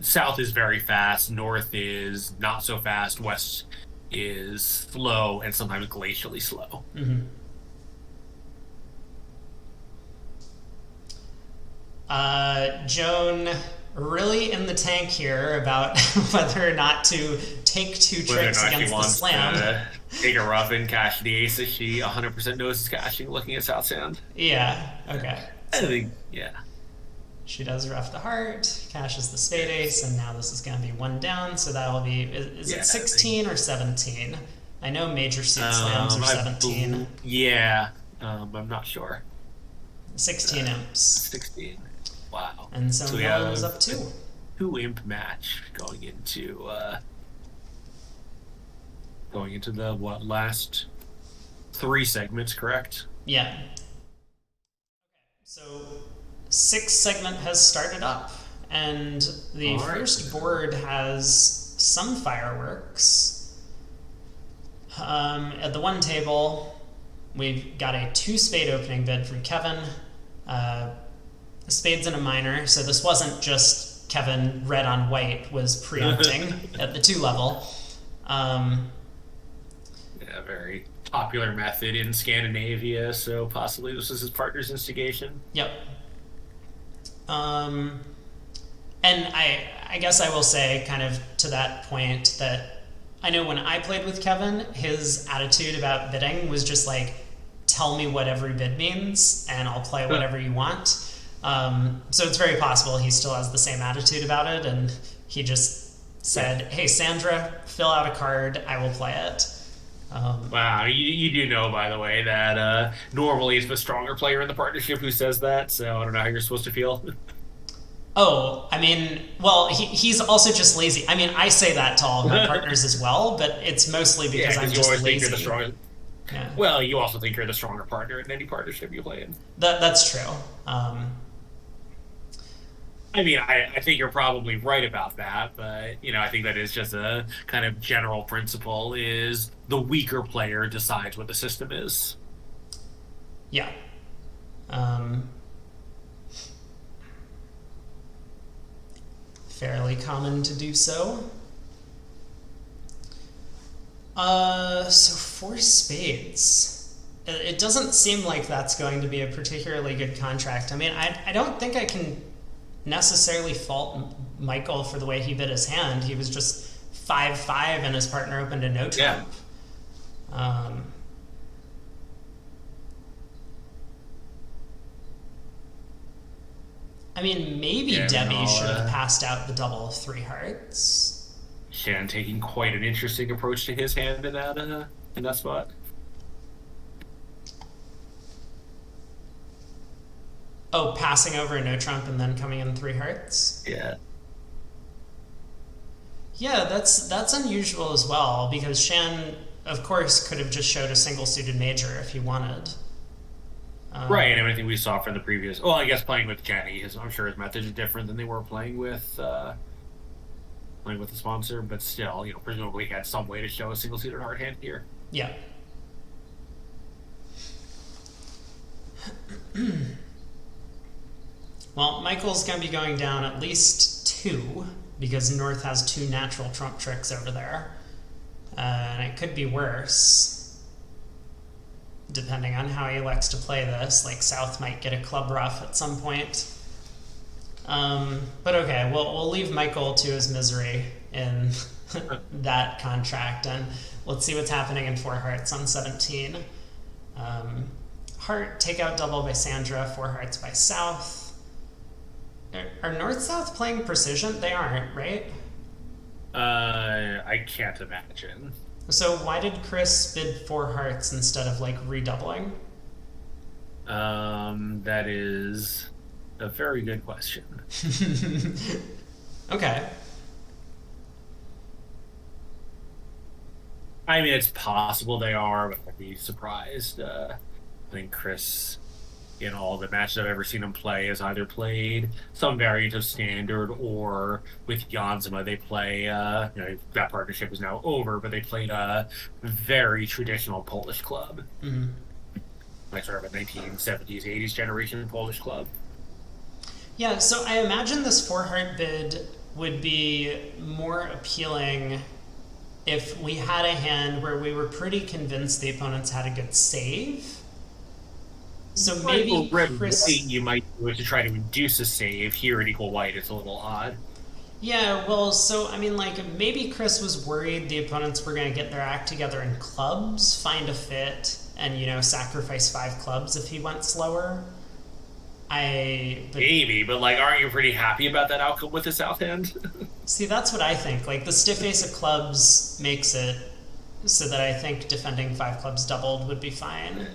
Speaker 2: South is very fast. North is not so fast. West is slow and sometimes glacially slow.
Speaker 1: Mm-hmm. Joan really in the tank here about whether or not to take two
Speaker 2: Whether or
Speaker 1: tricks
Speaker 2: not she
Speaker 1: against the
Speaker 2: wants
Speaker 1: slam.
Speaker 2: to take a rough and cash the ace, if she 100% knows is cashing, looking at South Sound.
Speaker 1: Yeah. Okay.
Speaker 2: I
Speaker 1: So
Speaker 2: think, yeah.
Speaker 1: she does rough the heart, cashes the spade ace, and now this is going to be one down. So that will be is
Speaker 2: Yeah,
Speaker 1: it 16 or 17? I know major suit slams are 17.
Speaker 2: Yeah, I'm not sure.
Speaker 1: 16 imps.
Speaker 2: 16. Wow.
Speaker 1: And so
Speaker 2: So we
Speaker 1: Millen is
Speaker 2: have
Speaker 1: up 2.
Speaker 2: two imp match going into the last 3 segments, correct?
Speaker 1: Yeah. So sixth segment has started up, and the
Speaker 2: All right.
Speaker 1: first board has some fireworks. At the one table, we've got a 2-spade opening bid from Kevin. Spades and a minor, so this wasn't just Kevin red on white was pre-opening at the 2 level.
Speaker 2: Yeah, very popular method in Scandinavia, so possibly this is his partner's instigation.
Speaker 1: Yep. And I guess I will say kind of to that point that I know when I played with Kevin, his attitude about bidding was just like, tell me what every bid means and I'll play whatever you want. So it's very possible he still has the same attitude about it, and he just said, hey, Sandra, fill out a card, I will play it.
Speaker 2: Wow, you do know, by the way, that normally it's the stronger player in the partnership who says that, so I don't know how you're supposed to feel.
Speaker 1: Oh, I mean, well, he's also just lazy. I mean, I say that to all of my partners as well, but it's mostly
Speaker 2: Yeah,
Speaker 1: because I'm
Speaker 2: because you
Speaker 1: just
Speaker 2: always think
Speaker 1: lazy.
Speaker 2: you're the stronger.
Speaker 1: Yeah.
Speaker 2: Well, you also think you're the stronger partner in any partnership you play in.
Speaker 1: That's true.
Speaker 2: I mean, I think you're probably right about that, but I think that is just a kind of general principle: is the weaker player decides what the system is.
Speaker 1: Yeah. Fairly common to do so. So 4 spades. It doesn't seem like that's going to be a particularly good contract. I mean, I don't think I can necessarily fault Michael for the way he bid his hand. He was just 5-5 and his partner opened a no trump.
Speaker 2: Yeah.
Speaker 1: I mean, maybe
Speaker 2: Yeah,
Speaker 1: Debbie
Speaker 2: meanwhile,
Speaker 1: should have passed out the double of three hearts.
Speaker 2: Shan taking quite an interesting approach to his hand in that spot.
Speaker 1: Oh, passing over a no trump and then coming in three hearts?
Speaker 2: Yeah.
Speaker 1: Yeah, that's unusual as well because Shan, of course, could have just showed a single suited major if he wanted.
Speaker 2: Right, and everything we saw from the previous. Well, I guess playing with Jenny, I'm sure his methods are different than they were playing with the sponsor, but still, presumably he had some way to show a single-seated hard hand here.
Speaker 1: Yeah. Well, Michael's going to be going down at least two because North has two natural trump tricks over there. And it could be worse, depending on how he elects to play this. Like, South might get a club rough at some point. But okay, we'll leave Michael to his misery in that contract, and let's see what's happening in four hearts on 17. Heart takeout double by Sandra, four hearts by South. Are North-South playing precision? They aren't, right?
Speaker 2: I can't imagine.
Speaker 1: So why did Chris bid four hearts instead of like redoubling?
Speaker 2: That is a very good question.
Speaker 1: Okay.
Speaker 2: I mean, it's possible they are, but I'd be surprised. I think Chris, in all the matches I've ever seen him play, has either played some variant of standard or with Janzema, they play, that partnership is now over, but they played a very traditional Polish club.
Speaker 1: Mm-hmm.
Speaker 2: Like sort of a 1970s, 80s generation Polish club.
Speaker 1: Yeah, so I imagine this four heart bid would be more appealing if we had a hand where we were pretty convinced the opponents had a good save. So maybe Chris...
Speaker 2: you might do it to try to induce a save. Here at equal white, it's a little odd.
Speaker 1: Yeah, well, so, I mean, like, maybe Chris was worried the opponents were going to get their act together in clubs, find a fit, and, sacrifice 5 clubs if he went slower.
Speaker 2: Maybe, but, aren't you pretty happy about that outcome with the South End?
Speaker 1: See, that's what I think. Like, the stiff ace of clubs makes it so that I think defending 5 clubs doubled would be fine.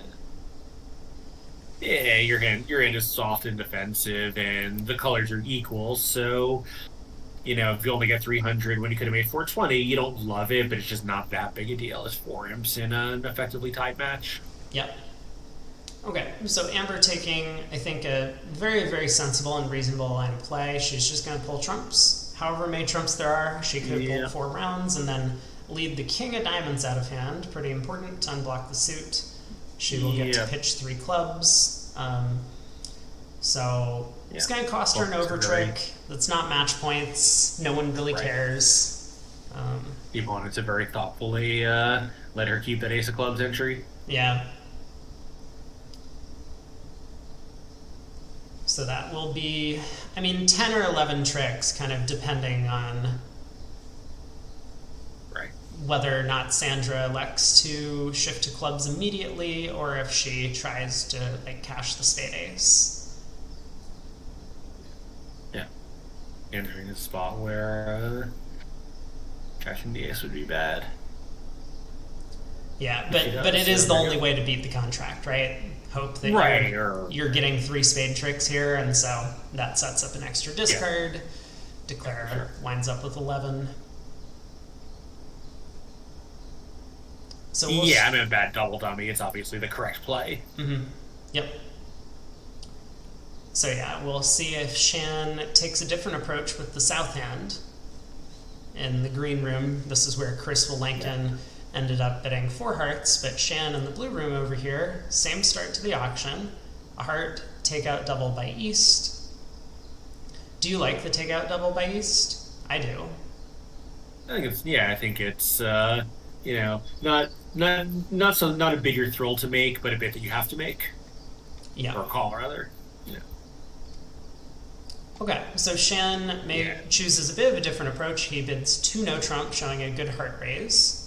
Speaker 2: Yeah, your hand is soft and defensive, and the colors are equal, so... if you only get 300 when you could have made 420, you don't love it, but it's just not that big a deal as 4 imps in an effectively tied match.
Speaker 1: Yep. Okay, so Amber taking, I think, a very, very sensible and reasonable line of play. She's just going to pull trumps. However many trumps there are, she could have pulled 4 rounds and then lead the king of diamonds out of hand. Pretty important to unblock the suit. She will get to pitch 3 clubs. So it's going to cost her an over trick. That's not match points. No one really cares.
Speaker 2: The opponents have very thoughtfully let her keep that ace of clubs entry.
Speaker 1: Yeah. So that will be, 10 or 11 tricks, kind of depending on whether or not Sandra elects to shift to clubs immediately or if she tries to cash the spade ace.
Speaker 2: Yeah. Entering a spot where cashing the ace would be bad.
Speaker 1: Yeah, but it is the only way to beat the contract, right? Hope that you're getting 3 spade tricks here, and so that sets up an extra discard. Yeah. Declare winds up with 11. So
Speaker 2: a bad double dummy. It's obviously the correct play.
Speaker 1: Mm-hmm. Yep. So yeah, we'll see if Shan takes a different approach with the south hand. In the green room, this is where Chris Willangton ended up bidding 4 hearts, but Shan in the blue room over here, same start to the auction. A heart, takeout double by East. Do you like the takeout double by East? I do.
Speaker 2: I think it's not a bigger throw to make, but a bit that you have to make.
Speaker 1: Yeah.
Speaker 2: Or call, rather.
Speaker 1: Okay, so Shan chooses a bit of a different approach. He bids 2 no trump, showing a good heart raise.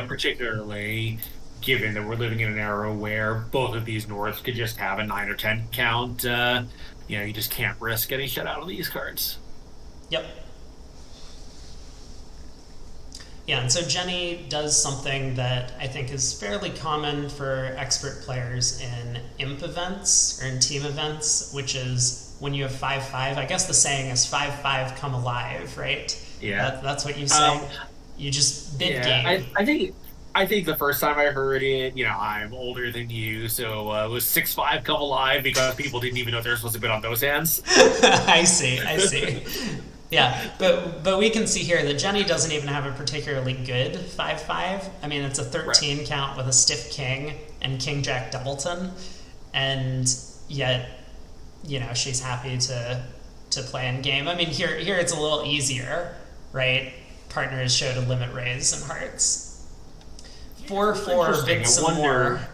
Speaker 2: Particularly given that we're living in an era where both of these Norths could just have a 9 or 10 count, you just can't risk getting shut out of these cards.
Speaker 1: Yep. Yeah, and so Jenny does something that I think is fairly common for expert players in imp events or in team events, which is when you have 5-5. I guess the saying is 5-5 come alive, right?
Speaker 2: Yeah.
Speaker 1: That's what you say.
Speaker 2: Um,
Speaker 1: You just bid
Speaker 2: yeah,
Speaker 1: game.
Speaker 2: I think the first time I heard it, I'm older than you, so it was 6-5 come alive because people didn't even know they were supposed to bid on those hands.
Speaker 1: I see, I see. Yeah, but we can see here that Jenny doesn't even have a particularly good 5-5. I mean, it's a
Speaker 2: Right.
Speaker 1: 13 count with a stiff king and king jack doubleton, and yet, she's happy to play in game. I mean, here it's a little easier, right? Partners showed a limit raise in hearts.
Speaker 2: It's
Speaker 1: 4-4
Speaker 2: interesting.
Speaker 1: bid some more.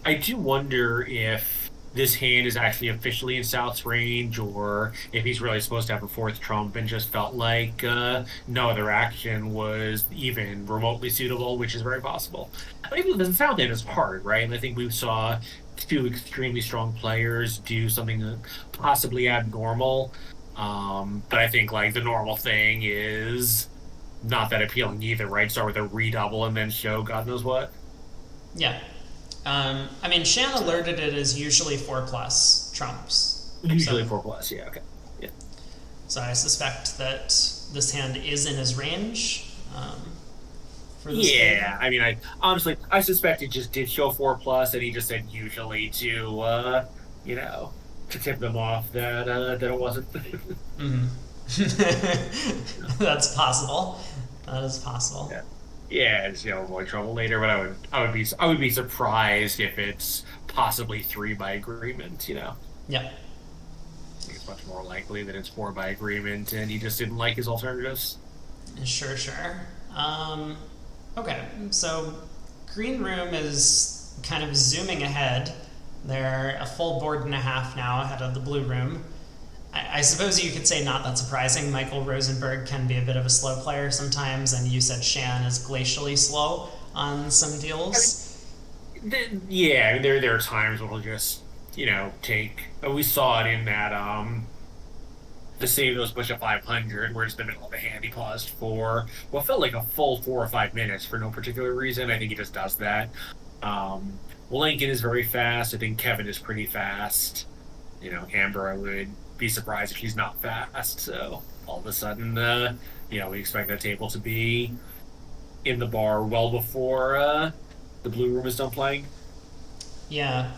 Speaker 2: I do wonder if this hand is actually officially in South's range, or if he's really supposed to have a fourth trump and just felt like no other action was even remotely suitable, which is very possible. I mean, the South hand is hard, right? And I think we saw two extremely strong players do something possibly abnormal. But I think like the normal thing is not that appealing either, right? Start with a redouble and then show God knows what.
Speaker 1: Yeah. I mean, Shan alerted it as usually 4+ trumps.
Speaker 2: Usually
Speaker 1: So,
Speaker 2: 4+, yeah, okay. Yeah.
Speaker 1: so I suspect that this hand is in his range for this game.
Speaker 2: Yeah, I mean, I honestly, I suspect it just did show 4+, and he just said usually you know, to tip them off that it wasn't.
Speaker 1: Mm-hmm. That's possible. That is possible.
Speaker 2: Yeah, yeah, it's avoid trouble later. But I would be surprised if it's possibly 3 by agreement.
Speaker 1: Yep.
Speaker 2: I think it's much more likely that it's 4 by agreement, and he just didn't like his alternatives.
Speaker 1: Sure, sure. Okay, so Green Room is kind of zooming ahead. They're a full board and a half now ahead of the Blue Room. I suppose you could say not that surprising. Michael Rosenberg can be a bit of a slow player sometimes, and you said Shan is glacially slow on some deals.
Speaker 2: Yeah, there are times when we'll just take. We saw it in that the save those push at 500, where it's the middle of the hand he paused for what felt like a full 4 or 5 minutes for no particular reason. I think he just does that. Lincoln is very fast. I think Kevin is pretty fast. Amber, I would be surprised if she's not fast. So all of a sudden, we expect that table to be in the bar well before the Blue Room is done playing.
Speaker 1: Yeah.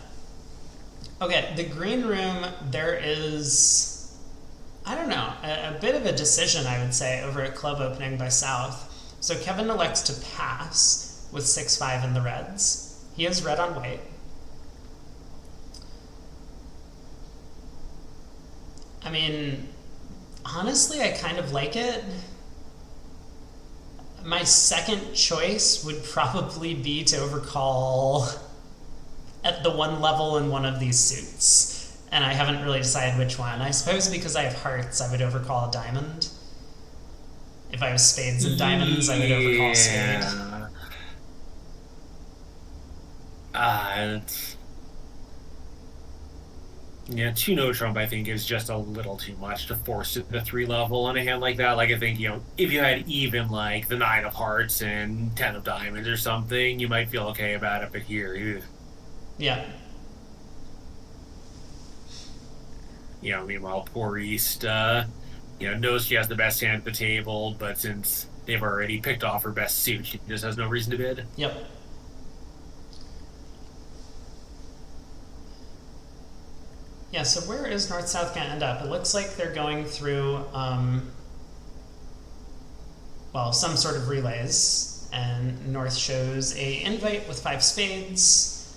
Speaker 1: Okay, the Green Room, there is, I don't know, a bit of a decision, I would say, over at club opening by South. So Kevin elects to pass with 6-5 in the reds. He has red on white. I mean, honestly, I kind of like it. My second choice would probably be to overcall at the one level in one of these suits. And I haven't really decided which one. I suppose because I have hearts, I would overcall a diamond. If I have spades and diamonds, I would overcall a spade.
Speaker 2: It's Yeah, 2 no trump I think is just a little too much to force to the 3 level on a hand like that. Like I think, if you had even like the 9 of hearts and 10 of diamonds or something, you might feel okay about it, but here,
Speaker 1: Yeah.
Speaker 2: meanwhile, poor East, knows she has the best hand at the table, but since they've already picked off her best suit, she just has no reason to bid.
Speaker 1: Yep. Yeah, so where is North-South going to end up? It looks like they're going through, some sort of relays. And North shows a invite with 5 spades.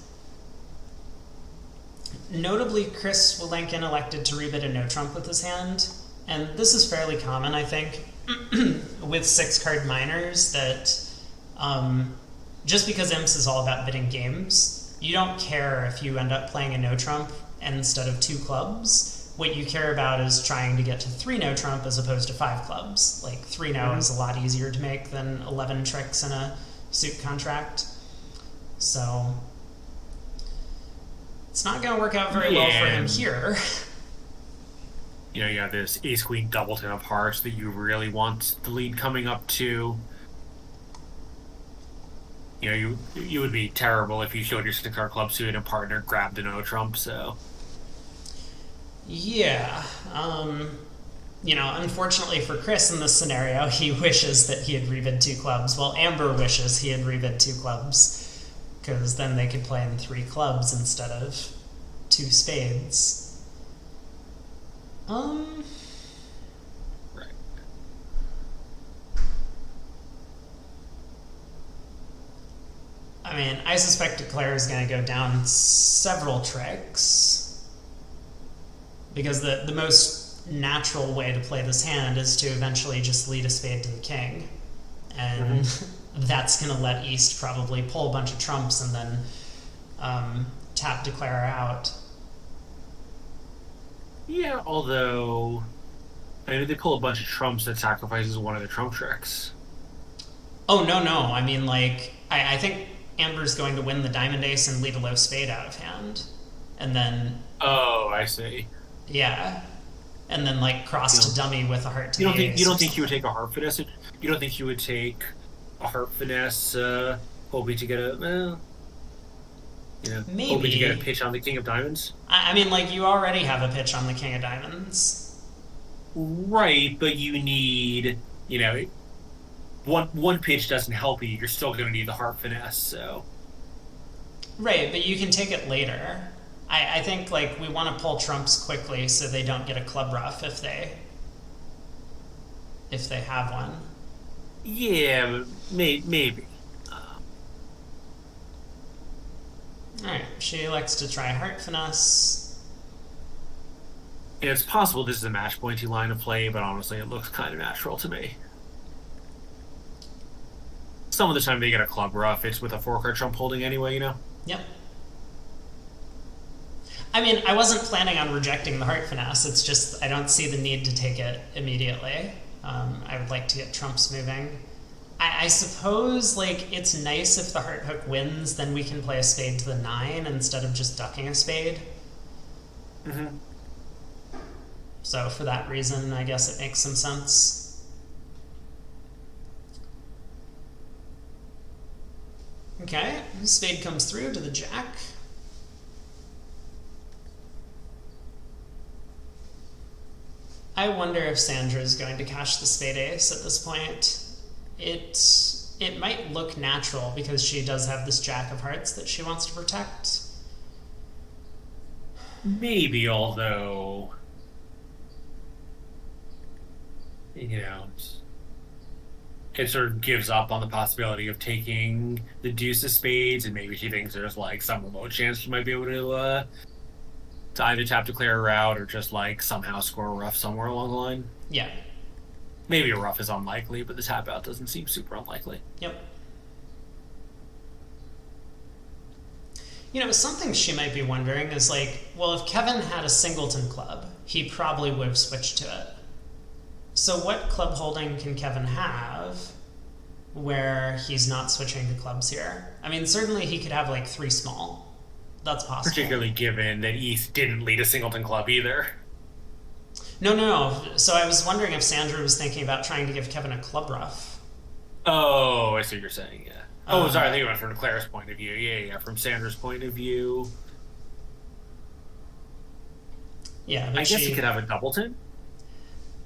Speaker 1: Notably, Chris Wilenkin elected to rebid a no-trump with his hand. And this is fairly common, I think, with 6-card minors, that just because imps is all about bidding games, you don't care if you end up playing a no-trump instead of 2 clubs. What you care about is trying to get to 3 no trump as opposed to 5 clubs. Like 3 no is a lot easier to make than 11 tricks in a suit contract. So it's not going to work out very well for
Speaker 2: Yeah,
Speaker 1: him
Speaker 2: and
Speaker 1: here.
Speaker 2: you have this ace queen doubleton of hearts that you really want the lead coming up to. You would be terrible if you showed your six card club suit and partner grabbed a no trump. So
Speaker 1: Yeah. Unfortunately for Chris in this scenario, he wishes that he had rebid two clubs. Well, Amber wishes he had rebid two clubs, because then they could play in three clubs instead of two spades. Um,
Speaker 2: right.
Speaker 1: I mean, I suspect Declare is going to go down several tricks, because the most natural way to play this hand is to eventually just lead a spade to the king. And that's going to let East probably pull a bunch of trumps and then tap Declare out.
Speaker 2: Yeah, although maybe they pull a bunch of trumps that sacrifices one of the trump tricks.
Speaker 1: Oh, no, no. I mean, like, I think Amber's going to win the diamond ace and lead a low spade out of hand. And then,
Speaker 2: Oh, I see.
Speaker 1: yeah. And then, like,
Speaker 2: You
Speaker 1: cross to
Speaker 2: know,
Speaker 1: dummy with a heart to
Speaker 2: you
Speaker 1: the
Speaker 2: don't think you
Speaker 1: ace or
Speaker 2: don't think he would
Speaker 1: something.
Speaker 2: take a heart finesse? You don't think he would take a heart finesse, hoping to get a hoping to get a
Speaker 1: Maybe.
Speaker 2: pitch on the king of diamonds?
Speaker 1: I mean, like, you already have a pitch on the king of diamonds.
Speaker 2: Right, but you need, one pitch doesn't help you. You're still going to need the heart finesse. So
Speaker 1: Right, but you can take it later. I think, like, we want to pull trumps quickly so they don't get a club ruff if they have one.
Speaker 2: yeah, maybe.
Speaker 1: Alright, she elects to try heart finesse.
Speaker 2: And it's possible this is a match pointy line of play, but honestly, it looks kind of natural to me. Some of the time they get a club rough, it's with a four card trump holding anyway.
Speaker 1: Yep. I mean, I wasn't planning on rejecting the heart finesse. It's just I don't see the need to take it immediately. I would like to get trumps moving. I suppose, like, it's nice if the heart hook wins, then we can play a spade to the 9 instead of just ducking a spade.
Speaker 2: hmm
Speaker 1: So for that reason, I guess it makes some sense. Okay, spade comes through to the jack. I wonder if Sandra is going to cash the spade ace at this point. It might look natural because she does have this jack of hearts that she wants to protect.
Speaker 2: Maybe, although, you know, it sort of gives up on the possibility of taking the deuce of spades, and maybe she thinks there's like some remote chance she might be able to either tap declare her out or just like somehow score a rough somewhere along the line.
Speaker 1: Yeah.
Speaker 2: Maybe a rough is unlikely, but the tap out doesn't seem super unlikely.
Speaker 1: Yep. Something she might be wondering is like, well, if Kevin had a singleton club, he probably would have switched to it. So what club holding can Kevin have where he's not switching the clubs here? I mean, certainly he could have like 3 small. That's possible.
Speaker 2: Particularly given that East didn't lead a singleton club either.
Speaker 1: No, no, no. So I was wondering if Sandra was thinking about trying to give Kevin a club rough.
Speaker 2: Oh, I see what you're saying. Yeah. Oh, sorry. I
Speaker 1: Uh,
Speaker 2: think it went from Claire's point of view. Yeah. From Sandra's point of view,
Speaker 1: yeah,
Speaker 2: I
Speaker 1: but
Speaker 2: guess he
Speaker 1: she.
Speaker 2: could have a doubleton, right?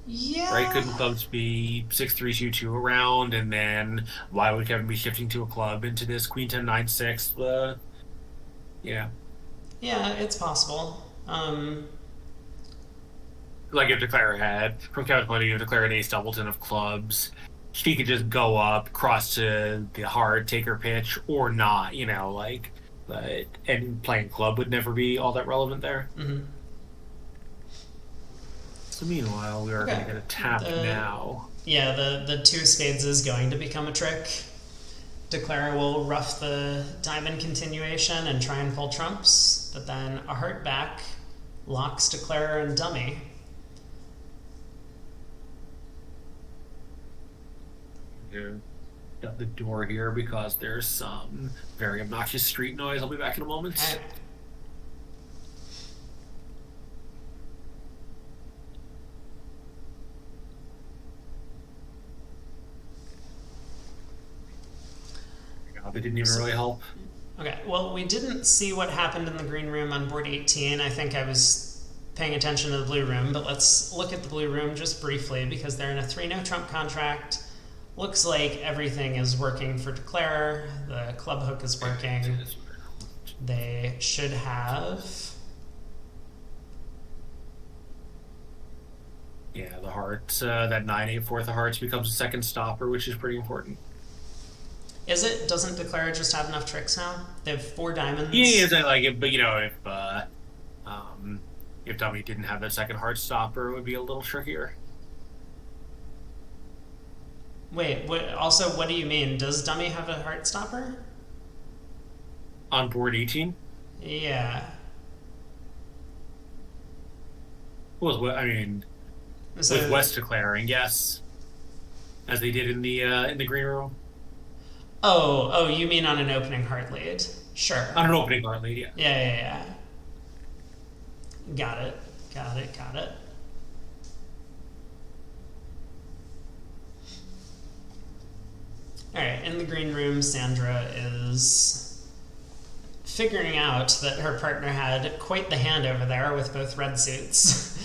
Speaker 1: Yeah.
Speaker 2: Couldn't clubs be 6-3-2-2 around, and then why would Kevin be shifting to a club into this Queen 10-9-6? Yeah.
Speaker 1: Yeah, it's possible.
Speaker 2: Like if Declare had, from Kevin's point of view, if Declare an ace doubleton of clubs, she could just go up, cross to the heart, take her pitch, or not, but and playing club would never be all that relevant there.
Speaker 1: Mhm.
Speaker 2: So meanwhile, we are going
Speaker 1: Okay.
Speaker 2: to get a tap
Speaker 1: The
Speaker 2: now.
Speaker 1: Yeah, the 2 spades is going to become a trick. Declare will rough the diamond continuation and try and pull trumps, but then a heart back locks Declare and dummy.
Speaker 2: Yeah. shut the door here because there's some very obnoxious street noise. I'll be back in a moment.
Speaker 1: Alright.
Speaker 2: They didn't even really help.
Speaker 1: Okay, well, we didn't see what happened in the green room on board 18. I think I was paying attention to the blue room, but let's look at the blue room just briefly because they're in a 3 no trump contract. Looks like everything is working for Declare. The club hook is working. They should have.
Speaker 2: Yeah, the heart, that 9-8 fourth of hearts becomes a second stopper, which is pretty important.
Speaker 1: Is it? Doesn't Declare just have enough tricks now? They have 4 diamonds.
Speaker 2: Yeah, it's not like it, but if Dummy didn't have that second heart stopper, it would be a little trickier.
Speaker 1: Wait, also, what do you mean? Does Dummy have a heart stopper?
Speaker 2: On board 18?
Speaker 1: Yeah.
Speaker 2: Well, I mean,
Speaker 1: So,
Speaker 2: with West declaring, yes, as they did in the green room.
Speaker 1: oh, you mean on an opening heart lead? Sure.
Speaker 2: On an opening heart lead, yeah.
Speaker 1: Yeah. Got it. Alright, in the green room, Sandra is figuring out that her partner had quite the hand over there with both red suits.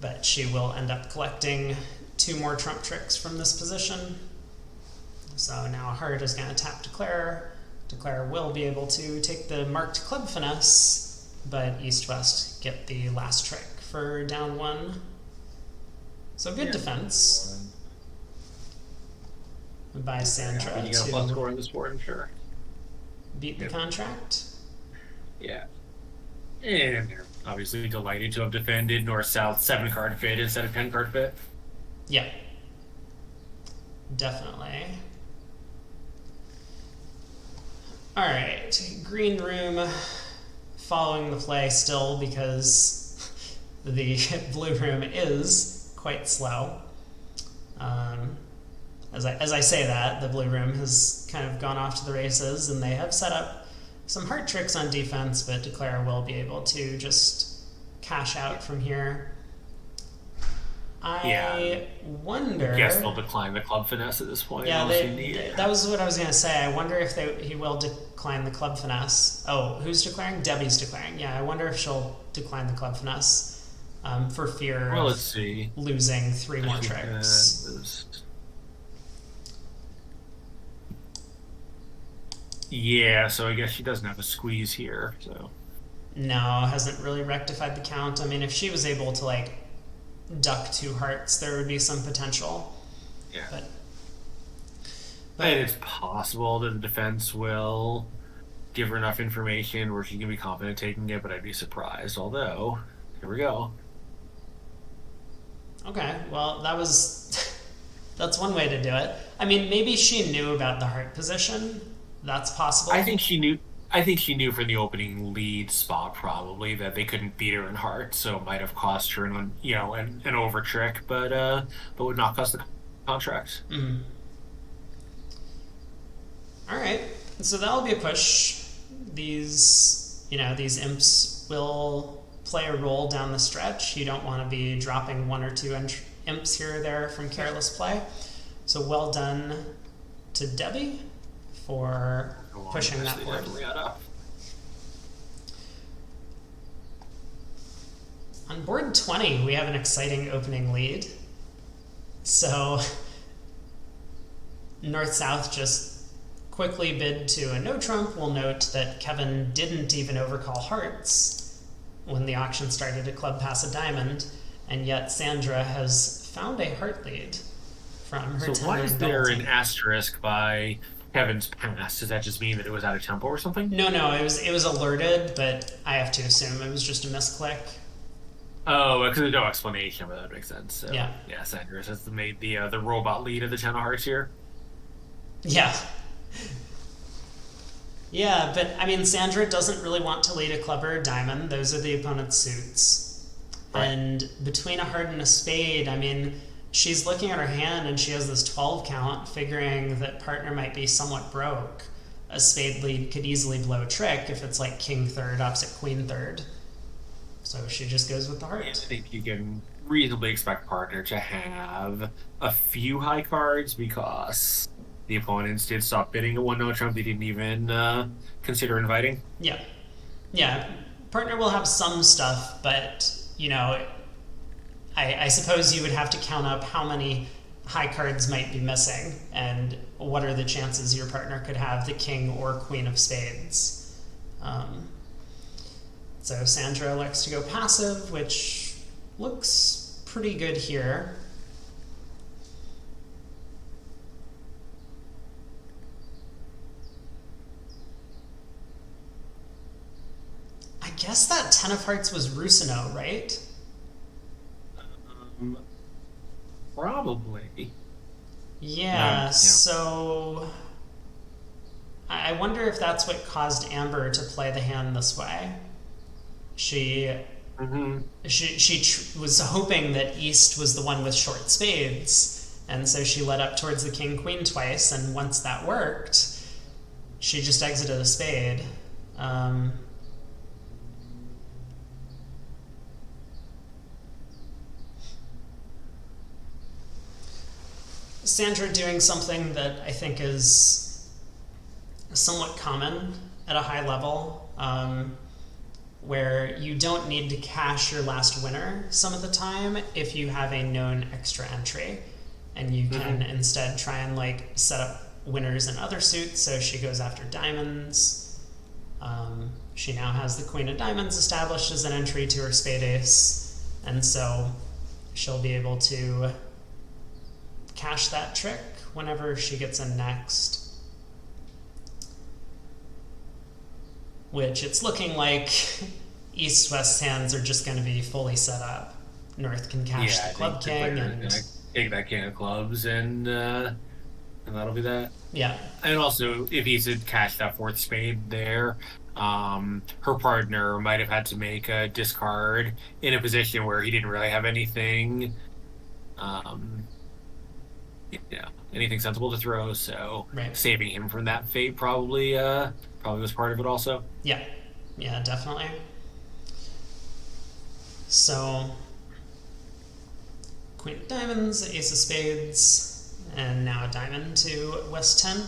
Speaker 1: But she will end up collecting 2 more trump tricks from this position. So now Heart is going to tap Declare. Declare will be able to take the marked club finesse, but East-West get the last trick for down 1. So good defense by Sandra
Speaker 2: You got a plus score on this board, I'm sure.
Speaker 1: Beat the contract.
Speaker 2: Yeah. And they're obviously delighted to have defended North-South 7-card fit instead of 10-card fit.
Speaker 1: Yeah. Definitely. Alright, green room following the play still because the blue room is quite slow. As I say that, the blue room has kind of gone off to the races and they have set up some heart tricks on defense, but Declare will be able to just cash out from here. I wonder.
Speaker 2: Yes, they'll decline the club finesse at this point.
Speaker 1: Yeah, that was what I was going to say. I wonder if he will decline the club finesse. Oh, who's declaring? Debbie's declaring. Yeah, I wonder if she'll decline the club finesse for fear of
Speaker 2: let's see.
Speaker 1: Losing 3 more tricks.
Speaker 2: Yeah, so I guess she doesn't have a squeeze here. So
Speaker 1: no, hasn't really rectified the count. I mean, if she was able to duck 2 hearts, there would be some potential.
Speaker 2: Yeah.
Speaker 1: But
Speaker 2: and it's possible that the defense will give her enough information where she can be confident taking it, but I'd be surprised. Although, here we go.
Speaker 1: Okay, well, that's one way to do it. I mean, maybe she knew about the heart position. That's possible.
Speaker 2: I think she knew from the opening lead spot probably that they couldn't beat her in heart, so it might have cost her an over trick, but would not cost the contract.
Speaker 1: Mm. All right, so that'll be a push. These imps will play a role down the stretch. You don't want to be dropping 1 or 2 imps here or there from careless play. So well done to Debbie for pushing that board. On board 20, we have an exciting opening lead. So North-South just quickly bid to a no trump. We'll note that Kevin didn't even overcall hearts when the auction started at club pass a diamond, and yet Sandra has found a heart lead from her 10-9
Speaker 2: So why is there an asterisk by Kevin's pass? Does that just mean that it was out of tempo or something?
Speaker 1: No, it was alerted, but I have to assume it was just a misclick.
Speaker 2: Oh, because there's no explanation, but that makes sense. So,
Speaker 1: yeah,
Speaker 2: Sanders has made the robot lead of the 10 of hearts here.
Speaker 1: Yeah. Yeah, but I mean, Sandra doesn't really want to lead a club or a diamond. Those are the opponent's suits.
Speaker 2: Right.
Speaker 1: And between a heart and a spade, I mean, she's looking at her hand and she has this 12 count, figuring that partner might be somewhat broke. A spade lead could easily blow a trick if it's like king third opposite queen third. So she just goes with the
Speaker 2: Yeah, I
Speaker 1: heart.
Speaker 2: think you can reasonably expect partner to have a few high cards because the opponents did stop bidding at one no trump. They didn't even consider inviting.
Speaker 1: Yeah. Yeah. Partner will have some stuff, but, I suppose you would have to count up how many high cards might be missing and what are the chances your partner could have the king or queen of spades. Um, so Sandra elects to go passive, which looks pretty good here. I guess that 10 of hearts was Rusino, right?
Speaker 2: Um, Probably.
Speaker 1: Yeah,
Speaker 2: Yeah.
Speaker 1: so I wonder if that's what caused Amber to play the hand this way. She
Speaker 2: Hmm.
Speaker 1: was hoping that East was the one with short spades, and so she led up towards the king queen twice. And once that worked, she just exited a spade. Um, Sandra doing something that I think is somewhat common at a high level, where you don't need to cash your last winner some of the time if you have a known extra entry. And you can
Speaker 2: Hmm.
Speaker 1: instead try and like set up winners in other suits. So she goes after diamonds. She now has the queen of diamonds established as an entry to her spade ace. And so she'll be able to cash that trick whenever she gets in next. Which it's looking like East West hands are just going to be fully set up. North can cash
Speaker 2: Yeah,
Speaker 1: the
Speaker 2: I
Speaker 1: club
Speaker 2: think the
Speaker 1: king,
Speaker 2: player is
Speaker 1: and
Speaker 2: gonna take that king of clubs and that'll be that.
Speaker 1: yeah,
Speaker 2: And also, if he's had cashed that fourth spade there, her partner might have had to make a discard in a position where he didn't really have anything, um, anything sensible to throw. So
Speaker 1: right,
Speaker 2: saving him from that fate probably was part of it also.
Speaker 1: yeah, yeah, definitely. So queen of diamonds, ace of spades, and now a diamond to West 10.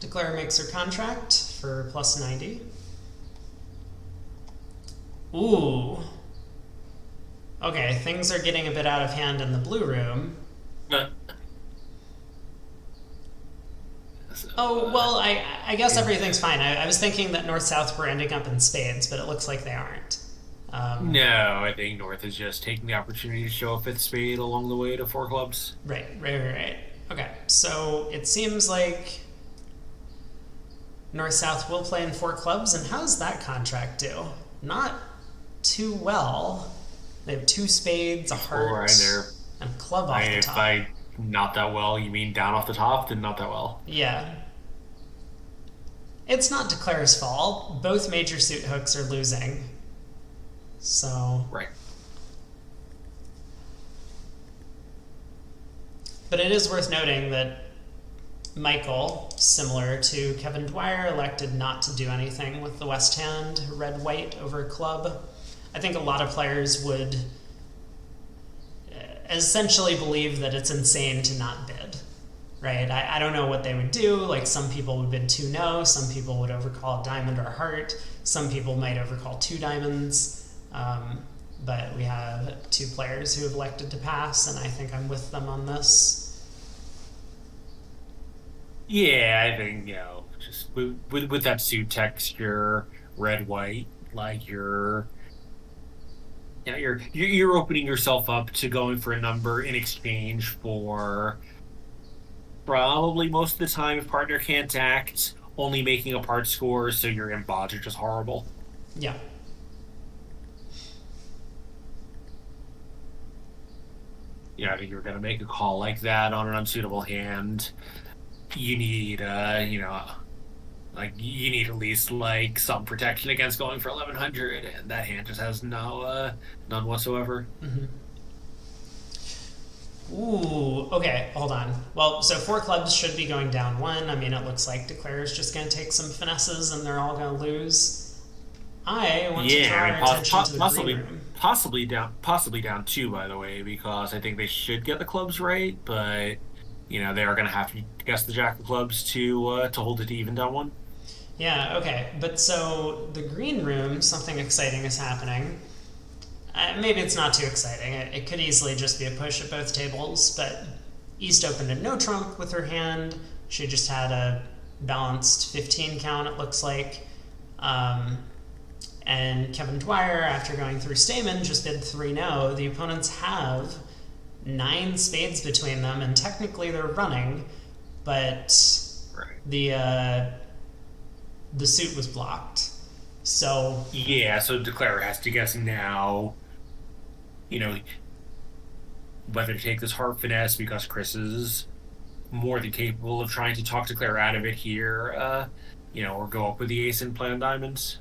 Speaker 1: Declare makes her contract for plus 90. Ooh. Okay, things are getting a bit out of hand in the blue room.
Speaker 2: Uh, So,
Speaker 1: Oh,
Speaker 2: uh,
Speaker 1: well, I guess
Speaker 2: yeah.
Speaker 1: everything's fine. I was thinking that North South were ending up in spades, but it looks like they aren't. Um,
Speaker 2: No, I think North is just taking the opportunity to show a fifth spade along the way to four clubs.
Speaker 1: right. Okay, so it seems like North South will play in four clubs, and how does that contract do? Not too well. They have two spades, a
Speaker 2: Four
Speaker 1: heart,
Speaker 2: in there.
Speaker 1: and a club
Speaker 2: I
Speaker 1: off the
Speaker 2: if
Speaker 1: top.
Speaker 2: I not that well, you mean down off the top, then not that well.
Speaker 1: Yeah. It's not Declare's fault. Both major suit hooks are losing. So.
Speaker 2: Right.
Speaker 1: But it is worth noting that Michael, similar to Kevin Dwyer, elected not to do anything with the West Hand red white over club. I think a lot of players would essentially believe that it's insane to not bid, right? I don't know what they would do. Like some people would bid two no, some people would overcall a diamond or a heart, some people might overcall two diamonds. But we have two players who have elected to pass, and I think I'm with them on this.
Speaker 2: Yeah, I think, just with that suit texture, red white, like you're opening yourself up to going for a number in exchange for probably most of the time if partner can't act, only making a part score, so your imbods are just horrible.
Speaker 1: Yeah,
Speaker 2: I think you're gonna make a call like that on an unsuitable hand. You need Like you need at least like some protection against going for 1100, and that hand just has none whatsoever.
Speaker 1: Mm-hmm. Ooh, okay, hold on. Well, so four clubs should be going down one. I mean, it looks like Declare is just going to take some finesses and they're all going to lose. I want to
Speaker 2: Yeah,
Speaker 1: draw
Speaker 2: I mean,
Speaker 1: our attention to the green
Speaker 2: possibly,
Speaker 1: room.
Speaker 2: possibly down two, by the way, because I think they should get the clubs right, but they are going to have to guess the jack of clubs to hold it to even down one.
Speaker 1: Yeah, okay. But so the green room, something exciting is happening. Maybe it's not too exciting. It could easily just be a push at both tables, but East opened a no trump with her hand. She just had a balanced 15 count, it looks like. Um, and Kevin Dwyer, after going through Stamen, just did 3 no. The opponents have 9 spades between them, and technically they're running, but
Speaker 2: Right.
Speaker 1: the suit was blocked. So
Speaker 2: Yeah, so Declare has to guess now, you know, whether to take this heart finesse because Chris is more than capable of trying to talk Declare out of it here, or go up with the ace and play on diamonds.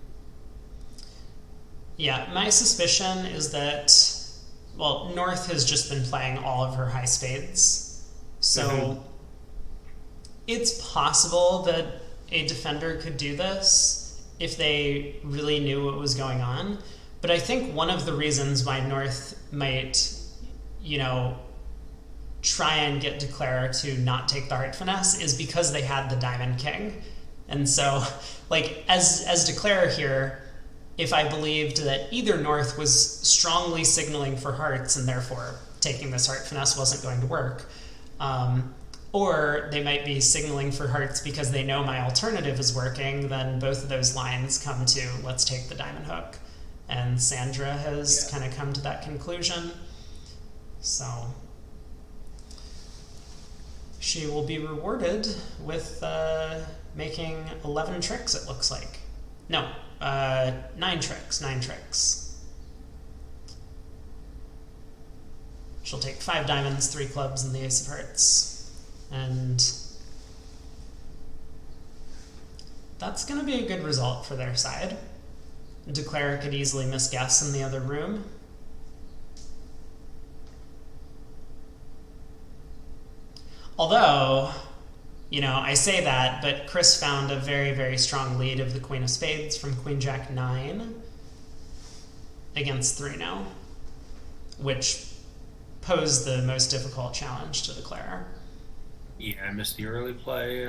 Speaker 1: yeah, my suspicion is that, well, North has just been playing all of her high spades.
Speaker 2: Hmm.
Speaker 1: So it's possible that a defender could do this if they really knew what was going on. But I think one of the reasons why North might, you know, try and get Declare to not take the heart finesse is because they had the Diamond King. And so, like, as Declare here, if I believed that either North was strongly signaling for hearts and therefore taking this heart finesse wasn't going to work, or they might be signaling for hearts because they know my alternative is working, then both of those lines come to let's take the diamond hook. And Sandra has
Speaker 2: Yeah.
Speaker 1: kind of come to that conclusion. So she will be rewarded with making 11 tricks, it looks like. No, 9 tricks. 9 tricks. She'll take 5 diamonds, 3 clubs, and the ace of hearts. And that's going to be a good result for their side. Declare could easily misguess in the other room. Although, I say that, but Chris found a very, very strong lead of the Queen of Spades from Queen Jack 9 against 3 now, which posed the most difficult challenge to Declare.
Speaker 2: Yeah, I missed the early play.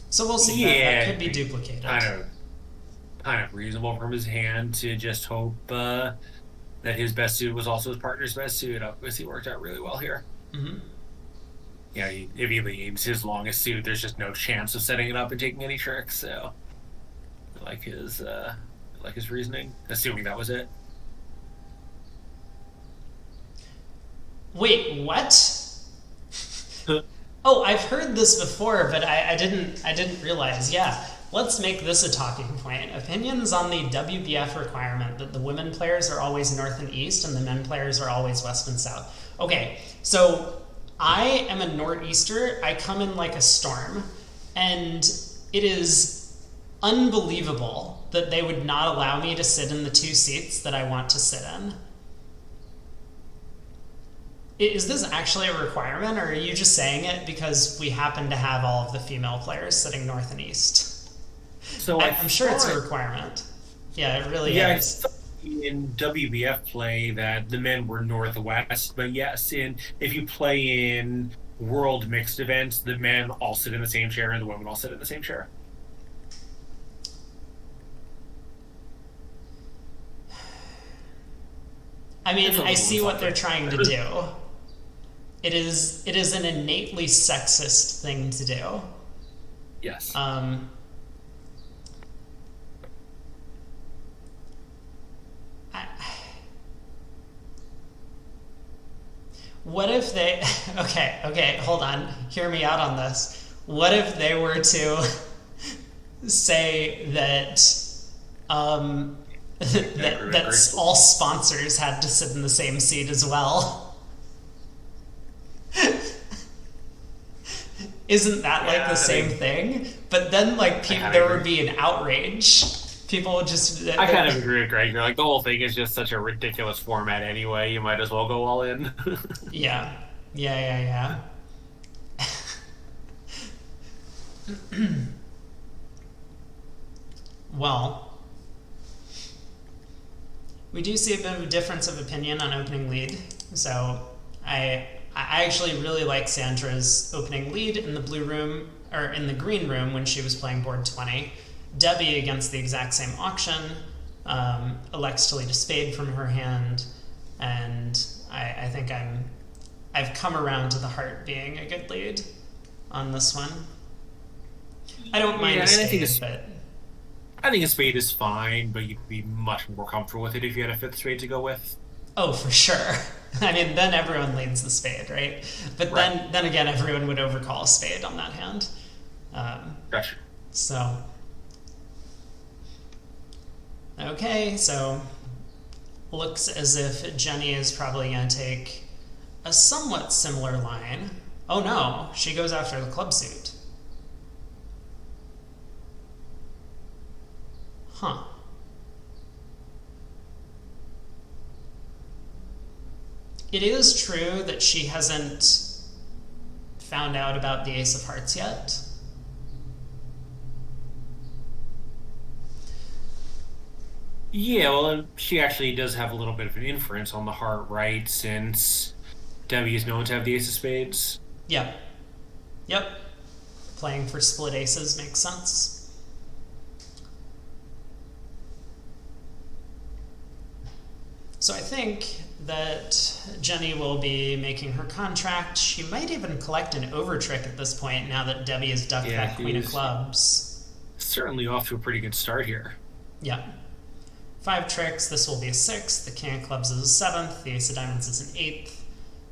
Speaker 1: So we'll see. That
Speaker 2: Yeah,
Speaker 1: could be duplicated.
Speaker 2: kind of kind of reasonable from his hand to just hope that his best suit was also his partner's best suit. Obviously, worked out really well here.
Speaker 1: Mm-hmm.
Speaker 2: Yeah, if he leads his longest suit, there's just no chance of setting it up and taking any tricks. So, I like his reasoning, assuming that was it.
Speaker 1: Wait, what? Oh, I've heard this before, but I didn't realize. Yeah, let's make this a talking point. Opinions on the WBF requirement that the women players are always north and east and the men players are always west and south. Okay, so I am a northeaster. I come in like a storm, and it is unbelievable that they would not allow me to sit in the 2 seats that I want to sit in. Is this actually a requirement, or are you just saying it because we happen to have all of the female players sitting north and east?
Speaker 2: So I
Speaker 1: I'm sure it's a
Speaker 2: thought,
Speaker 1: requirement. Yeah, it really
Speaker 2: yeah, I
Speaker 1: is.
Speaker 2: thought in WBF play that the men were northwest, but yes, if you play in world mixed events, the men all sit in the same chair and the women all sit in the same chair.
Speaker 1: I mean,
Speaker 2: It's a
Speaker 1: I
Speaker 2: little
Speaker 1: see what they're
Speaker 2: insulting.
Speaker 1: trying to do. It is an innately sexist thing to do.
Speaker 2: Yes.
Speaker 1: Um, I, what if they? Okay, hold on. Hear me out on this. What if they were to say that that all sponsors had to sit in the same seat as well? Isn't that like the
Speaker 2: Yeah,
Speaker 1: same thing? But then like
Speaker 2: I kind of
Speaker 1: there would
Speaker 2: agree.
Speaker 1: be an outrage. People would just
Speaker 2: I kind of agree with Greg. You're like the whole thing is just such a ridiculous format anyway. You might as well go all in.
Speaker 1: yeah, yeah. Well, we do see a bit of a difference of opinion on opening lead. So I actually really like Sandra's opening lead in the blue room or in the green room when she was playing board 20. Debbie against the exact same auction elects to lead a spade from her hand, and I think I've come around to the heart being a good lead on this one. I don't mind
Speaker 2: Yeah,
Speaker 1: a
Speaker 2: and
Speaker 1: spade, but
Speaker 2: I think a spade is fine, but you'd be much more comfortable with it if you had a fifth spade to go with.
Speaker 1: oh, for sure. I mean, then everyone leads the spade, right? But
Speaker 2: Right.
Speaker 1: then again, everyone would overcall a spade on that hand. Um,
Speaker 2: Gotcha.
Speaker 1: so, okay, so looks as if Jenny is probably going to take a somewhat similar line. Oh no, she goes after the club suit. Huh. It is true that she hasn't found out about the Ace of Hearts yet.
Speaker 2: Yeah, well, she actually does have a little bit of an inference on the heart, right? Since Debbie is known to have the ace of spades.
Speaker 1: Yep. Yep. Playing for split aces makes sense. So I think that Jenny will be making her contract. She might even collect an overtrick at this point now that Debbie has ducked
Speaker 2: Yeah,
Speaker 1: that queen of
Speaker 2: he's
Speaker 1: clubs.
Speaker 2: certainly off to a pretty good start here.
Speaker 1: Yep. 5 tricks. This will be a sixth. The king of clubs is a seventh. The ace of diamonds is an eighth.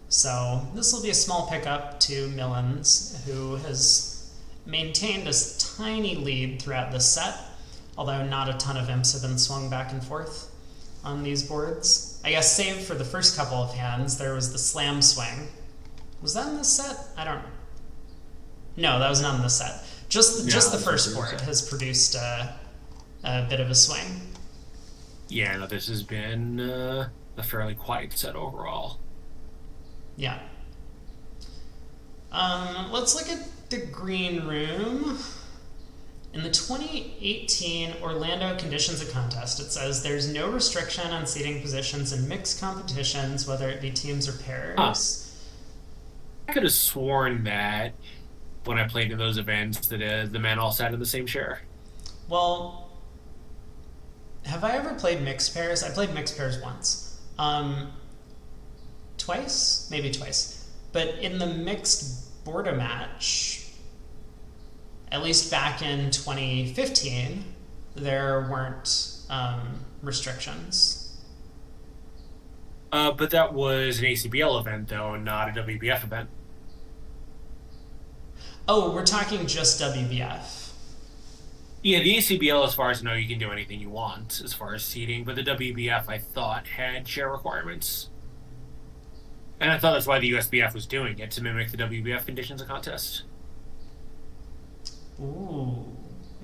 Speaker 1: So this will be a small pickup to Millens, who has maintained a tiny lead throughout this set, although not a ton of imps have been swung back and forth on these boards. I guess save for the first couple of hands, there was the slam swing. Was that in this set? I don't know. No, that was not in this set. Just the first board has produced a bit of a swing.
Speaker 2: Yeah, no, this has been a fairly quiet set overall.
Speaker 1: Yeah. Let's look at the green room. In the 2018 Orlando Conditions of Contest, it says there's no restriction on seating positions in mixed competitions, whether it be teams or
Speaker 2: Huh.
Speaker 1: pairs.
Speaker 2: I could have sworn that when I played in those events that the men all sat in the same chair.
Speaker 1: Well, have I ever played mixed pairs? I played mixed pairs once. Twice? Maybe twice. But in the mixed Border match, at least back in 2015, there weren't restrictions.
Speaker 2: But that was an ACBL event, though, not a WBF event.
Speaker 1: Oh, we're talking just WBF.
Speaker 2: Yeah, the ACBL, as far as I know, you can do anything you want as far as seating, but the WBF, I thought, had share requirements. And I thought that's why the USBF was doing it, to mimic the WBF conditions of contest.
Speaker 1: Ooh,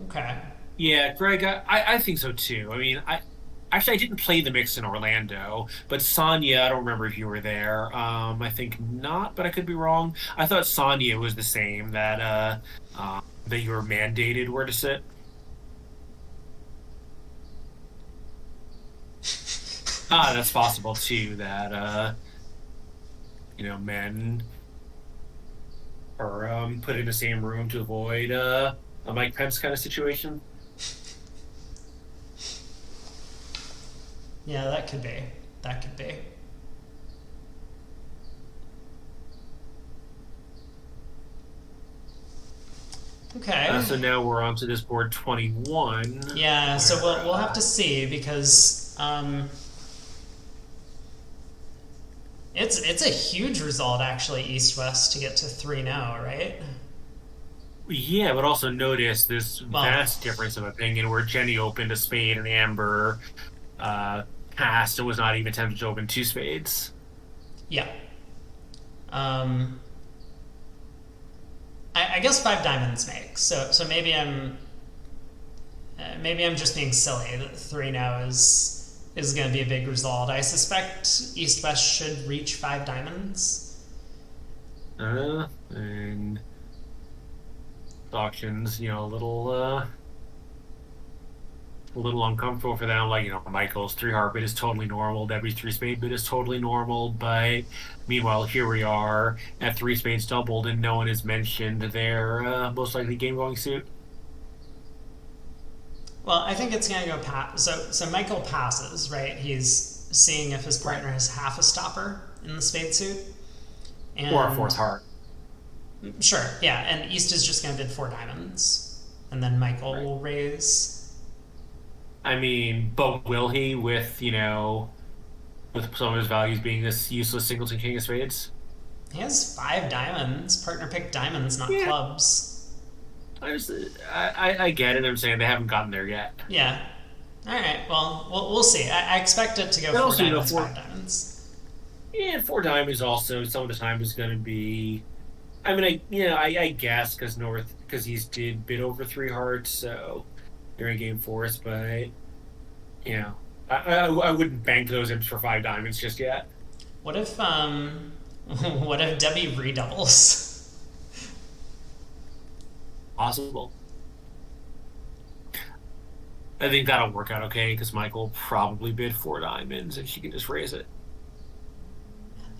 Speaker 1: okay.
Speaker 2: Yeah, Greg, I think so too. I mean, I didn't play the mix in Orlando, but Sonya, I don't remember if you were there. I think not, but I could be wrong. I thought Sonya was the same that you were mandated where to sit. That's possible too. That men are put in the same room to avoid a Mike Pence kind of situation.
Speaker 1: Yeah, that could be. That could be. Okay.
Speaker 2: So now we're on to this board 21.
Speaker 1: Yeah, so we'll have to see because it's a huge result actually East West to get to 3-0, right?
Speaker 2: Yeah, but also notice this
Speaker 1: Well,
Speaker 2: vast difference of opinion where Jenny opened a spade and Amber passed and was not even tempted to open two spades.
Speaker 1: yeah. Um, I guess five diamonds makes. So maybe I'm just being silly that three now is going to be a big result. I suspect East West should reach five diamonds.
Speaker 2: And auctions, a little uncomfortable for them. Like, Michael's three heart bid is totally normal. Debbie's three spade bid is totally normal. But meanwhile, here we are at three spades doubled, and no one has mentioned their most likely game going suit.
Speaker 1: Well, I think it's going to go pass. So Michael passes, right? He's seeing if his partner has half a stopper in the spade suit.
Speaker 2: Or a fourth heart.
Speaker 1: Sure, yeah. And East is just going to bid four diamonds. And then Michael will raise.
Speaker 2: I mean, but will he with some of his values being this useless singleton king of spades?
Speaker 1: He has five diamonds. Partner picked diamonds, not
Speaker 2: Yeah.
Speaker 1: clubs.
Speaker 2: I get it. I'm saying they haven't gotten there yet.
Speaker 1: Yeah. All right. Well, we'll see. I expect it to go
Speaker 2: And
Speaker 1: four
Speaker 2: also,
Speaker 1: diamonds, five diamonds.
Speaker 2: Yeah, four diamonds also some of the time is going to be. I mean, I guess because he's did bid over three hearts, so during game fours, but I wouldn't bank those imps for five diamonds just yet.
Speaker 1: What if what if Debbie redoubles?
Speaker 2: Possible. I think that'll work out okay because Michael probably bid four diamonds and she can just raise it.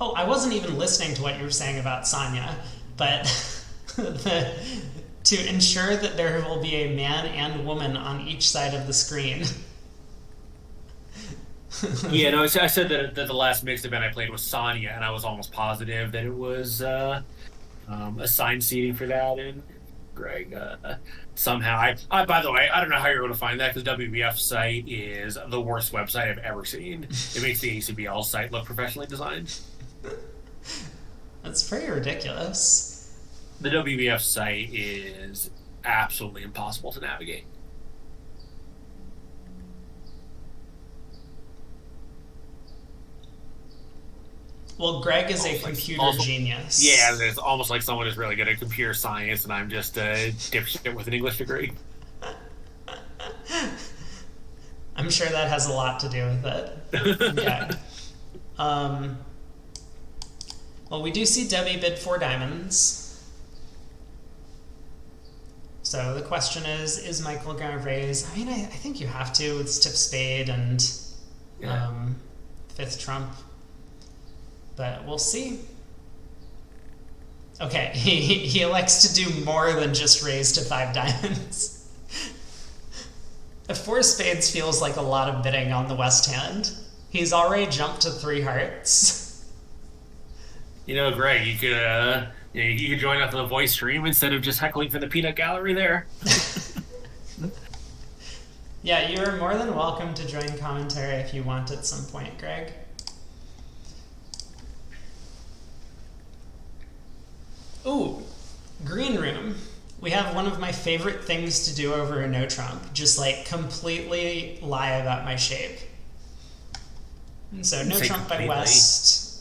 Speaker 1: Oh, I wasn't even listening to what you were saying about Sonya, but to ensure that there will be a man and woman on each side of the screen.
Speaker 2: Yeah, no, I said that the last mixed event I played was Sonya, and I was almost positive that it was assigned seating for that. And Greg, somehow, by the way, I don't know how you're able to find that because WBF site is the worst website I've ever seen. It makes the ACBL site look professionally designed.
Speaker 1: That's pretty ridiculous.
Speaker 2: The WBF site is absolutely impossible to navigate.
Speaker 1: Well, Greg is a computer genius.
Speaker 2: Yeah, it's almost like someone is really good at computer science, and I'm just a dipshit with an English degree.
Speaker 1: I'm sure that has a lot to do with it. Yeah. Well, we do see Debbie bid four diamonds. So the question is Michael going to raise? I mean, I think you have to. It's tip spade and fifth trump. But we'll see. Okay, he elects to do more than just raise to five diamonds. A four spades feels like a lot of bidding on the west hand. He's already jumped to three hearts.
Speaker 2: Greg, you could join us on the voice stream instead of just heckling from the peanut gallery there.
Speaker 1: Yeah, you're more than welcome to join commentary if you want at some point, Greg. Ooh, green room. We have one of my favorite things to do over a no trump. Just completely lie about my shape. And so no trump by west.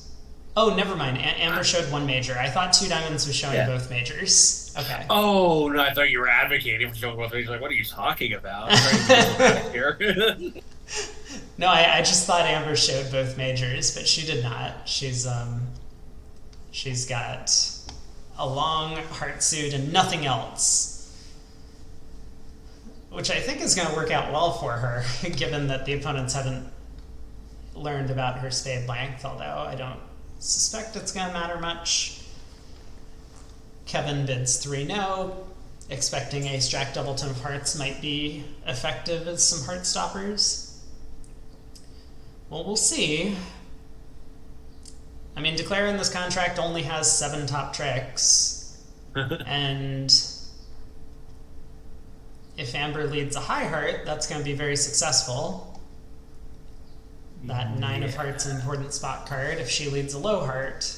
Speaker 1: Oh, never mind. Amber showed one major. I thought two diamonds was showing both majors. Okay.
Speaker 2: Oh, no, I thought you were advocating for showing both majors. Like, what are you talking about?
Speaker 1: No, I just thought Amber showed both majors, but she did not. She's got a long heart suit and nothing else, which I think is going to work out well for her, given that the opponents haven't learned about her spade length, although I don't suspect it's going to matter much. Kevin bids 3 no, expecting ace jack doubleton of hearts might be effective as some heart stoppers. Well, we'll see. I mean, Declare in this contract only has 7 top tricks. And if Amber leads a high heart, that's going to be very successful. That 9 of hearts an important spot card. If she leads a low heart,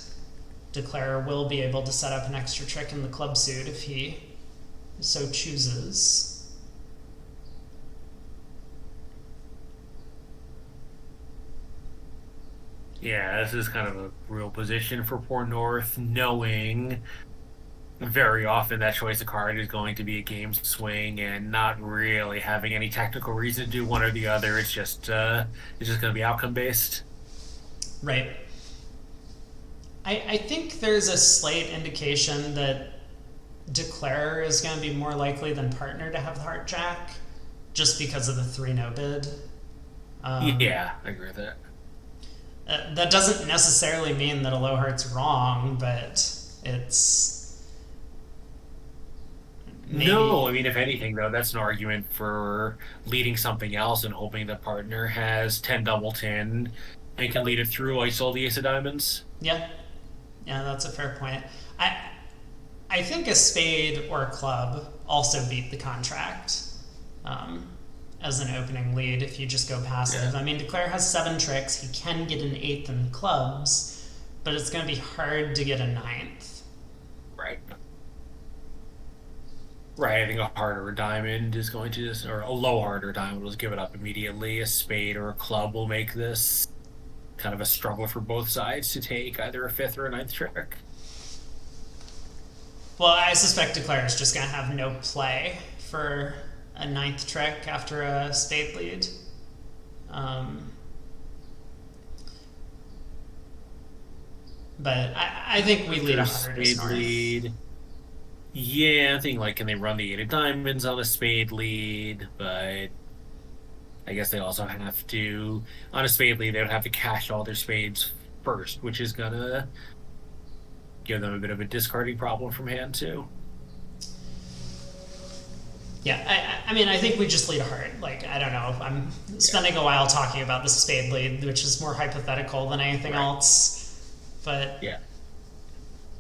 Speaker 1: Declare will be able to set up an extra trick in the club suit if he so chooses.
Speaker 2: Yeah, this is kind of a real position for poor North, knowing very often that choice of card is going to be a game swing and not really having any technical reason to do one or the other. It's just going to be outcome based.
Speaker 1: Right. I think there's a slight indication that Declarer is going to be more likely than Partner to have the Heart Jack, just because of the 3-no bid.
Speaker 2: Yeah, I agree with that.
Speaker 1: That doesn't necessarily mean that a low heart's wrong, but it's
Speaker 2: No,
Speaker 1: maybe.
Speaker 2: I mean, if anything, though, that's an argument for leading something else and hoping the partner has 10 double 10 and can lead it through. I sold the ace of diamonds.
Speaker 1: Yeah, yeah, that's a fair point. I I think a spade or a club also beat the contract um, as an opening lead if you just go
Speaker 2: Yeah,
Speaker 1: passive. I mean, Declare has 7 tricks. He can get an eighth in clubs, but it's going to be hard to get a ninth.
Speaker 2: right. Right, I think a harder diamond is going to just, or a low harder diamond will just give it up immediately. A spade or a club will make this kind of a struggle for both sides to take either a fifth or a ninth trick.
Speaker 1: Well, I suspect Declare is just going to have no play for a ninth trick after a spade lead. Um, but I think we lead
Speaker 2: After
Speaker 1: a
Speaker 2: a
Speaker 1: hundred as
Speaker 2: spade
Speaker 1: North.
Speaker 2: lead, yeah, I think like can they run the eight of diamonds on a spade lead? But I guess they also have to on a spade lead they would have to cash all their spades first, which is gonna give them a bit of a discarding problem from hand too.
Speaker 1: Yeah, I mean, I think we just lead a heart. Like, I don't know. I'm
Speaker 2: Yeah,
Speaker 1: spending a while talking about the spade lead, which is more hypothetical than anything
Speaker 2: right.
Speaker 1: else. But,
Speaker 2: Yeah.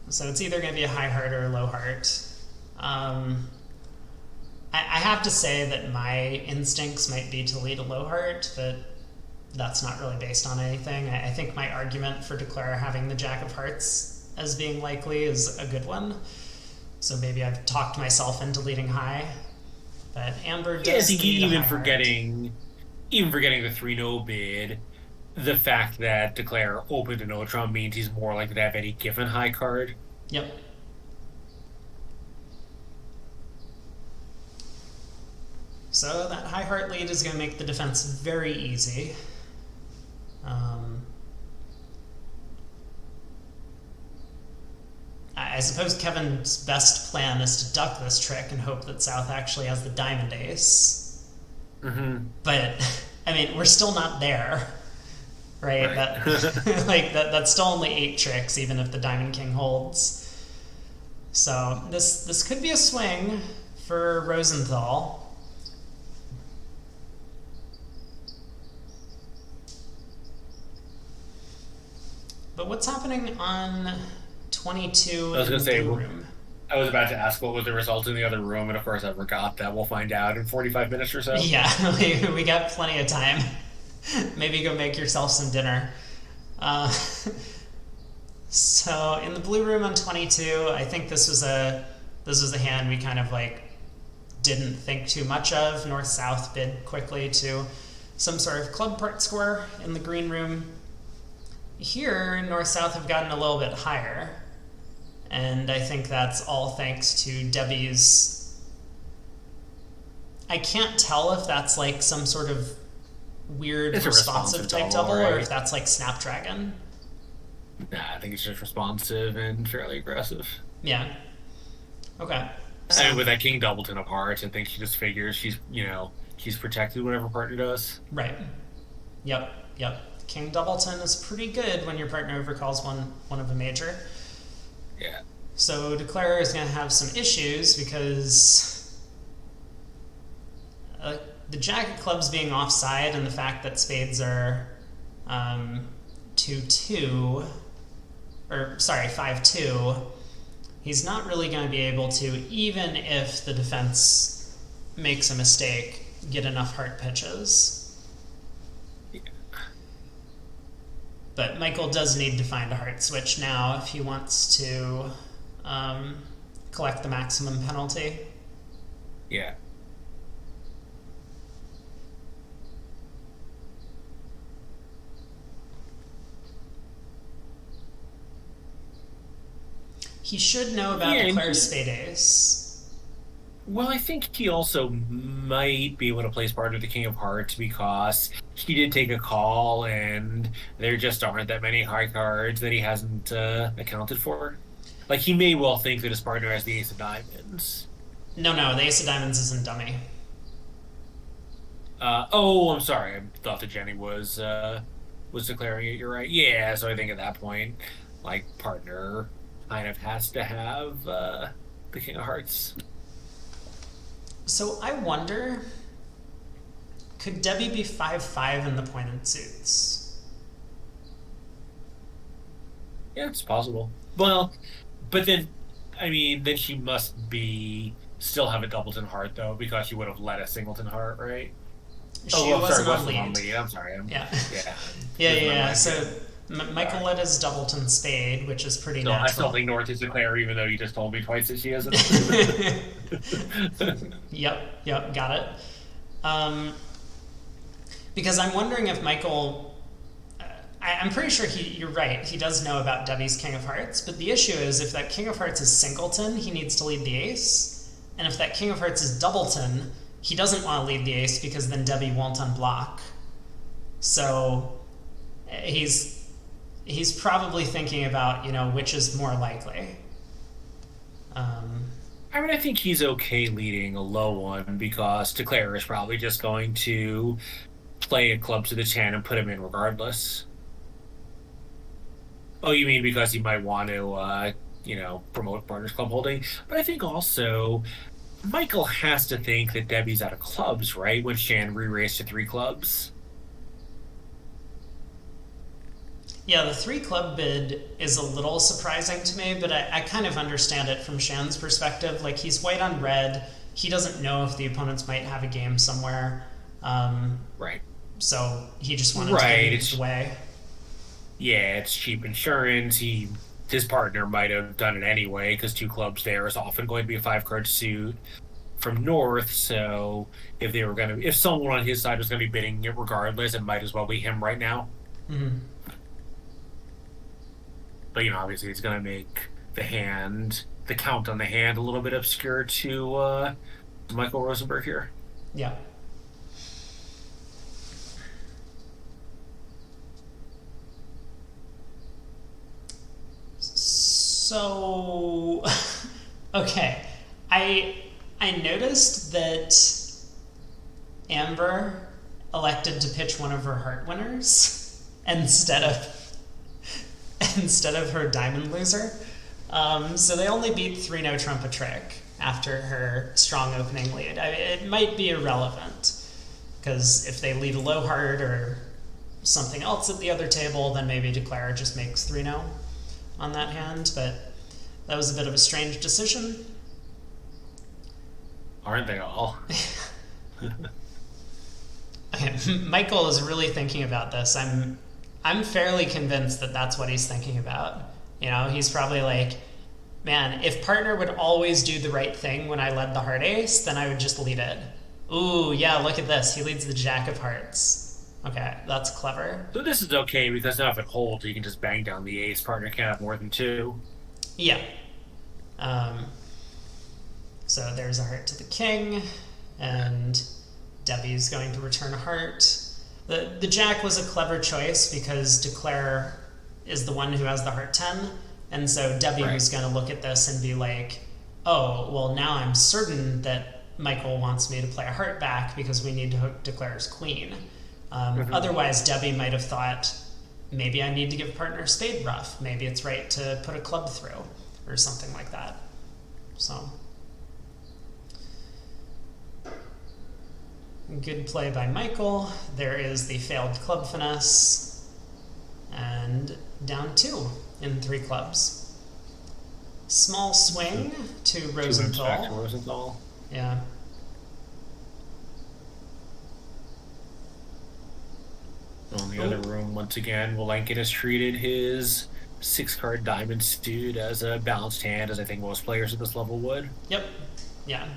Speaker 1: so it's either going to be a high heart or a low heart. Um, I have to say that my instincts might be to lead a low heart, but that's not really based on anything. I think my argument for Declare having the Jack of Hearts as being likely is a good one. So maybe I've talked myself into leading high. But Amber
Speaker 2: Yeah, I
Speaker 1: does
Speaker 2: think
Speaker 1: lead a
Speaker 2: even
Speaker 1: high heart.
Speaker 2: forgetting the 3-no bid, the fact that Declare opened to no Trump means he's more likely to have any given high card.
Speaker 1: Yep. So that high heart lead is going to make the defense very easy. Um, I suppose Kevin's best plan is to duck this trick and hope that South actually has the diamond ace.
Speaker 2: Hmm.
Speaker 1: But I mean, we're still not there, right?
Speaker 2: Right.
Speaker 1: That like that's still only 8 tricks, even if the diamond king holds. So this could be a swing for Rosenthal. But what's happening on 22
Speaker 2: I was
Speaker 1: in
Speaker 2: gonna
Speaker 1: the
Speaker 2: say,
Speaker 1: blue room?
Speaker 2: I was about to ask what was the result in the other room, and of course I forgot that. We'll find out in 45 minutes or so.
Speaker 1: Yeah, we got plenty of time. Maybe go make yourself some dinner. Uh, so in the blue room on 22, I think this was a hand we kind of like didn't think too much of. North South bid quickly to some sort of club part score in the green room. Here, North South have gotten a little bit higher, and I think that's all thanks to Debbie's. I can't tell if that's like some sort of weird
Speaker 2: It's a
Speaker 1: responsive
Speaker 2: responsive
Speaker 1: type
Speaker 2: double,
Speaker 1: double or if
Speaker 2: right?
Speaker 1: that's like Snapdragon.
Speaker 2: Nah, I think it's just responsive and fairly aggressive.
Speaker 1: Yeah. Okay.
Speaker 2: I
Speaker 1: So,
Speaker 2: mean, with that king doubleton of hearts, I think she just figures she's protected whatever partner does.
Speaker 1: right. Yep. Yep. King Doubleton is pretty good when your partner overcalls one of a major.
Speaker 2: Yeah.
Speaker 1: So Declarer is going to have some issues because the Jack of Clubs being offside and the fact that spades are 2-2, or sorry, 5-2, he's not really going to be able to, even if the defense makes a mistake, get enough heart pitches. But Michael does need to find a heart switch now if he wants to um, collect the maximum penalty.
Speaker 2: Yeah.
Speaker 1: He should know about
Speaker 2: Yeah, and
Speaker 1: Declare's spade ace.
Speaker 2: well, I think he also might be able to place partner the King of Hearts because he did take a call, and there just aren't that many high cards that he hasn't accounted for. Like he may well think that his partner has the Ace of Diamonds.
Speaker 1: No, the ace of diamonds isn't dummy.
Speaker 2: Oh, I'm sorry. I thought that Jenny was declaring it. You're right. Yeah, so I think at that point, like partner kind of has to have the King of Hearts.
Speaker 1: So I wonder, could Debbie be 5-5 in the pointed suits?
Speaker 2: Yeah, it's possible. Well, but then, I mean, then she must be still have a Doubleton heart though, because she would have led a Singleton heart, right? Oh,
Speaker 1: She
Speaker 2: well, I'm sorry,
Speaker 1: wasn't on
Speaker 2: wasn't on
Speaker 1: lead.
Speaker 2: lead. I'm sorry.
Speaker 1: Yeah.
Speaker 2: Yeah,
Speaker 1: Yeah.
Speaker 2: mind.
Speaker 1: So Michael
Speaker 2: Sorry.
Speaker 1: led his Doubleton spade, which is pretty
Speaker 2: I still
Speaker 1: natural.
Speaker 2: think North is declare, even though you just told me twice that she isn't.
Speaker 1: Yep, got it. Um, because I'm wondering if Michael. I'm pretty sure you're right. He does know about Debbie's King of Hearts, but the issue is if that King of Hearts is singleton, he needs to lead the ace, and if that King of Hearts is doubleton, he doesn't want to lead the ace because then Debbie won't unblock. So he's probably thinking about which is more likely. Um,
Speaker 2: I mean, I think he's okay leading a low one because Declare is probably just going to play a club to the 10 and put him in regardless. Oh, you mean because he might want to, promote Partners Club holding? But I think also Michael has to think that Debbie's out of clubs, right? When Shan re-raised to three clubs.
Speaker 1: Yeah, the three club bid is a little surprising to me, but I kind of understand it from Shan's perspective. Like, he's white on red. He doesn't know if the opponents might have a game somewhere.
Speaker 2: Right.
Speaker 1: So he just wanted to
Speaker 2: Right.
Speaker 1: get
Speaker 2: It's
Speaker 1: his way.
Speaker 2: Yeah, it's cheap insurance. His partner might have done it anyway because two clubs there is often going to be a five card suit from North. So if someone on his side was going to be bidding it regardless, it might as well be him right now.
Speaker 1: Mm-hmm.
Speaker 2: But obviously, it's going to make the count on the hand, a little bit obscure to Michael Rosenberg here.
Speaker 1: Yeah. So, okay, I noticed that Amber elected to pitch one of her heart winners instead of her diamond loser. So they only beat 3-no trump a trick after her strong opening lead. It might be irrelevant because if they lead a low heart or something else at the other table, then maybe Declare just makes 3-no on that hand. But that was a bit of a strange decision.
Speaker 2: Aren't they all?
Speaker 1: Okay, Michael is really thinking about this. I'm fairly convinced that that's what he's thinking about. He's probably like, man, if partner would always do the right thing when I led the heart ace, then I would just lead it. Ooh, yeah, look at this. He leads the jack of hearts. Okay, that's clever.
Speaker 2: So this is okay because now if it holds, you can just bang down the ace. Partner can't have more than two.
Speaker 1: Yeah. So there's a heart to the king, and Debbie's going to return a heart. The jack was a clever choice because Declare is the one who has the heart 10, and so Debbie was going to look at this and be like, oh, well, now I'm certain that Michael wants me to play a heart back because we need to hook Declare's queen. Otherwise, Debbie might have thought, maybe I need to give partner spade rough. Maybe it's right to put a club through or something like that. So, good play by Michael. There is the failed club finesse. And down 2 in 3 clubs. Small swing to Rosenthal.
Speaker 2: Back to Rosenthal.
Speaker 1: Yeah.
Speaker 2: On the other room, once again, Walenkin has treated his 6-card diamond suit as a balanced hand, as I think most players at this level would.
Speaker 1: Yep. Yeah.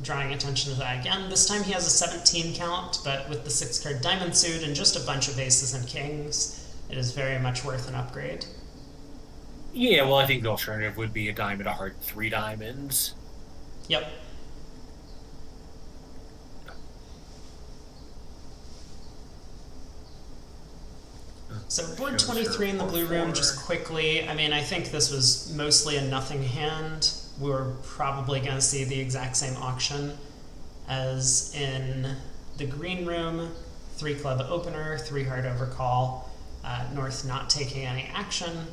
Speaker 1: Drawing attention to that again. This time he has a 17 count, but with the 6-card diamond suit and just a bunch of aces and kings, it is very much worth an upgrade.
Speaker 2: Yeah, well, I think the alternative would be a diamond, a heart, three diamonds.
Speaker 1: Yep. So board
Speaker 2: Shows her
Speaker 1: 23 in the blue room, just
Speaker 2: 4-4.
Speaker 1: quickly. I mean, I think this was mostly a nothing hand. We're probably going to see the exact same auction as in the green room. Three club opener, three heart overcall. North not taking any action.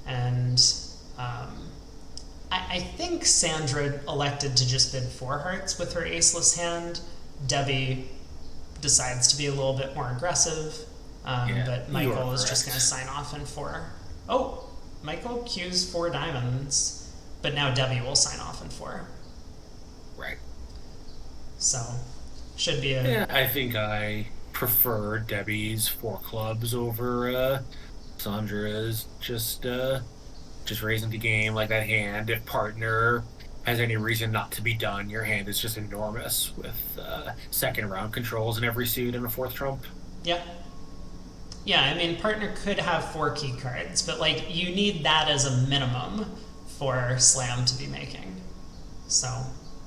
Speaker 1: And I think Sandra elected to just bid four hearts with her aceless hand. Debbie decides to be a little bit more aggressive.
Speaker 2: Yeah,
Speaker 1: But
Speaker 2: you are
Speaker 1: Michael is just
Speaker 2: correct.
Speaker 1: going to sign off in four. Oh, Michael cues four diamonds, but now Debbie will sign off in four.
Speaker 2: Right.
Speaker 1: So, should be a.
Speaker 2: Yeah, I think I prefer Debbie's four clubs over Sandra's just raising the game like that hand. If partner has any reason not to be done, your hand is just enormous with second round controls in every suit and a fourth trump.
Speaker 1: Yeah. Yeah, I mean, partner could have four key cards, but like you need that as a minimum for Slam to be making. So,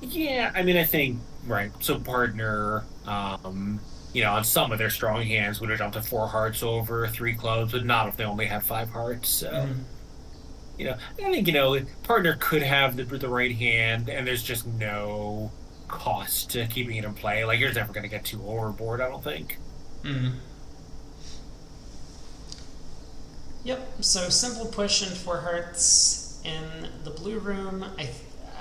Speaker 2: Yeah, I mean, I think right. So partner, on some of their strong hands would have jumped to four hearts over three clubs, but not if they only have five hearts. So,
Speaker 1: mhm.
Speaker 2: I think partner could have the right hand, and there's just no cost to keeping it in play. Like you're never going to get too overboard. I don't think.
Speaker 1: Mm. Yep. So simple push and four hearts in the blue room.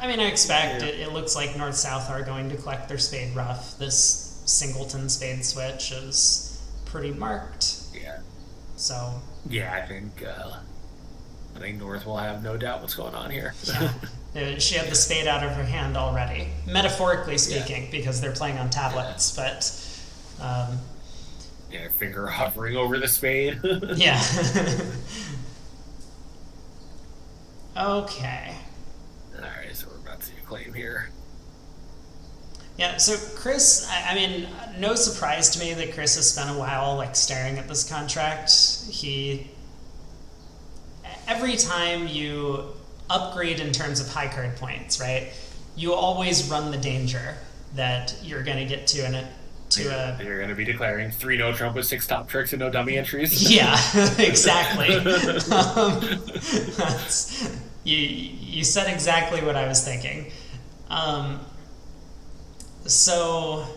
Speaker 1: I mean, I expect
Speaker 2: Yeah.
Speaker 1: it looks like North South are going to collect their spade rough. This singleton spade switch is pretty marked.
Speaker 2: Yeah.
Speaker 1: So
Speaker 2: Yeah, I think North will have no doubt what's going on here.
Speaker 1: yeah, she had the spade out of her hand already, metaphorically
Speaker 2: Yeah.
Speaker 1: speaking, because they're playing on
Speaker 2: Yeah.
Speaker 1: tablets. But
Speaker 2: Yeah, finger hovering over the spade.
Speaker 1: yeah. Okay.
Speaker 2: All right, so we're about to see a claim here.
Speaker 1: Yeah, so Chris, I mean, no surprise to me that Chris has spent a while like staring at this contract. Every time you upgrade in terms of high card points, right? You always run the danger that you're going to get to
Speaker 2: You're going to be declaring three no trump with six top tricks and no dummy entries.
Speaker 1: yeah, exactly. That's, you said exactly what I was thinking. Um, so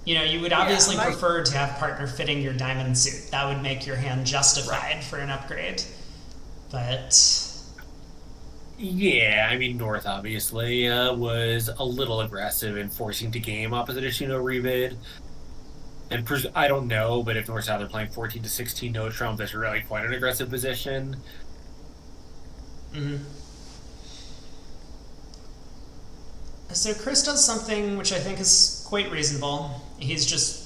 Speaker 1: you would obviously prefer to have partner fitting your diamond suit. That would make your hand justified
Speaker 2: Right.
Speaker 1: for an upgrade. But
Speaker 2: Yeah, I mean, North obviously was a little aggressive in forcing to game opposite a 2 rebid. And I don't know, but if North South are playing 14 to 16 no trump, that's really quite an aggressive position.
Speaker 1: mhm. So Chris does something which I think is quite reasonable. He's just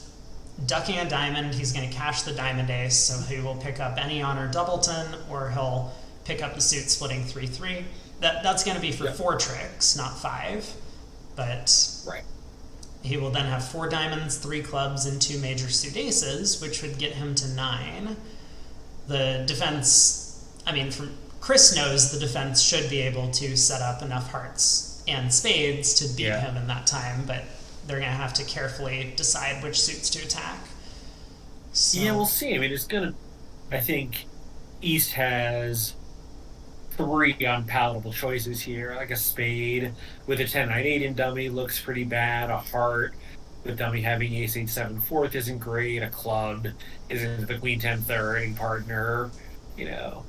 Speaker 1: ducking a diamond. He's going to cash the diamond ace, so he will pick up any honor doubleton, or he'll pick up the suit splitting 3-3. That's going to be for
Speaker 2: Yep.
Speaker 1: four tricks, not five. But
Speaker 2: Right.
Speaker 1: he will then have four diamonds, three clubs, and two major suit aces, which would get him to 9. The defense, I mean, Chris knows the defense should be able to set up enough hearts and spades to beat
Speaker 2: Yeah.
Speaker 1: him in that time, but they're going to have to carefully decide which suits to attack. So,
Speaker 2: Yeah, we'll see. I mean, I think East has three unpalatable choices here. Like a spade with a 10-9-8 in dummy looks pretty bad. A heart with dummy having ace 8 7 fourth isn't great. A club isn't the queen 10 third and partner, you know,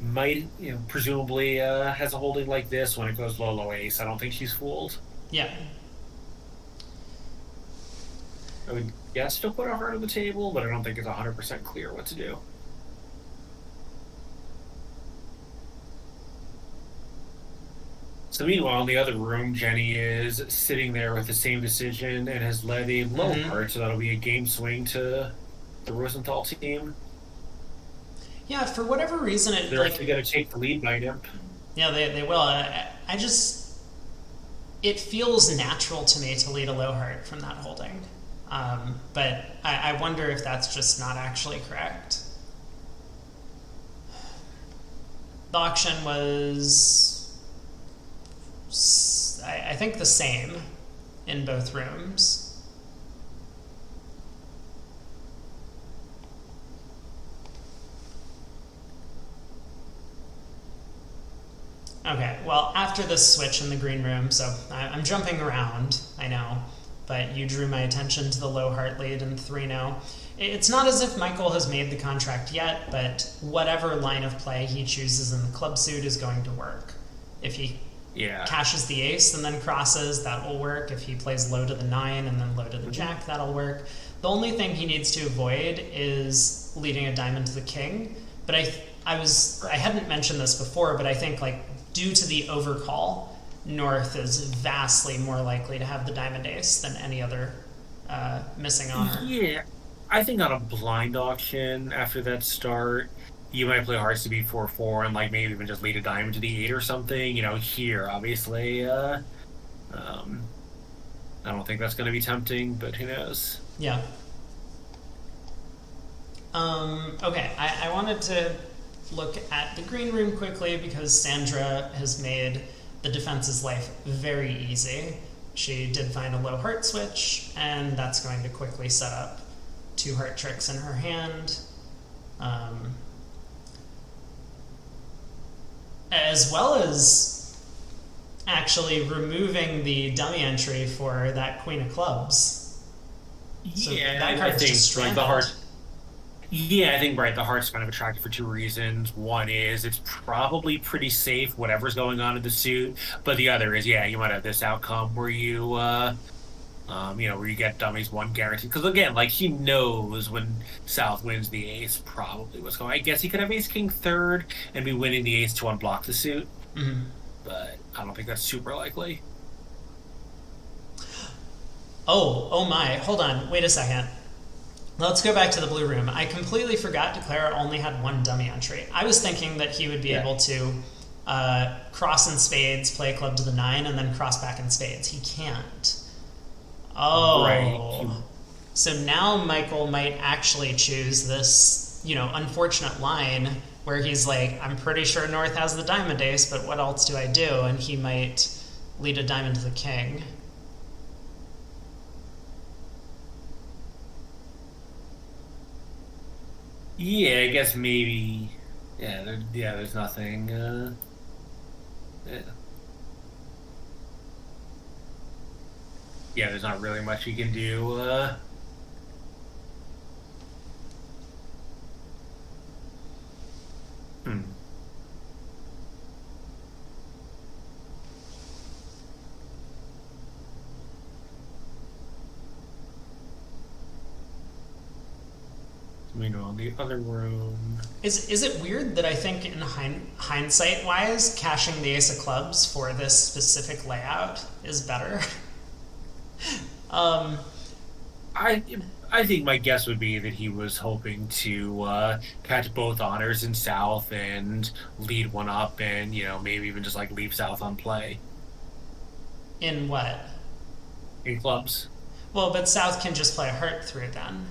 Speaker 2: might, presumably has a holding like this when it goes low, low ace. I don't think she's fooled.
Speaker 1: yeah.
Speaker 2: I would guess she'll put a heart on the table, but I don't think it's 100% clear what to do. So meanwhile, in the other room, Jenny is sitting there with the same decision and has led a low
Speaker 1: Mhm.
Speaker 2: card, so that'll be a game swing to the Rosenthal team.
Speaker 1: Yeah, for whatever reason,
Speaker 2: They're actually going to take the lead by Imp.
Speaker 1: yeah, they will. I just, it feels natural to me to lead a low heart from that holding. But I wonder if that's just not actually correct. The auction was, I think, the same in both rooms. Okay, well, after this switch in the green room, so I'm jumping around, I know, but you drew my attention to the low heart lead and 3-0. It's not as if Michael has made the contract yet, but whatever line of play he chooses in the club suit is going to work. If he cashes the ace and then crosses, that will work. If he plays low to the 9 and then low to the jack, that'll work. The only thing he needs to avoid is leading a diamond to the king. But I hadn't mentioned this before, but I think due to the overcall, North is vastly more likely to have the diamond ace than any other missing honor.
Speaker 2: Yeah, I think on a blind auction after that start, you might play hearts to be 4-4 and maybe even just lead a diamond to the 8 or something. Here obviously, um, I don't think that's going to be tempting, but who knows?
Speaker 1: Yeah. Okay, I wanted to look at the green room quickly because Sandra has made the defense's life very easy. She did find a low heart switch, and that's going to quickly set up 2 heart tricks in her hand. As well as actually removing the dummy entry for that queen of clubs. So
Speaker 2: Yeah,
Speaker 1: that
Speaker 2: I
Speaker 1: card's
Speaker 2: think
Speaker 1: just stranded.
Speaker 2: the heart. Yeah, I think the heart's kind of attractive for 2 reasons. One is it's probably pretty safe, whatever's going on in the suit. But the other is, you might have this outcome where where you get dummies one guaranteed. Because again, he knows when South wins the ace, probably what's going. I guess he could have ace king third and be winning the ace to unblock the suit, but I don't think that's super likely.
Speaker 1: Oh my, hold on, wait a second. Let's go back to the blue room. I completely forgot Declara only had 1 dummy entry. I was thinking that he would be able to cross in spades, play a club to the 9, and then cross back in spades. He can't. Oh.
Speaker 2: Right.
Speaker 1: So now Michael might actually choose this, unfortunate line where he's like, I'm pretty sure North has the diamond ace, but what else do I do? And he might lead a diamond to the king.
Speaker 2: Yeah, I guess maybe. There's nothing. Yeah. There's not really much you can do. Hmm. Let me go in the other room.
Speaker 1: Is it weird that I think in hindsight wise, cashing the ace of clubs for this specific layout is better?
Speaker 2: I I think my guess would be that he was hoping to catch both honors in South and lead one up, and maybe even just leave South on play
Speaker 1: In what?
Speaker 2: in clubs.
Speaker 1: Well, but South can just play a heart through then.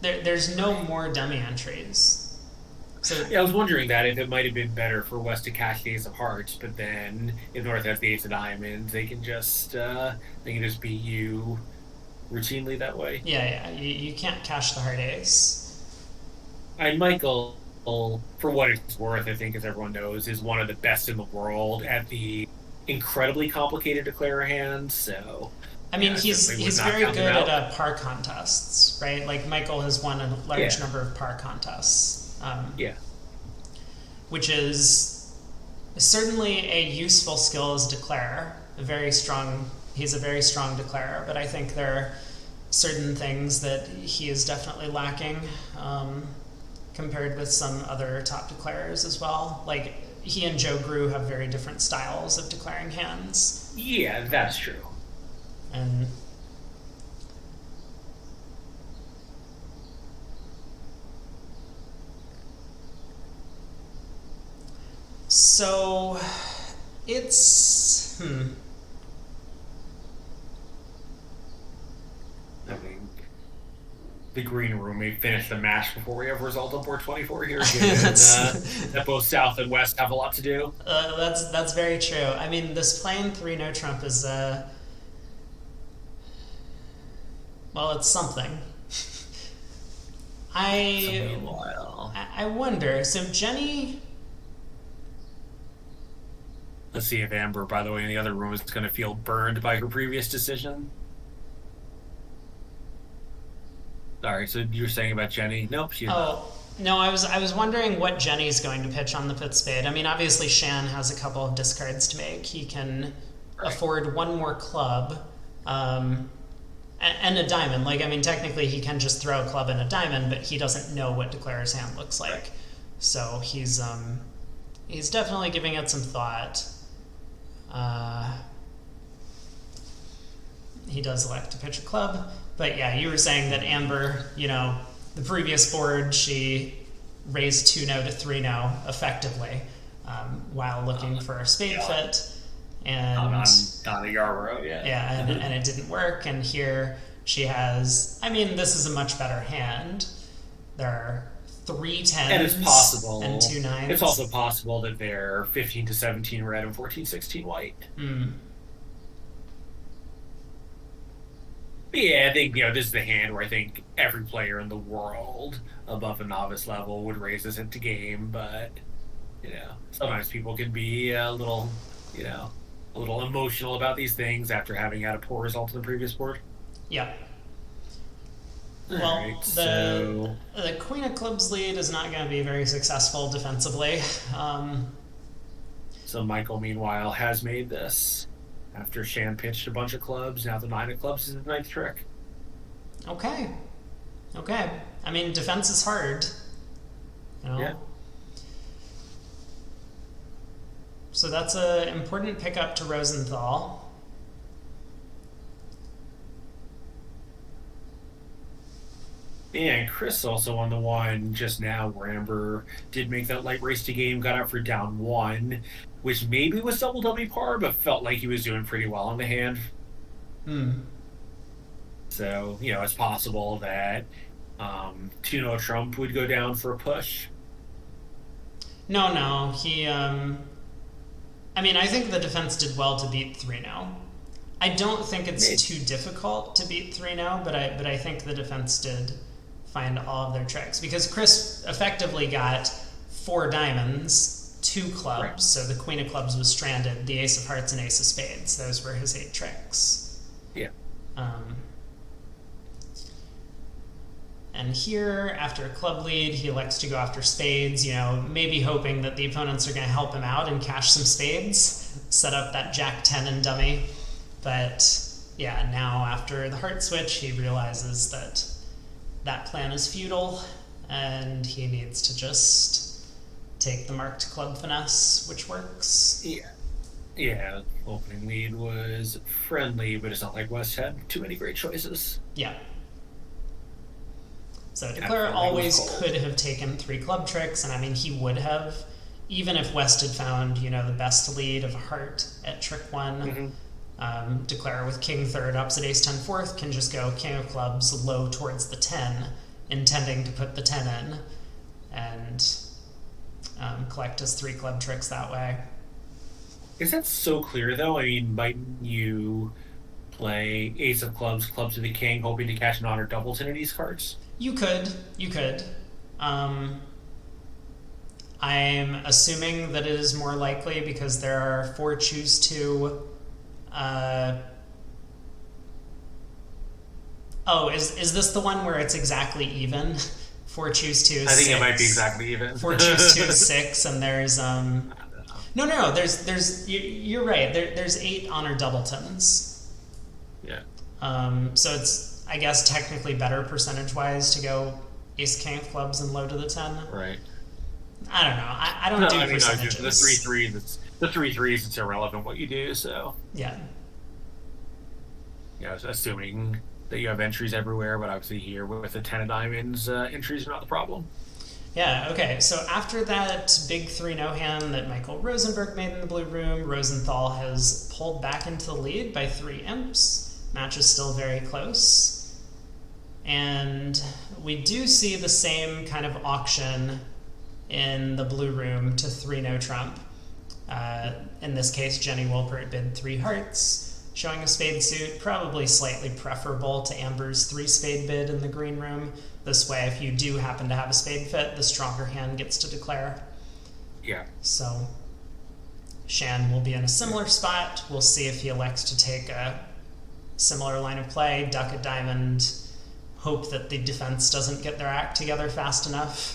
Speaker 1: There's no more dummy entries. So
Speaker 2: Yeah, I was wondering that if it might have been better for West to cash the Ace of Hearts, but then if North has the Ace of Diamonds, they can just beat you routinely that way.
Speaker 1: yeah, you can't cash the heart ace.
Speaker 2: And Michael, for what it's worth, I think, as everyone knows, is one of the best in the world at the incredibly complicated declare hands. So,
Speaker 1: I mean,
Speaker 2: yeah, I
Speaker 1: he's
Speaker 2: certainly would
Speaker 1: he's
Speaker 2: not
Speaker 1: very
Speaker 2: count
Speaker 1: good
Speaker 2: him out.
Speaker 1: at par contests, right? Like Michael has won a large
Speaker 2: Yeah,
Speaker 1: number of par contests,
Speaker 2: yeah,
Speaker 1: which is certainly a useful skill as declare. He's a very strong declarer, but I think there are certain things that he is definitely lacking compared with some other top declarers as well. Like he and Joe Grew have very different styles of declaring hands,
Speaker 2: yeah. That's true.
Speaker 1: and so it's
Speaker 2: the green room may finish the match before we have a result on board 24 here, given
Speaker 1: that's
Speaker 2: that both South and West have a lot to do.
Speaker 1: that's very true. I mean, this plain 3-no trump is well, it's something.
Speaker 2: Meanwhile,
Speaker 1: I wonder. So Jenny.
Speaker 2: let's see if Amber, by the way, in the other room is going to feel burned by her previous decision. Sorry, so you were saying about Jenny? Nope, she's not.
Speaker 1: Oh, no, I was wondering what Jenny's going to pitch on the pit spade. I mean, obviously Shan has a couple of discards to make. He can afford one more club, and a diamond. Like, I mean, technically he can just throw a club and a diamond, but he doesn't know what Declare's hand looks like.
Speaker 2: Right.
Speaker 1: So he's definitely giving it some thought. He does elect to pitch a club. But yeah, you were saying that Amber, the previous board, she raised 2-no to 3-no effectively, while looking for a spade fit. And
Speaker 2: on a Yarborough, yeah.
Speaker 1: Yeah, and it didn't work. And here she has, I mean, this is a much better hand. There are 3 10s
Speaker 2: and it's possible,
Speaker 1: and 2 9s.
Speaker 2: It's also possible that they're 15 to 17 red and 14-16 white. Yeah, I think, this is the hand where I think every player in the world above a novice level would raise this into game, but, sometimes people can be a little emotional about these things after having had a poor result in the previous board.
Speaker 1: Yeah.
Speaker 2: All
Speaker 1: Well,
Speaker 2: right,
Speaker 1: the Queen of Clubs lead is not going to be very successful defensively.
Speaker 2: So Michael, meanwhile, has made this. After Shan pitched a bunch of clubs, now the 9 of clubs is the 9th trick.
Speaker 1: Okay. I mean, defense is hard.
Speaker 2: Yeah.
Speaker 1: So that's an important pickup to Rosenthal.
Speaker 2: And Chris also on the one just now where Amber did make that light race to game, got out for down 1, which maybe was double W par, but felt like he was doing pretty well on the hand. So, it's possible that 2-no Trump would go down for a push.
Speaker 1: No, he. I mean, I think the defense did well to beat 3-no. I don't think it's too difficult to beat 3-no, but I think the defense did find all of their tricks, because Chris effectively got 4 diamonds, 2 clubs, right. So the Queen of Clubs was stranded, the Ace of Hearts and Ace of Spades. Those were his 8 tricks.
Speaker 2: Yeah.
Speaker 1: And here, after a club lead, he elects to go after spades, maybe hoping that the opponents are going to help him out and cash some spades, set up that Jack 10 and dummy. But yeah, now after the heart switch, he realizes that plan is futile, and he needs to just take the marked club finesse, which works.
Speaker 2: Yeah, opening lead was friendly, but it's not like West had too many great choices.
Speaker 1: Yeah. So Declare always could have taken 3 club tricks, and I mean, he would have, even if West had found, the best lead of a heart at trick 1. Declare with King 3rd ups at Ace 10 4th can just go King of Clubs low towards the 10, intending to put the 10 in, and collect his 3 club tricks that way.
Speaker 2: Is that so clear, though? I mean, mightn't you play Ace of Clubs, Club to the King, hoping to catch an honor doubleton in these cards?
Speaker 1: You could. I'm assuming that it is more likely because there are 4 choose 2. Is this the one where it's exactly even? 4 choose 2 is 6.
Speaker 2: I think it might be exactly even.
Speaker 1: 4 choose 2 is 6, and there's No. There's you're right. There's 8 honor doubletons.
Speaker 2: Yeah.
Speaker 1: So it's, I guess, technically better percentage-wise to go Ace King of Clubs and low to the 10.
Speaker 2: Right.
Speaker 1: I don't know. I don't do percentages.
Speaker 2: The 3-3s. The 3-3s. It's irrelevant what you do. So.
Speaker 1: Yeah.
Speaker 2: Yeah, assuming that you have entries everywhere, but obviously here with the 10 of diamonds, entries are not the problem.
Speaker 1: Yeah. Okay. So after that big 3-no hand that Michael Rosenberg made in the blue room, Rosenthal has pulled back into the lead by 3 imps. Match is still very close. And we do see the same kind of auction in the blue room to 3 no trump. In this case, Jenny Wolpert bid 3 hearts, showing a spade suit, probably slightly preferable to Amber's 3 spade bid in the green room. This way, if you do happen to have a spade fit, the stronger hand gets to declare.
Speaker 2: Yeah.
Speaker 1: So Shan will be in a similar spot. We'll see if he elects to take a similar line of play, duck a diamond, hope that the defense doesn't get their act together fast enough.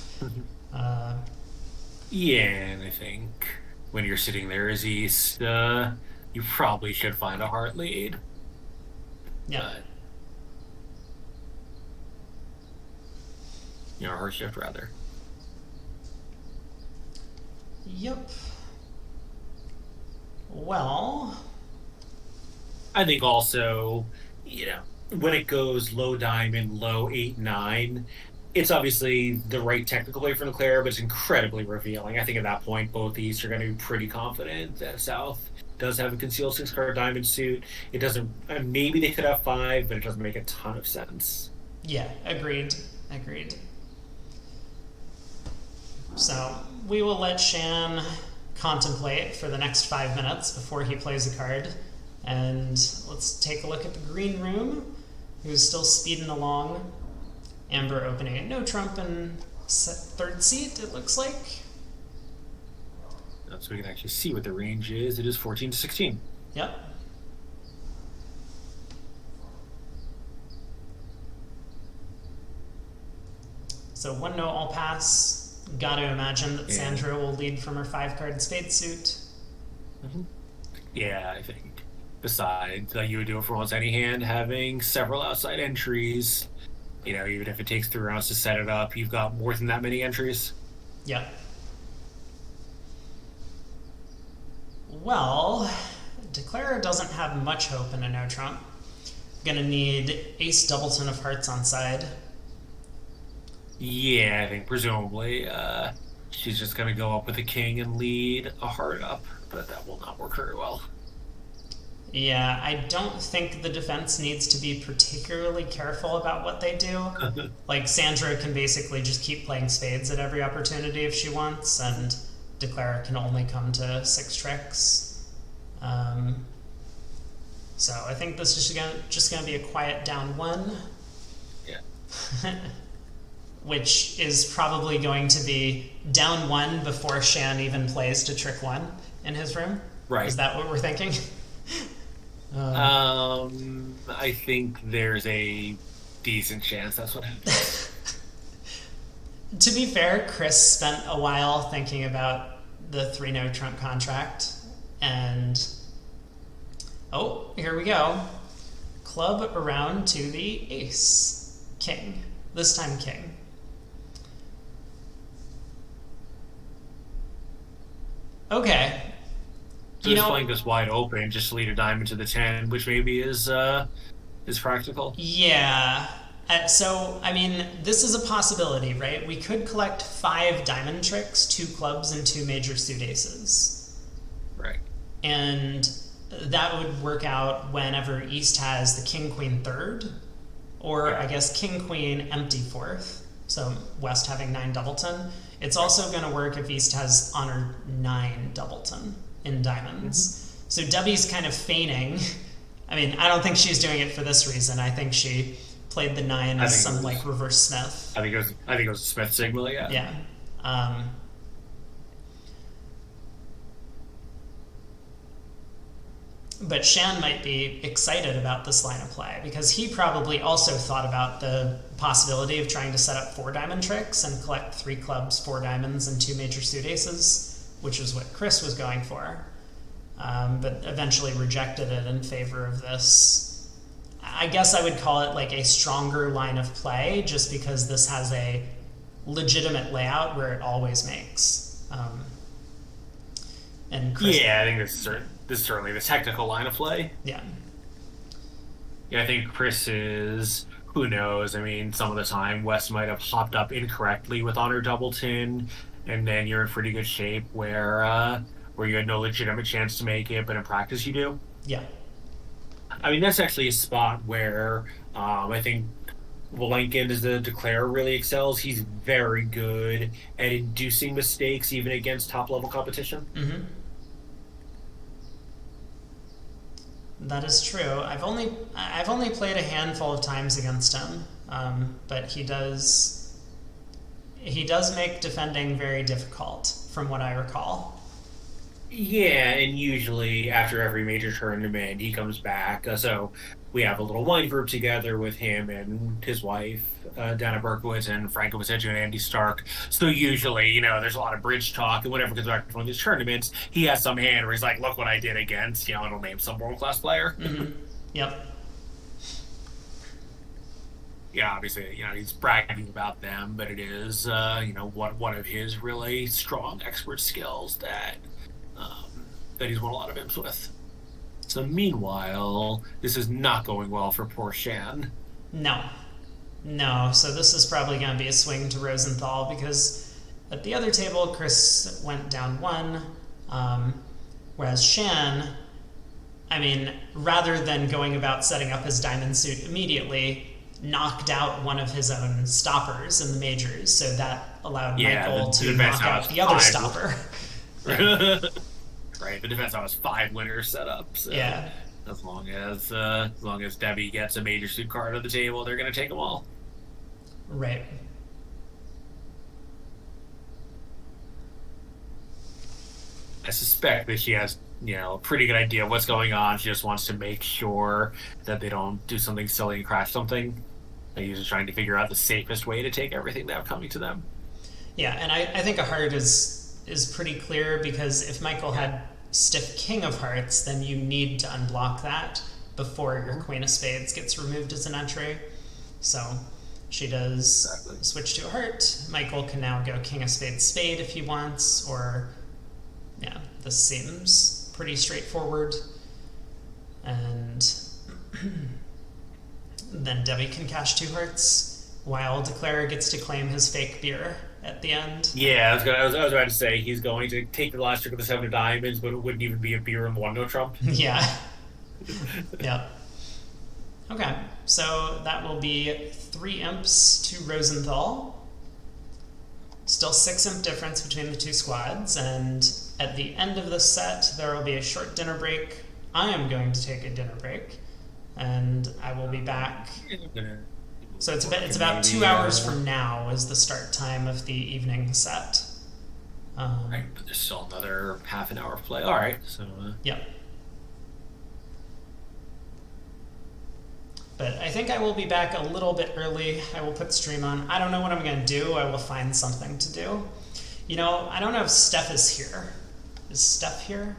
Speaker 2: Yeah, and I think when you're sitting there as East, you probably should find a heart lead.
Speaker 1: Yeah.
Speaker 2: But, heart shift rather.
Speaker 1: Yep. Well,
Speaker 2: I think also, when it goes low diamond, low 8-9, it's obviously the right technical play for Leclerc, but it's incredibly revealing. I think at that point, both East are going to be pretty confident that South does have a concealed 6-card diamond suit. It doesn't, maybe they could have 5, but it doesn't make a ton of sense.
Speaker 1: yeah, agreed. So we will let Shan contemplate for the next 5 minutes before he plays a card. And let's take a look at the green room, who's still speeding along. Amber opening at no trump in 3rd seat, it looks like.
Speaker 2: So we can actually see what the range is. It is 14 to 16.
Speaker 1: Yep. So 1 no all pass. Got to imagine that Sandra will lead from her 5-card spade suit.
Speaker 2: Mm-hmm. Yeah, I think. Besides, you would do it for almost any hand, having several outside entries. Even if it takes 3 rounds to set it up, you've got more than that many entries.
Speaker 1: Yeah. Well, Declarer doesn't have much hope in a no trump. Gonna need ace doubleton of hearts on side.
Speaker 2: Yeah, I think presumably she's just going to go up with a king and lead a heart up, but that will not work very well.
Speaker 1: Yeah, I don't think the defense needs to be particularly careful about what they do. Like, Sandra can basically just keep playing spades at every opportunity if she wants, and Declarer can only come to 6 tricks. So I think this is just gonna be a quiet down 1.
Speaker 2: Yeah.
Speaker 1: Which is probably going to be down 1 before Shan even plays to trick 1 in his room.
Speaker 2: Right.
Speaker 1: Is that what we're thinking?
Speaker 2: I think there's a decent chance that's what happens.
Speaker 1: To be fair, Chris spent a while thinking about the 3 no trump contract, and here we go. Club around to the ace. King. This time king. Okay.
Speaker 2: So just playing this wide open, just lead a diamond to the 10, which maybe is practical.
Speaker 1: Yeah. So, I mean, this is a possibility, right? We could collect 5 diamond tricks, 2 clubs, and 2 major suit aces.
Speaker 2: Right.
Speaker 1: And that would work out whenever East has the king, queen, 3rd, or I guess king, queen, empty 4th. So West having 9 doubleton. It's also going to work if East has honor 9 doubleton in diamonds. Mm-hmm. So Debbie's kind of feigning. I mean, I don't think she's doing it for this reason. I think she played the 9 as some like reverse Smith.
Speaker 2: I think it was a Smith signal. Yeah.
Speaker 1: Yeah. But Shan might be excited about this line of play because he probably also thought about the possibility of trying to set up 4 diamond tricks and collect 3 clubs, 4 diamonds, and 2 major suit aces, which is what Chris was going for, but eventually rejected it in favor of this. I guess I would call it like a stronger line of play just because this has a legitimate layout where it always makes. And Chris,
Speaker 2: yeah, I think this is certainly the technical line of play.
Speaker 1: Yeah.
Speaker 2: Yeah, I think Chris is, who knows? I mean, some of the time West might have hopped up incorrectly with honor doubleton, and then you're in pretty good shape where you had no legitimate chance to make it, but in practice you do.
Speaker 1: Yeah.
Speaker 2: I mean, that's actually a spot where I think Lincoln as the declarer really excels. He's very good at inducing mistakes even against top level competition.
Speaker 1: Hmm. That is true. I've only played a handful of times against him, but he does make defending very difficult, from what I recall.
Speaker 2: Yeah, and usually after every major tournament, he comes back. So we have a little wine group together with him and his wife, Dana Berkowitz, and Franco Vicencio and Andy Stark. So usually, there's a lot of bridge talk, and whenever he comes back from one of these tournaments, he has some hand where he's like, "Look what I did against," it'll name some world class player.
Speaker 1: Hmm. Yep.
Speaker 2: Yeah, obviously, he's bragging about them, but it is, one of his really strong expert skills that he's won a lot of imps with. So meanwhile, this is not going well for poor Shan.
Speaker 1: No. No. So this is probably going to be a swing to Rosenthal because at the other table, Chris went down one, whereas Shan, I mean, rather than going about setting up his diamond suit immediately, knocked out one of his own stoppers in the majors. So that allowed Michael to knock out the other stopper.
Speaker 2: Yeah. Right, the defense was 5 winners set up. So
Speaker 1: Yeah.
Speaker 2: as long as Debbie gets a major suit card on the table, they're going to take them all.
Speaker 1: Right.
Speaker 2: I suspect that she has, a pretty good idea of what's going on. She just wants to make sure that they don't do something silly and crash something. They're usually trying to figure out the safest way to take everything they have coming to them.
Speaker 1: Yeah, and I think a heart is pretty clear because if Michael had stiff king of hearts, then you need to unblock that before your queen of spades gets removed as an entry. So she does
Speaker 2: Exactly.
Speaker 1: switch to a heart. Michael can now go king of spades spade if he wants, or yeah, this seems pretty straightforward. And then Debbie can cash 2 hearts while Declarer gets to claim his fake beer at the end.
Speaker 2: Yeah, I was about to say he's going to take the last trick with the 7 of diamonds, but it wouldn't even be a beer and 1 no trump.
Speaker 1: Yeah. Yep. Okay, so that will be 3 imps to Rosenthal. Still 6 imp difference between the 2 squads, and at the end of the set, there will be a short dinner break. I am going to take a dinner break, and I will be back. So it's about 2 hours from now is the start time of the evening set.
Speaker 2: Right, but there's still another half an hour of play. All right, so
Speaker 1: Yep. But I think I will be back a little bit early. I will put stream on. I don't know what I'm going to do. I will find something to do. I don't know if Steph is here. Is Steph here?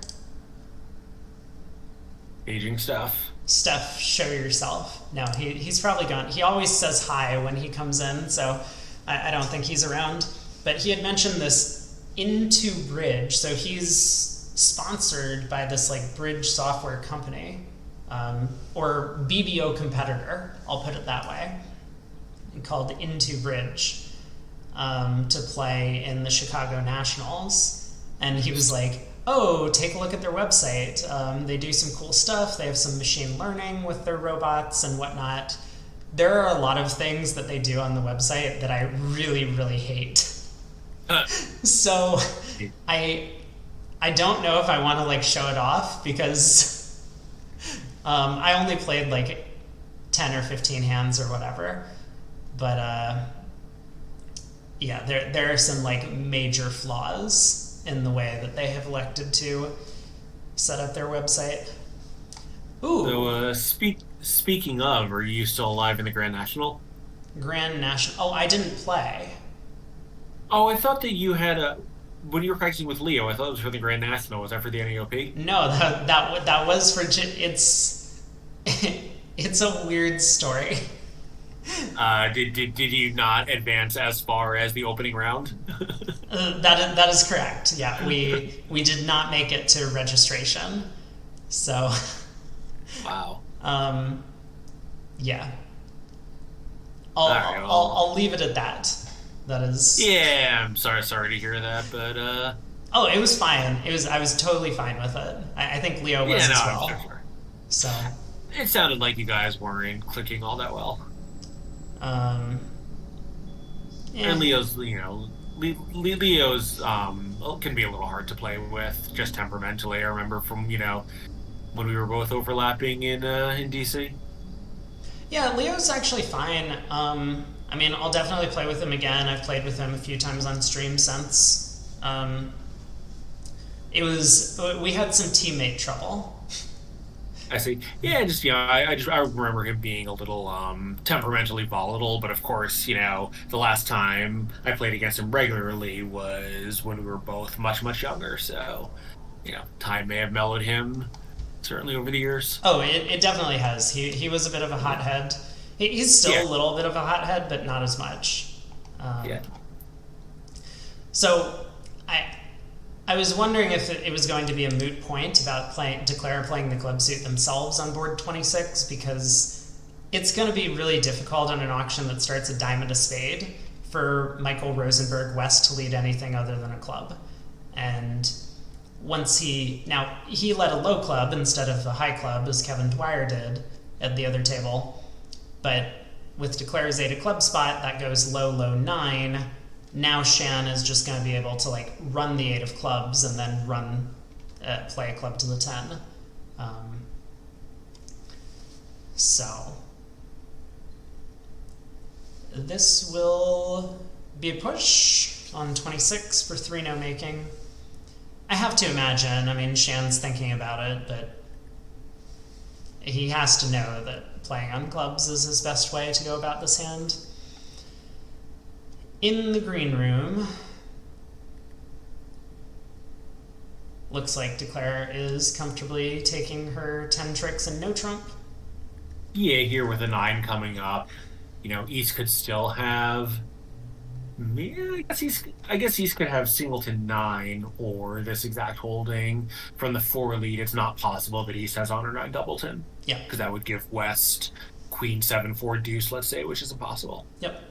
Speaker 2: aging stuff.
Speaker 1: Steph, show yourself. No, he's probably gone. He always says hi when he comes in, so I don't think he's around. But he had mentioned this Into Bridge. So he's sponsored by this bridge software company. Or BBO competitor, I'll put it that way, called Into Bridge, to play in the Chicago Nationals. And he was like, oh, take a look at their website. They do some cool stuff. They have some machine learning with their robots and whatnot. There are a lot of things that they do on the website that I really, really hate. So I don't know if I want to show it off because I only played 10 or 15 hands or whatever. But yeah, there are some major flaws in the way that they have elected to set up their website. Ooh.
Speaker 2: So, speaking of, are you still alive in the Grand National?
Speaker 1: Grand National. Oh, I didn't play.
Speaker 2: Oh, I thought that you had when you were practicing with Leo. I thought it was for the Grand National. Was that for the NAOP?
Speaker 1: No, that was for it's it's a weird story.
Speaker 2: Did you not advance as far as the opening round?
Speaker 1: That is correct. Yeah, we did not make it to registration. So
Speaker 2: Wow.
Speaker 1: Yeah.
Speaker 2: Right,
Speaker 1: I'll leave it at that. That is.
Speaker 2: Yeah, I'm sorry to hear that, but
Speaker 1: Oh, it was fine. I was totally fine with it. I think Leo was as well.
Speaker 2: Sure.
Speaker 1: So
Speaker 2: It sounded like you guys weren't clicking all that well.
Speaker 1: Um,
Speaker 2: And
Speaker 1: eh.
Speaker 2: Leo's can be a little hard to play with just temperamentally. I remember from, when we were both overlapping in DC.
Speaker 1: Yeah, Leo's actually fine. I mean, I'll definitely play with him again. I've played with him a few times on stream since. We had some teammate trouble.
Speaker 2: I see. Yeah, just I remember him being a little temperamentally volatile, but of course, the last time I played against him regularly was when we were both much, much younger. So, time may have mellowed him certainly over the years.
Speaker 1: Oh, it definitely has. He was a bit of a hothead. He's still
Speaker 2: Yeah,
Speaker 1: a little bit of a hothead, but not as much. Um,
Speaker 2: yeah.
Speaker 1: so I was wondering if it was going to be a moot point about Declare playing the club suit themselves on board 26, because it's going to be really difficult on an auction that starts a diamond a spade for Michael Rosenberg West to lead anything other than a club. And he led a low club instead of a high club, as Kevin Dwyer did at the other table. But with Declare's 8 a club spot, that goes low, low 9. Now Shan is just going to be able to run the 8 of clubs and then play a club to the 10. So this will be a push on 26 for 3-no making. I have to imagine, I mean, Shan's thinking about it, but he has to know that playing on clubs is his best way to go about this hand. In the green room, looks like Declare is comfortably taking her 10 tricks and no trump.
Speaker 2: Yeah, here with a 9 coming up, East could still have. Yeah, I guess East could have singleton 9 or this exact holding from the 4 lead. It's not possible that East has honor 9 doubleton.
Speaker 1: Yeah.
Speaker 2: Because that would give West Queen 7 4 deuce, let's say, which is impossible.
Speaker 1: Yep.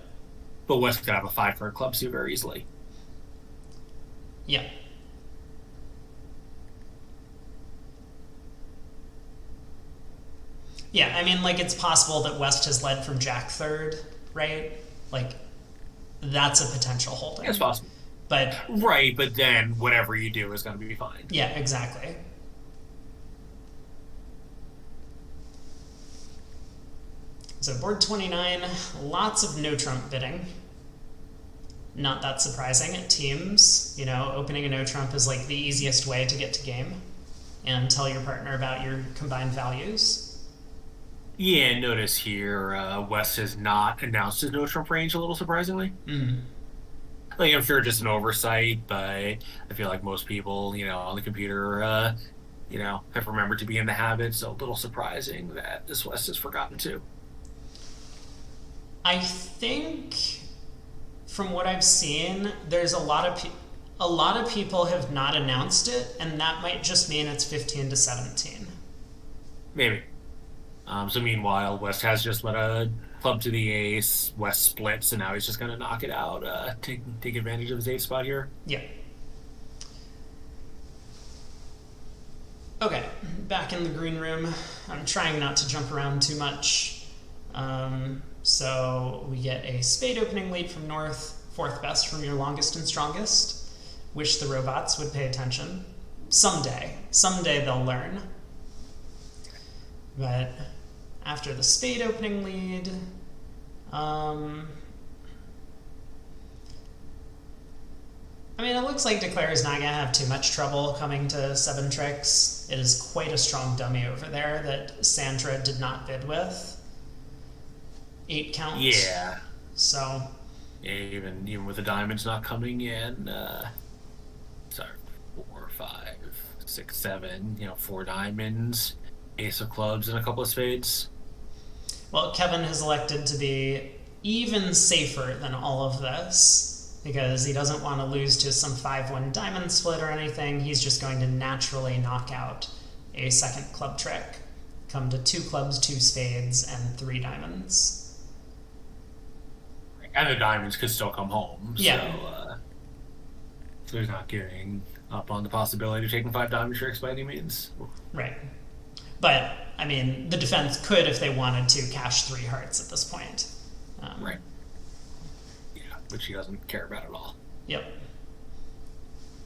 Speaker 2: But West could have a 5 card club suit very easily.
Speaker 1: Yeah. Yeah, I mean, it's possible that West has led from Jack third, right? That's a potential holding.
Speaker 2: It's possible.
Speaker 1: But
Speaker 2: right, but then whatever you do is going to be fine.
Speaker 1: Yeah, exactly. So board 29, lots of no trump bidding. Not that surprising. It teams, opening a no trump is the easiest way to get to game and tell your partner about your combined values.
Speaker 2: Yeah, notice here, West has not announced his no trump range, a little surprisingly.
Speaker 1: Mm.
Speaker 2: I'm sure just an oversight, but I feel like most people, on the computer, have remembered to be in the habit. So a little surprising that this West has forgotten to.
Speaker 1: I think, from what I've seen, there's a lot of people have not announced it, and that might just mean it's 15 to 17.
Speaker 2: Maybe. So meanwhile, West has just let a club to the ace. West splits, and now he's just going to knock it out. Take advantage of his 8 spot here.
Speaker 1: Yeah. Okay, back in the green room. I'm trying not to jump around too much. So we get a spade opening lead from North, 4th best from your longest and strongest. Wish the robots would pay attention. Someday they'll learn. But after the spade opening lead, it looks like Declare is not going to have too much trouble coming to 7 tricks. It is quite a strong dummy over there that Sandra did not bid with. 8 count.
Speaker 2: Yeah.
Speaker 1: So.
Speaker 2: Yeah, even with the diamonds not coming in, sorry, 4, 5, 6, 7, 4 diamonds, ace of clubs, and a couple of spades.
Speaker 1: Well, Kevin has elected to be even safer than all of this because he doesn't want to lose to some 5-1 diamond split or anything. He's just going to naturally knock out a second club trick, come to 2 clubs, 2 spades, and 3 diamonds.
Speaker 2: And the diamonds could still come home.
Speaker 1: Yeah.
Speaker 2: So he's not giving up on the possibility of taking 5 diamond tricks by any means.
Speaker 1: Right. But, the defense could, if they wanted to, cash 3 hearts at this point.
Speaker 2: Right. Yeah, which he doesn't care about at all.
Speaker 1: Yep.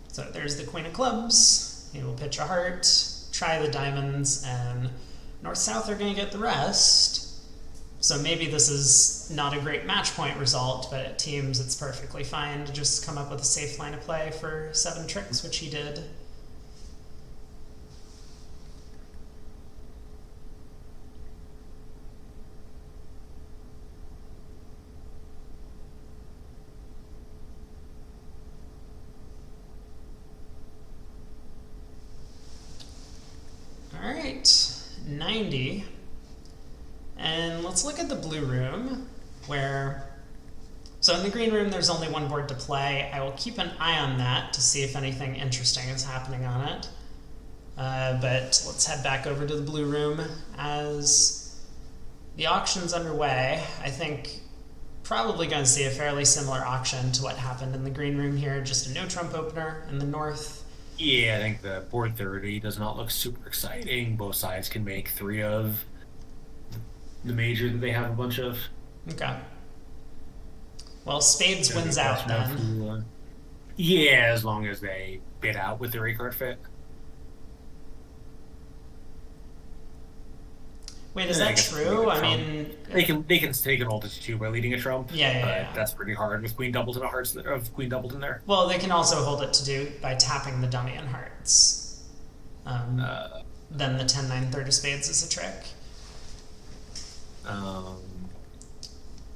Speaker 1: So there's the queen of clubs. He will pitch a heart, try the diamonds, and north-south are going to get the rest. So maybe this is not a great match point result, but at teams it's perfectly fine to just come up with a safe line of play for 7 tricks, which he did. All right, 90. And let's look at the blue room, where... So in the green room, there's only one board to play. I will keep an eye on that to see if anything interesting is happening on it. But let's head back over to the blue room as the auction's underway. I think probably going to see a fairly similar auction to what happened in the green room here, just a no-trump opener in the north.
Speaker 2: Yeah, I think the board 30 does not look super exciting. Both sides can make 3 of the major that they have a bunch of.
Speaker 1: Okay. Well, spades wins out then.
Speaker 2: Yeah, as long as they bid out with their 8-card fit.
Speaker 1: Wait, is that true? I mean,
Speaker 2: they can hold it to 2 by leading a trump.
Speaker 1: Yeah.
Speaker 2: That's pretty hard with queen doubled in a hearts of queen doubled in there.
Speaker 1: Well, they can also hold it to 2 by tapping the dummy in hearts. Then the 10-9 third of spades is a trick.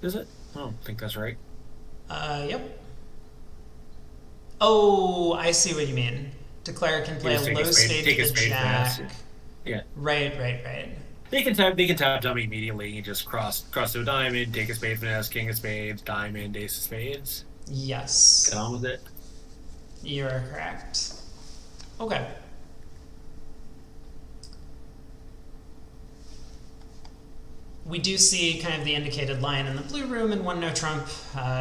Speaker 2: Is it? I don't think that's right.
Speaker 1: Yep. Oh, I see what you mean. Declare can play a low spade to the jack.
Speaker 2: Yeah.
Speaker 1: Right.
Speaker 2: They can tap dummy immediately. You just cross to a diamond, take a spade finesse, king of spades, diamond, ace of spades.
Speaker 1: Yes.
Speaker 2: Get on with it.
Speaker 1: You are correct. Okay. We do see kind of the indicated line in the blue room and 1 no trump.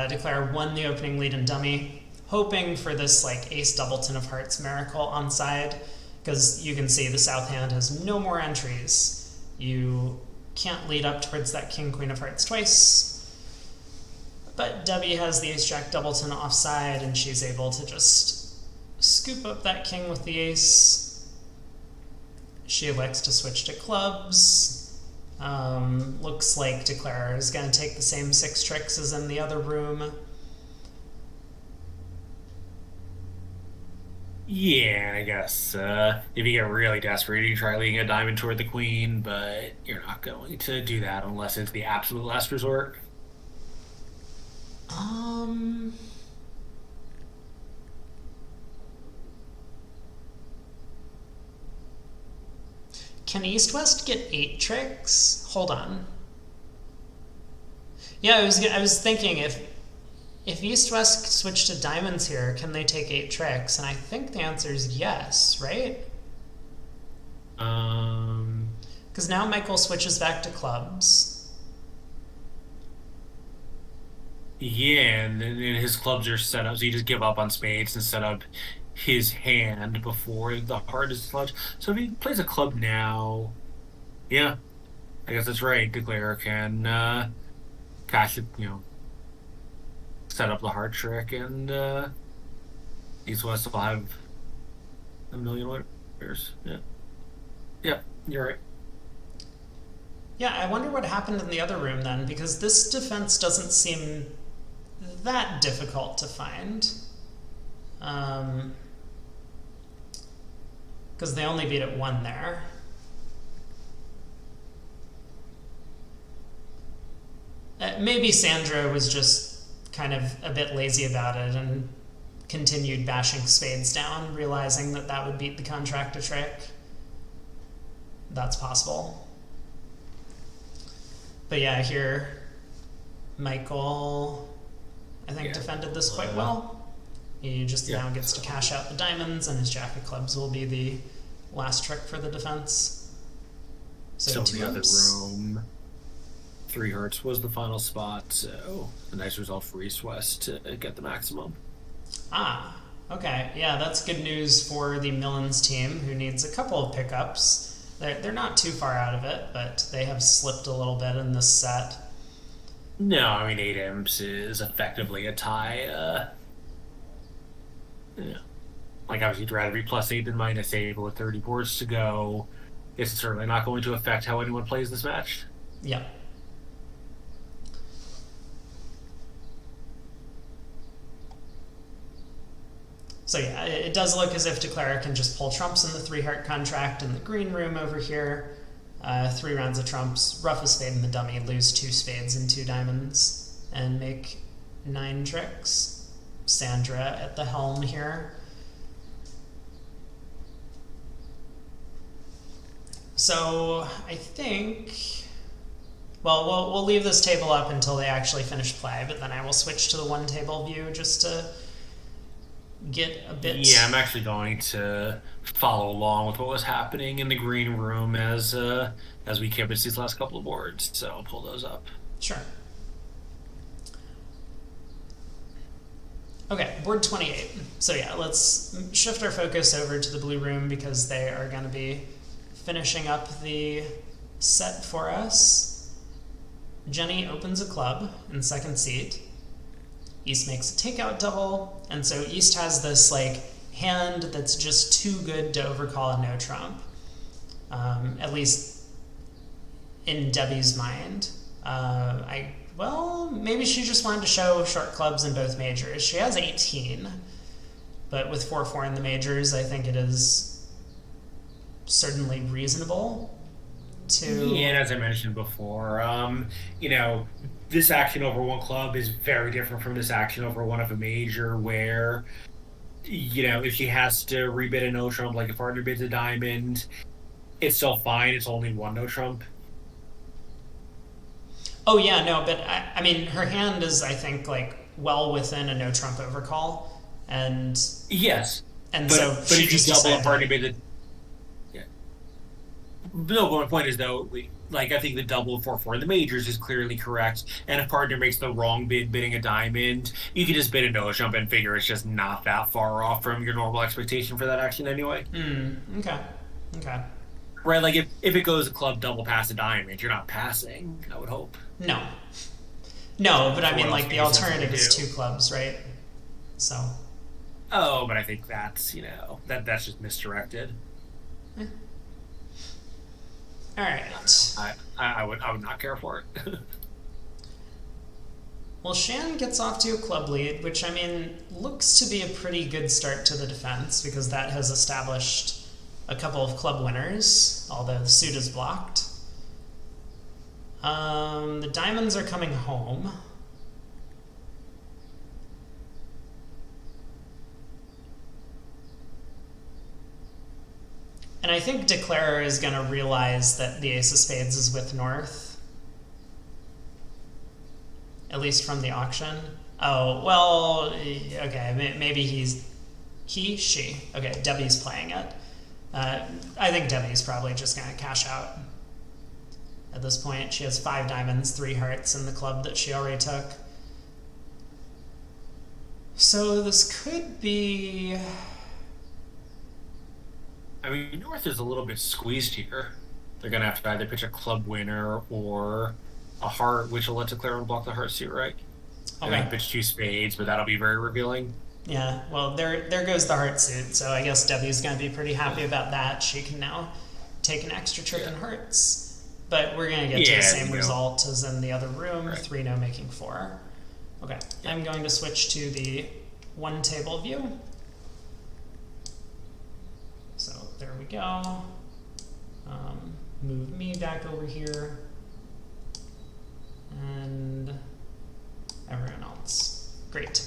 Speaker 1: Declare 1 the opening lead and dummy, hoping for this like ace doubleton of hearts miracle on side, because you can see the south hand has no more entries. You can't lead up towards that king queen of hearts twice, but Debbie has the ace jack doubleton offside, and she's able to just scoop up that king with the ace. She elects to switch to clubs. Looks like Declarer is going to take the same 6 tricks as in the other room.
Speaker 2: Yeah, I guess if you get really desperate, you try leading a diamond toward the queen, but you're not going to do that unless it's the absolute last resort.
Speaker 1: Can East-West get 8 tricks? Hold on. Yeah, I was thinking if East-West switch to diamonds here, can they take 8 tricks? And I think the answer is yes, right? Because now Michael switches back to clubs.
Speaker 2: Yeah, and his clubs are set up, so you just give up on spades and set up his hand before the heart is dislodged. So if he plays a club now, yeah, I guess that's right. Declare can cash it, set up the heart trick, and East West will have a million pairs. Yeah, you're right.
Speaker 1: Yeah, I wonder what happened in the other room then, because this defense doesn't seem that difficult to find. Because they only beat it 1 there. Maybe Sandra was just kind of a bit lazy about it and continued bashing spades down, realizing that that would beat the contractor trick. That's possible. But yeah, here Michael, I think, defended this quite well. He just now gets to cash out the diamonds, and his jack of clubs will be the last trick for the defense. So
Speaker 2: the other room, 3 hearts was the final spot, so a nice result for East West to get the maximum.
Speaker 1: Ah, okay. Yeah, that's good news for the Millens team, who needs a couple of pickups. They're not too far out of it, but they have slipped a little bit in this set.
Speaker 2: No, I mean 8 imps is effectively a tie. Yeah. Like obviously you'd rather be +8 than -8, but with 30 boards to go, it's certainly not going to affect how anyone plays this match.
Speaker 1: Yep. So yeah, it does look as if Declara can just pull trumps in the 3-heart contract in the green room over here. 3 rounds of trumps, rough a spade in the dummy, lose 2 spades and 2 diamonds, and make 9 tricks. Sandra at the helm here. So I think, well, we'll leave this table up until they actually finish play, but then I will switch to the one table view just to get a bit.
Speaker 2: Yeah, I'm actually going to follow along with what was happening in the green room as we canvass these last couple of boards. So I'll pull those up.
Speaker 1: Sure. Okay, board 28. So yeah, let's shift our focus over to the blue room because they are going to be finishing up the set for us. Jenny opens a club in second seat. East makes a takeout double, and so East has this like hand that's just too good to overcall a no trump, at least in Debbie's mind. Well, maybe she just wanted to show short clubs in both majors. She has 18, but with 4-4 in the majors, I think it is certainly reasonable to.
Speaker 2: Yeah, and as I mentioned before, this action over one club is very different from this action over one of a major where, if she has to rebid a no trump, like if partner bids a diamond, it's still fine. It's only one no trump.
Speaker 1: Oh yeah, no, but I mean, her hand is, I think, like well within a no trump overcall, and
Speaker 2: yes,
Speaker 1: so
Speaker 2: but
Speaker 1: she
Speaker 2: if you
Speaker 1: just
Speaker 2: double a
Speaker 1: decided.
Speaker 2: partner bid, yeah. No, but my point is though, like I think the double of 4-4 in the majors is clearly correct, and if partner makes the wrong bid, bidding a diamond, you can just bid a no trump and figure it's just not that far off from your normal expectation for that action anyway.
Speaker 1: Okay. Okay.
Speaker 2: Right, like if it goes a club double past a diamond, you're not passing, I would hope.
Speaker 1: No. No, but I
Speaker 2: So
Speaker 1: mean,
Speaker 2: what else
Speaker 1: like,
Speaker 2: can
Speaker 1: the
Speaker 2: you sensibly
Speaker 1: alternative is
Speaker 2: do?
Speaker 1: 2 clubs, right? So.
Speaker 2: Oh, but I think that's, that's just misdirected.
Speaker 1: All right.
Speaker 2: I would not care for it.
Speaker 1: Well, Shan gets off to a club lead, which, I mean, looks to be a pretty good start to the defense because that has established a couple of club winners, although the suit is blocked. The diamonds are coming home. And I think Declarer is going to realize that the Ace of Spades is with North. At least from the auction. Oh, well, okay, maybe she. Okay, Debbie's playing it. I think Debbie's probably just going to cash out at this point. She has 5 diamonds, 3 hearts in the club that she already took. So this could be.
Speaker 2: I mean, North is a little bit squeezed here. They're going to have to either pitch a club winner or a heart, which will let Declare unblock the heart suit, right? And
Speaker 1: Okay.
Speaker 2: then pitch 2 spades, but that'll be very revealing.
Speaker 1: Yeah, well, there goes the heart suit, so I guess Debbie's going to be pretty happy about that. She can now take an extra trip in hearts. But we're going to get to the same result as in the other room,
Speaker 2: Right.
Speaker 1: 3 no making 4. Okay, I'm going to switch to the one table view. So there we go. Move me back over here. And everyone else. Great.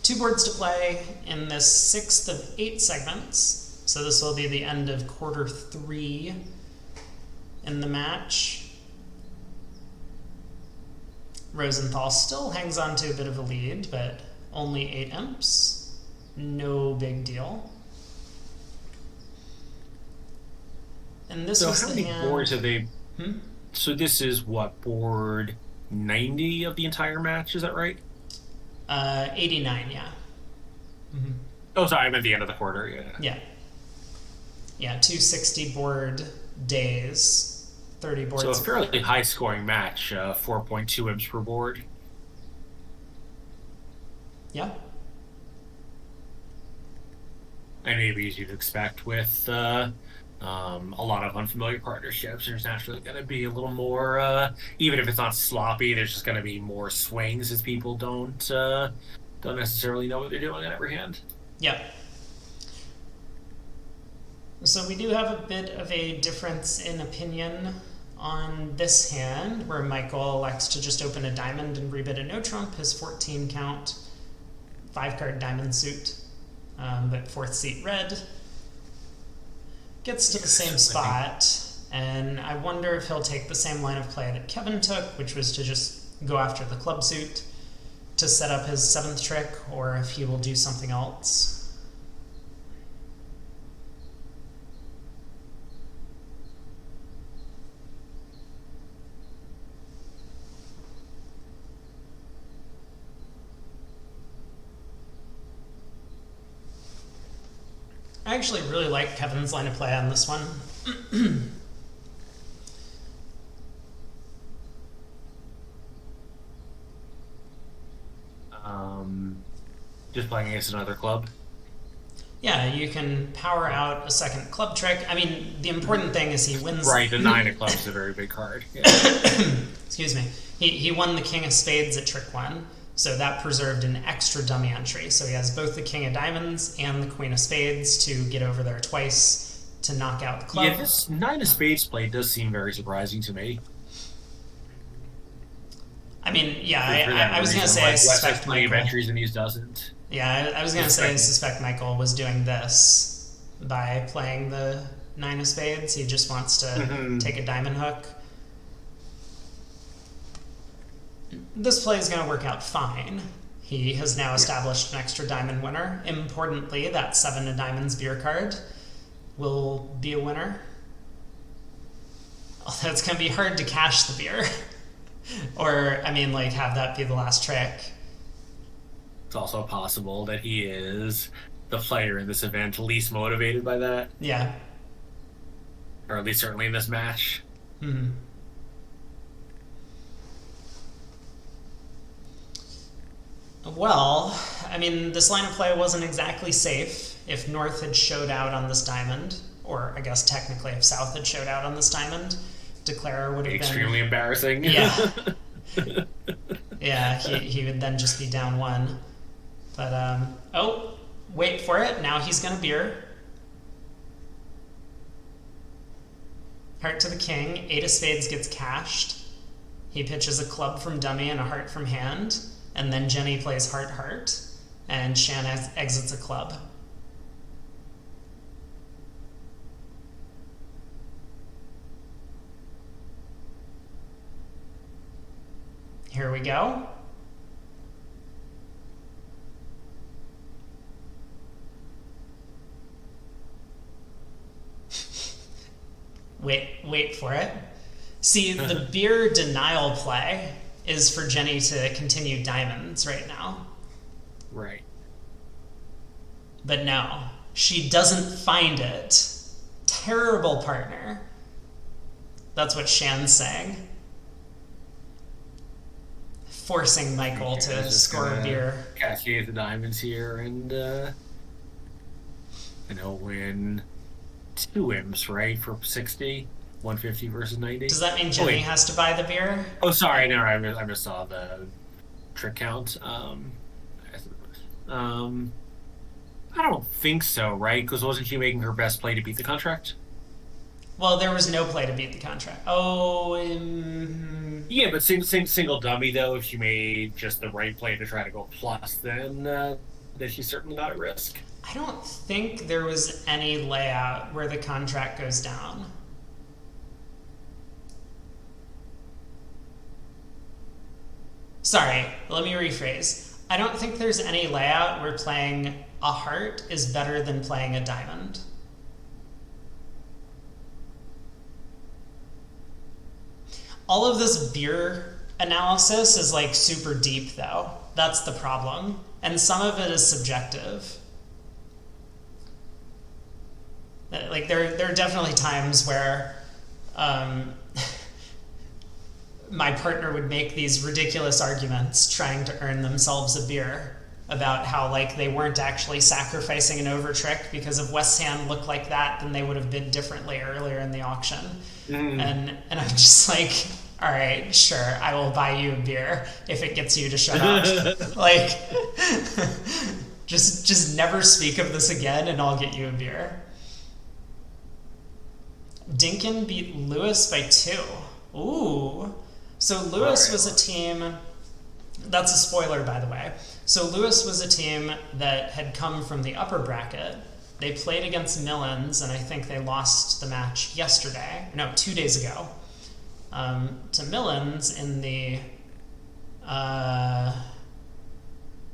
Speaker 1: 2 boards to play in this 6th of 8 segments. So this will be the end of quarter 3 in the match. Rosenthal still hangs on to a bit of a lead, but only 8 imps. No big deal. And this was
Speaker 2: how
Speaker 1: the
Speaker 2: many
Speaker 1: hand.
Speaker 2: boards have they? So this is what, board 90 of the entire match? Is that right?
Speaker 1: 89, yeah.
Speaker 2: Oh, sorry, I meant the end of the quarter. Yeah.
Speaker 1: Yeah. Yeah, 260 board days. 30
Speaker 2: So a
Speaker 1: boards.
Speaker 2: fairly high scoring match, 4.2 imps per board.
Speaker 1: Yeah.
Speaker 2: And maybe as you'd expect with a lot of unfamiliar partnerships, there's naturally going to be a little more, even if it's not sloppy, there's just going to be more swings as people don't necessarily know what they're doing on every hand.
Speaker 1: Yeah. So we do have a bit of a difference in opinion on this hand, where Michael elects to just open a diamond and rebid a no trump, his 14 count, 5-card diamond suit, but 4th seat red. Gets to the same spot, and I wonder if he'll take the same line of play that Kevin took, which was to just go after the club suit to set up his 7th trick, or if he will do something else. I actually really like Kevin's line of play on this one.
Speaker 2: Just playing against another club.
Speaker 1: Yeah, you can power out a second club trick. I mean, the important thing is he wins.
Speaker 2: Right, the 9 of clubs is a very big card. Yeah.
Speaker 1: Excuse me. He won the king of spades at trick 1, so that preserved an extra dummy entry. So he has both the king of diamonds and the queen of spades to get over there twice to knock out the club.
Speaker 2: Yeah, this 9 of spades play does seem very surprising to me.
Speaker 1: I mean, yeah, I was going to say
Speaker 2: like,
Speaker 1: I suspect
Speaker 2: West has plenty of
Speaker 1: Michael.
Speaker 2: entries and he doesn't.
Speaker 1: Yeah, I was going to say I suspect Michael was doing this by playing the 9 of spades. He just wants to take a diamond hook. This play is going to work out fine. He has now established an extra diamond winner. Importantly, that 7 of diamonds beer card will be a winner. Although it's going to be hard to cash the beer. Or, I mean, like, have that be the last trick.
Speaker 2: It's also possible that he is the player in this event least motivated by that.
Speaker 1: Yeah.
Speaker 2: Or at least certainly in this match.
Speaker 1: Hmm. Well, I mean, this line of play wasn't exactly safe. If North had showed out on this diamond, or I guess technically if South had showed out on this diamond, Declarer would have
Speaker 2: extremely embarrassing.
Speaker 1: Yeah. Yeah, he would then just be down 1. But, oh, wait for it. Now he's going to beer. Heart to the king. 8 of spades gets cashed. He pitches a club from dummy and a heart from hand. And then Jenny plays heart, heart. And Shan exits a club. Here we go. Wait for it. See, the beer denial play is for Jenny to continue diamonds right now.
Speaker 2: Right.
Speaker 1: But no, she doesn't find it. Terrible partner. That's what Shan's saying. Forcing Michael to score a beer.
Speaker 2: Cascade the diamonds here and he'll win 2 imps, right? For 60, 150 versus 90.
Speaker 1: Does that mean Jenny has to buy the beer?
Speaker 2: Oh, sorry, no, I just saw the trick count. I don't think so, right? Because wasn't she making her best play to beat the contract?
Speaker 1: Well, there was no play to beat the contract. Oh,
Speaker 2: yeah, but single dummy though. If she made just the right play to try to go plus, then she's certainly not at risk.
Speaker 1: I don't think there was any layout where the contract goes down. Sorry, let me rephrase. I don't think there's any layout where playing a heart is better than playing a diamond. All of this beer analysis is like super deep though. That's the problem. And some of it is subjective. Like there are definitely times where my partner would make these ridiculous arguments trying to earn themselves a beer about how like they weren't actually sacrificing an over trick because if West's hand looked like that, then they would have bid differently earlier in the auction. And I'm just like, all right, sure, I will buy you a beer if it gets you to shut up. Like, just never speak of this again, and I'll get you a beer. Dinkin beat Lewis by 2. Ooh. So Lewis was a team. That's a spoiler, by the way. So Lewis was a team that had come from the upper bracket. They played against Millens, and I think they lost the match yesterday. No, 2 days ago. To Millens in the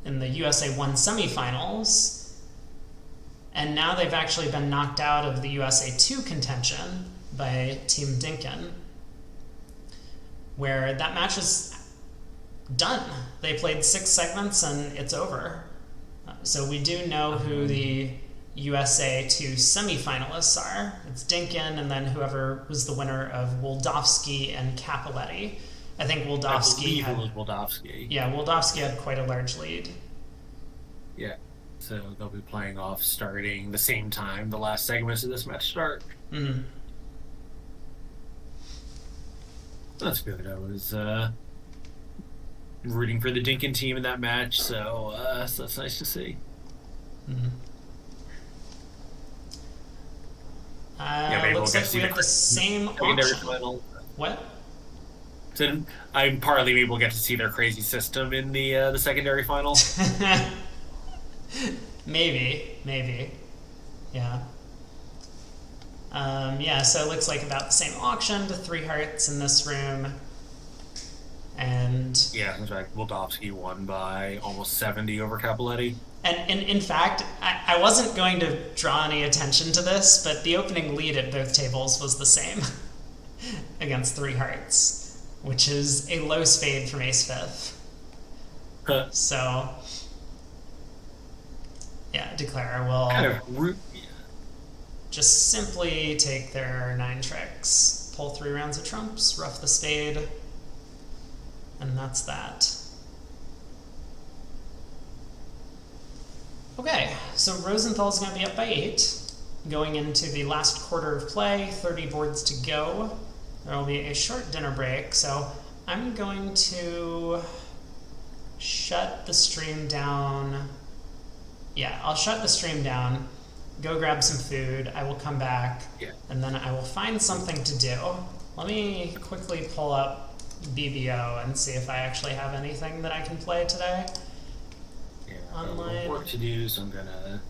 Speaker 1: USA1 semifinals. And now they've actually been knocked out of the USA2 contention by Team Dinkin, where that match is done. They played 6 segments and it's over. So we do know who the USA2 semifinalists are. It's Dinkin and then whoever was the winner of Woldowski and Capoletti. I think Woldowski
Speaker 2: had... Woldowski.
Speaker 1: Yeah, Woldowski had quite a large lead.
Speaker 2: Yeah. So they'll be playing off starting the same time the last segments of this match start.
Speaker 1: Mm-hmm.
Speaker 2: That's good. I was rooting for the Dinkin team in that match, so that's nice to see.
Speaker 1: Mm-hmm.
Speaker 2: Maybe
Speaker 1: looks
Speaker 2: we'll
Speaker 1: like we have the same auction.
Speaker 2: Final.
Speaker 1: What?
Speaker 2: So I'm partly maybe we'll get to see their crazy system in the secondary final.
Speaker 1: Maybe. Yeah. So it looks like about the same auction to 3 hearts in this room. And
Speaker 2: yeah, in fact, Woldowski won by almost 70 over Capoletti.
Speaker 1: And in fact, I wasn't going to draw any attention to this, but the opening lead at both tables was the same against 3 hearts, which is a low spade from ace fifth. So, yeah, declare will just simply take their 9 tricks, pull 3 rounds of trumps, ruff the spade, and that's that. Okay, so Rosenthal's going to be up by 8, going into the last quarter of play, 30 boards to go. There will be a short dinner break, so I'm going to shut the stream down. Yeah, I'll shut the stream down, go grab some food, I will come back, and then I will find something to do. Let me quickly pull up BBO and see if I actually have anything that I can play today. Online.
Speaker 2: Work to do, so I'm gonna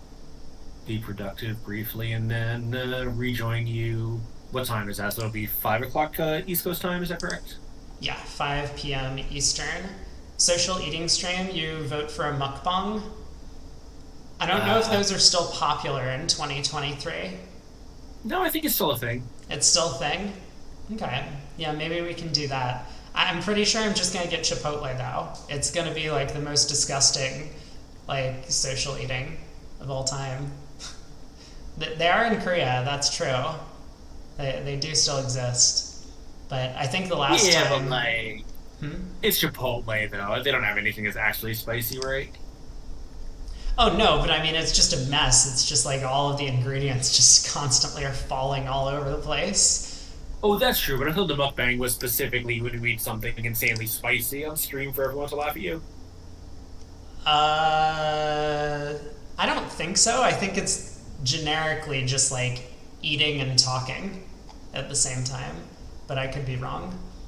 Speaker 2: be productive briefly and then rejoin you. What time is that? So it'll be 5 o'clock East Coast time, is that correct?
Speaker 1: Yeah, 5 p.m. Eastern. Social eating stream, you vote for a mukbang. I don't know if those are still popular in 2023.
Speaker 2: No, I think it's still a thing.
Speaker 1: It's still a thing? Okay. Yeah, maybe we can do that. I'm pretty sure I'm just going to get Chipotle, though. It's going to be, like, the most disgusting, like, social eating of all time. They are in Korea, that's true. They do still exist. But I think the last time...
Speaker 2: Yeah, but, like... It's Chipotle, though. They don't have anything that's actually spicy, right?
Speaker 1: Oh, no, but I mean, it's just a mess. It's just like all of the ingredients just constantly are falling all over the place.
Speaker 2: Oh, that's true, but I thought the mukbang was specifically when you eat something insanely spicy on stream for everyone to laugh at you.
Speaker 1: I don't think so. I think it's generically just like eating and talking at the same time, but I could be wrong.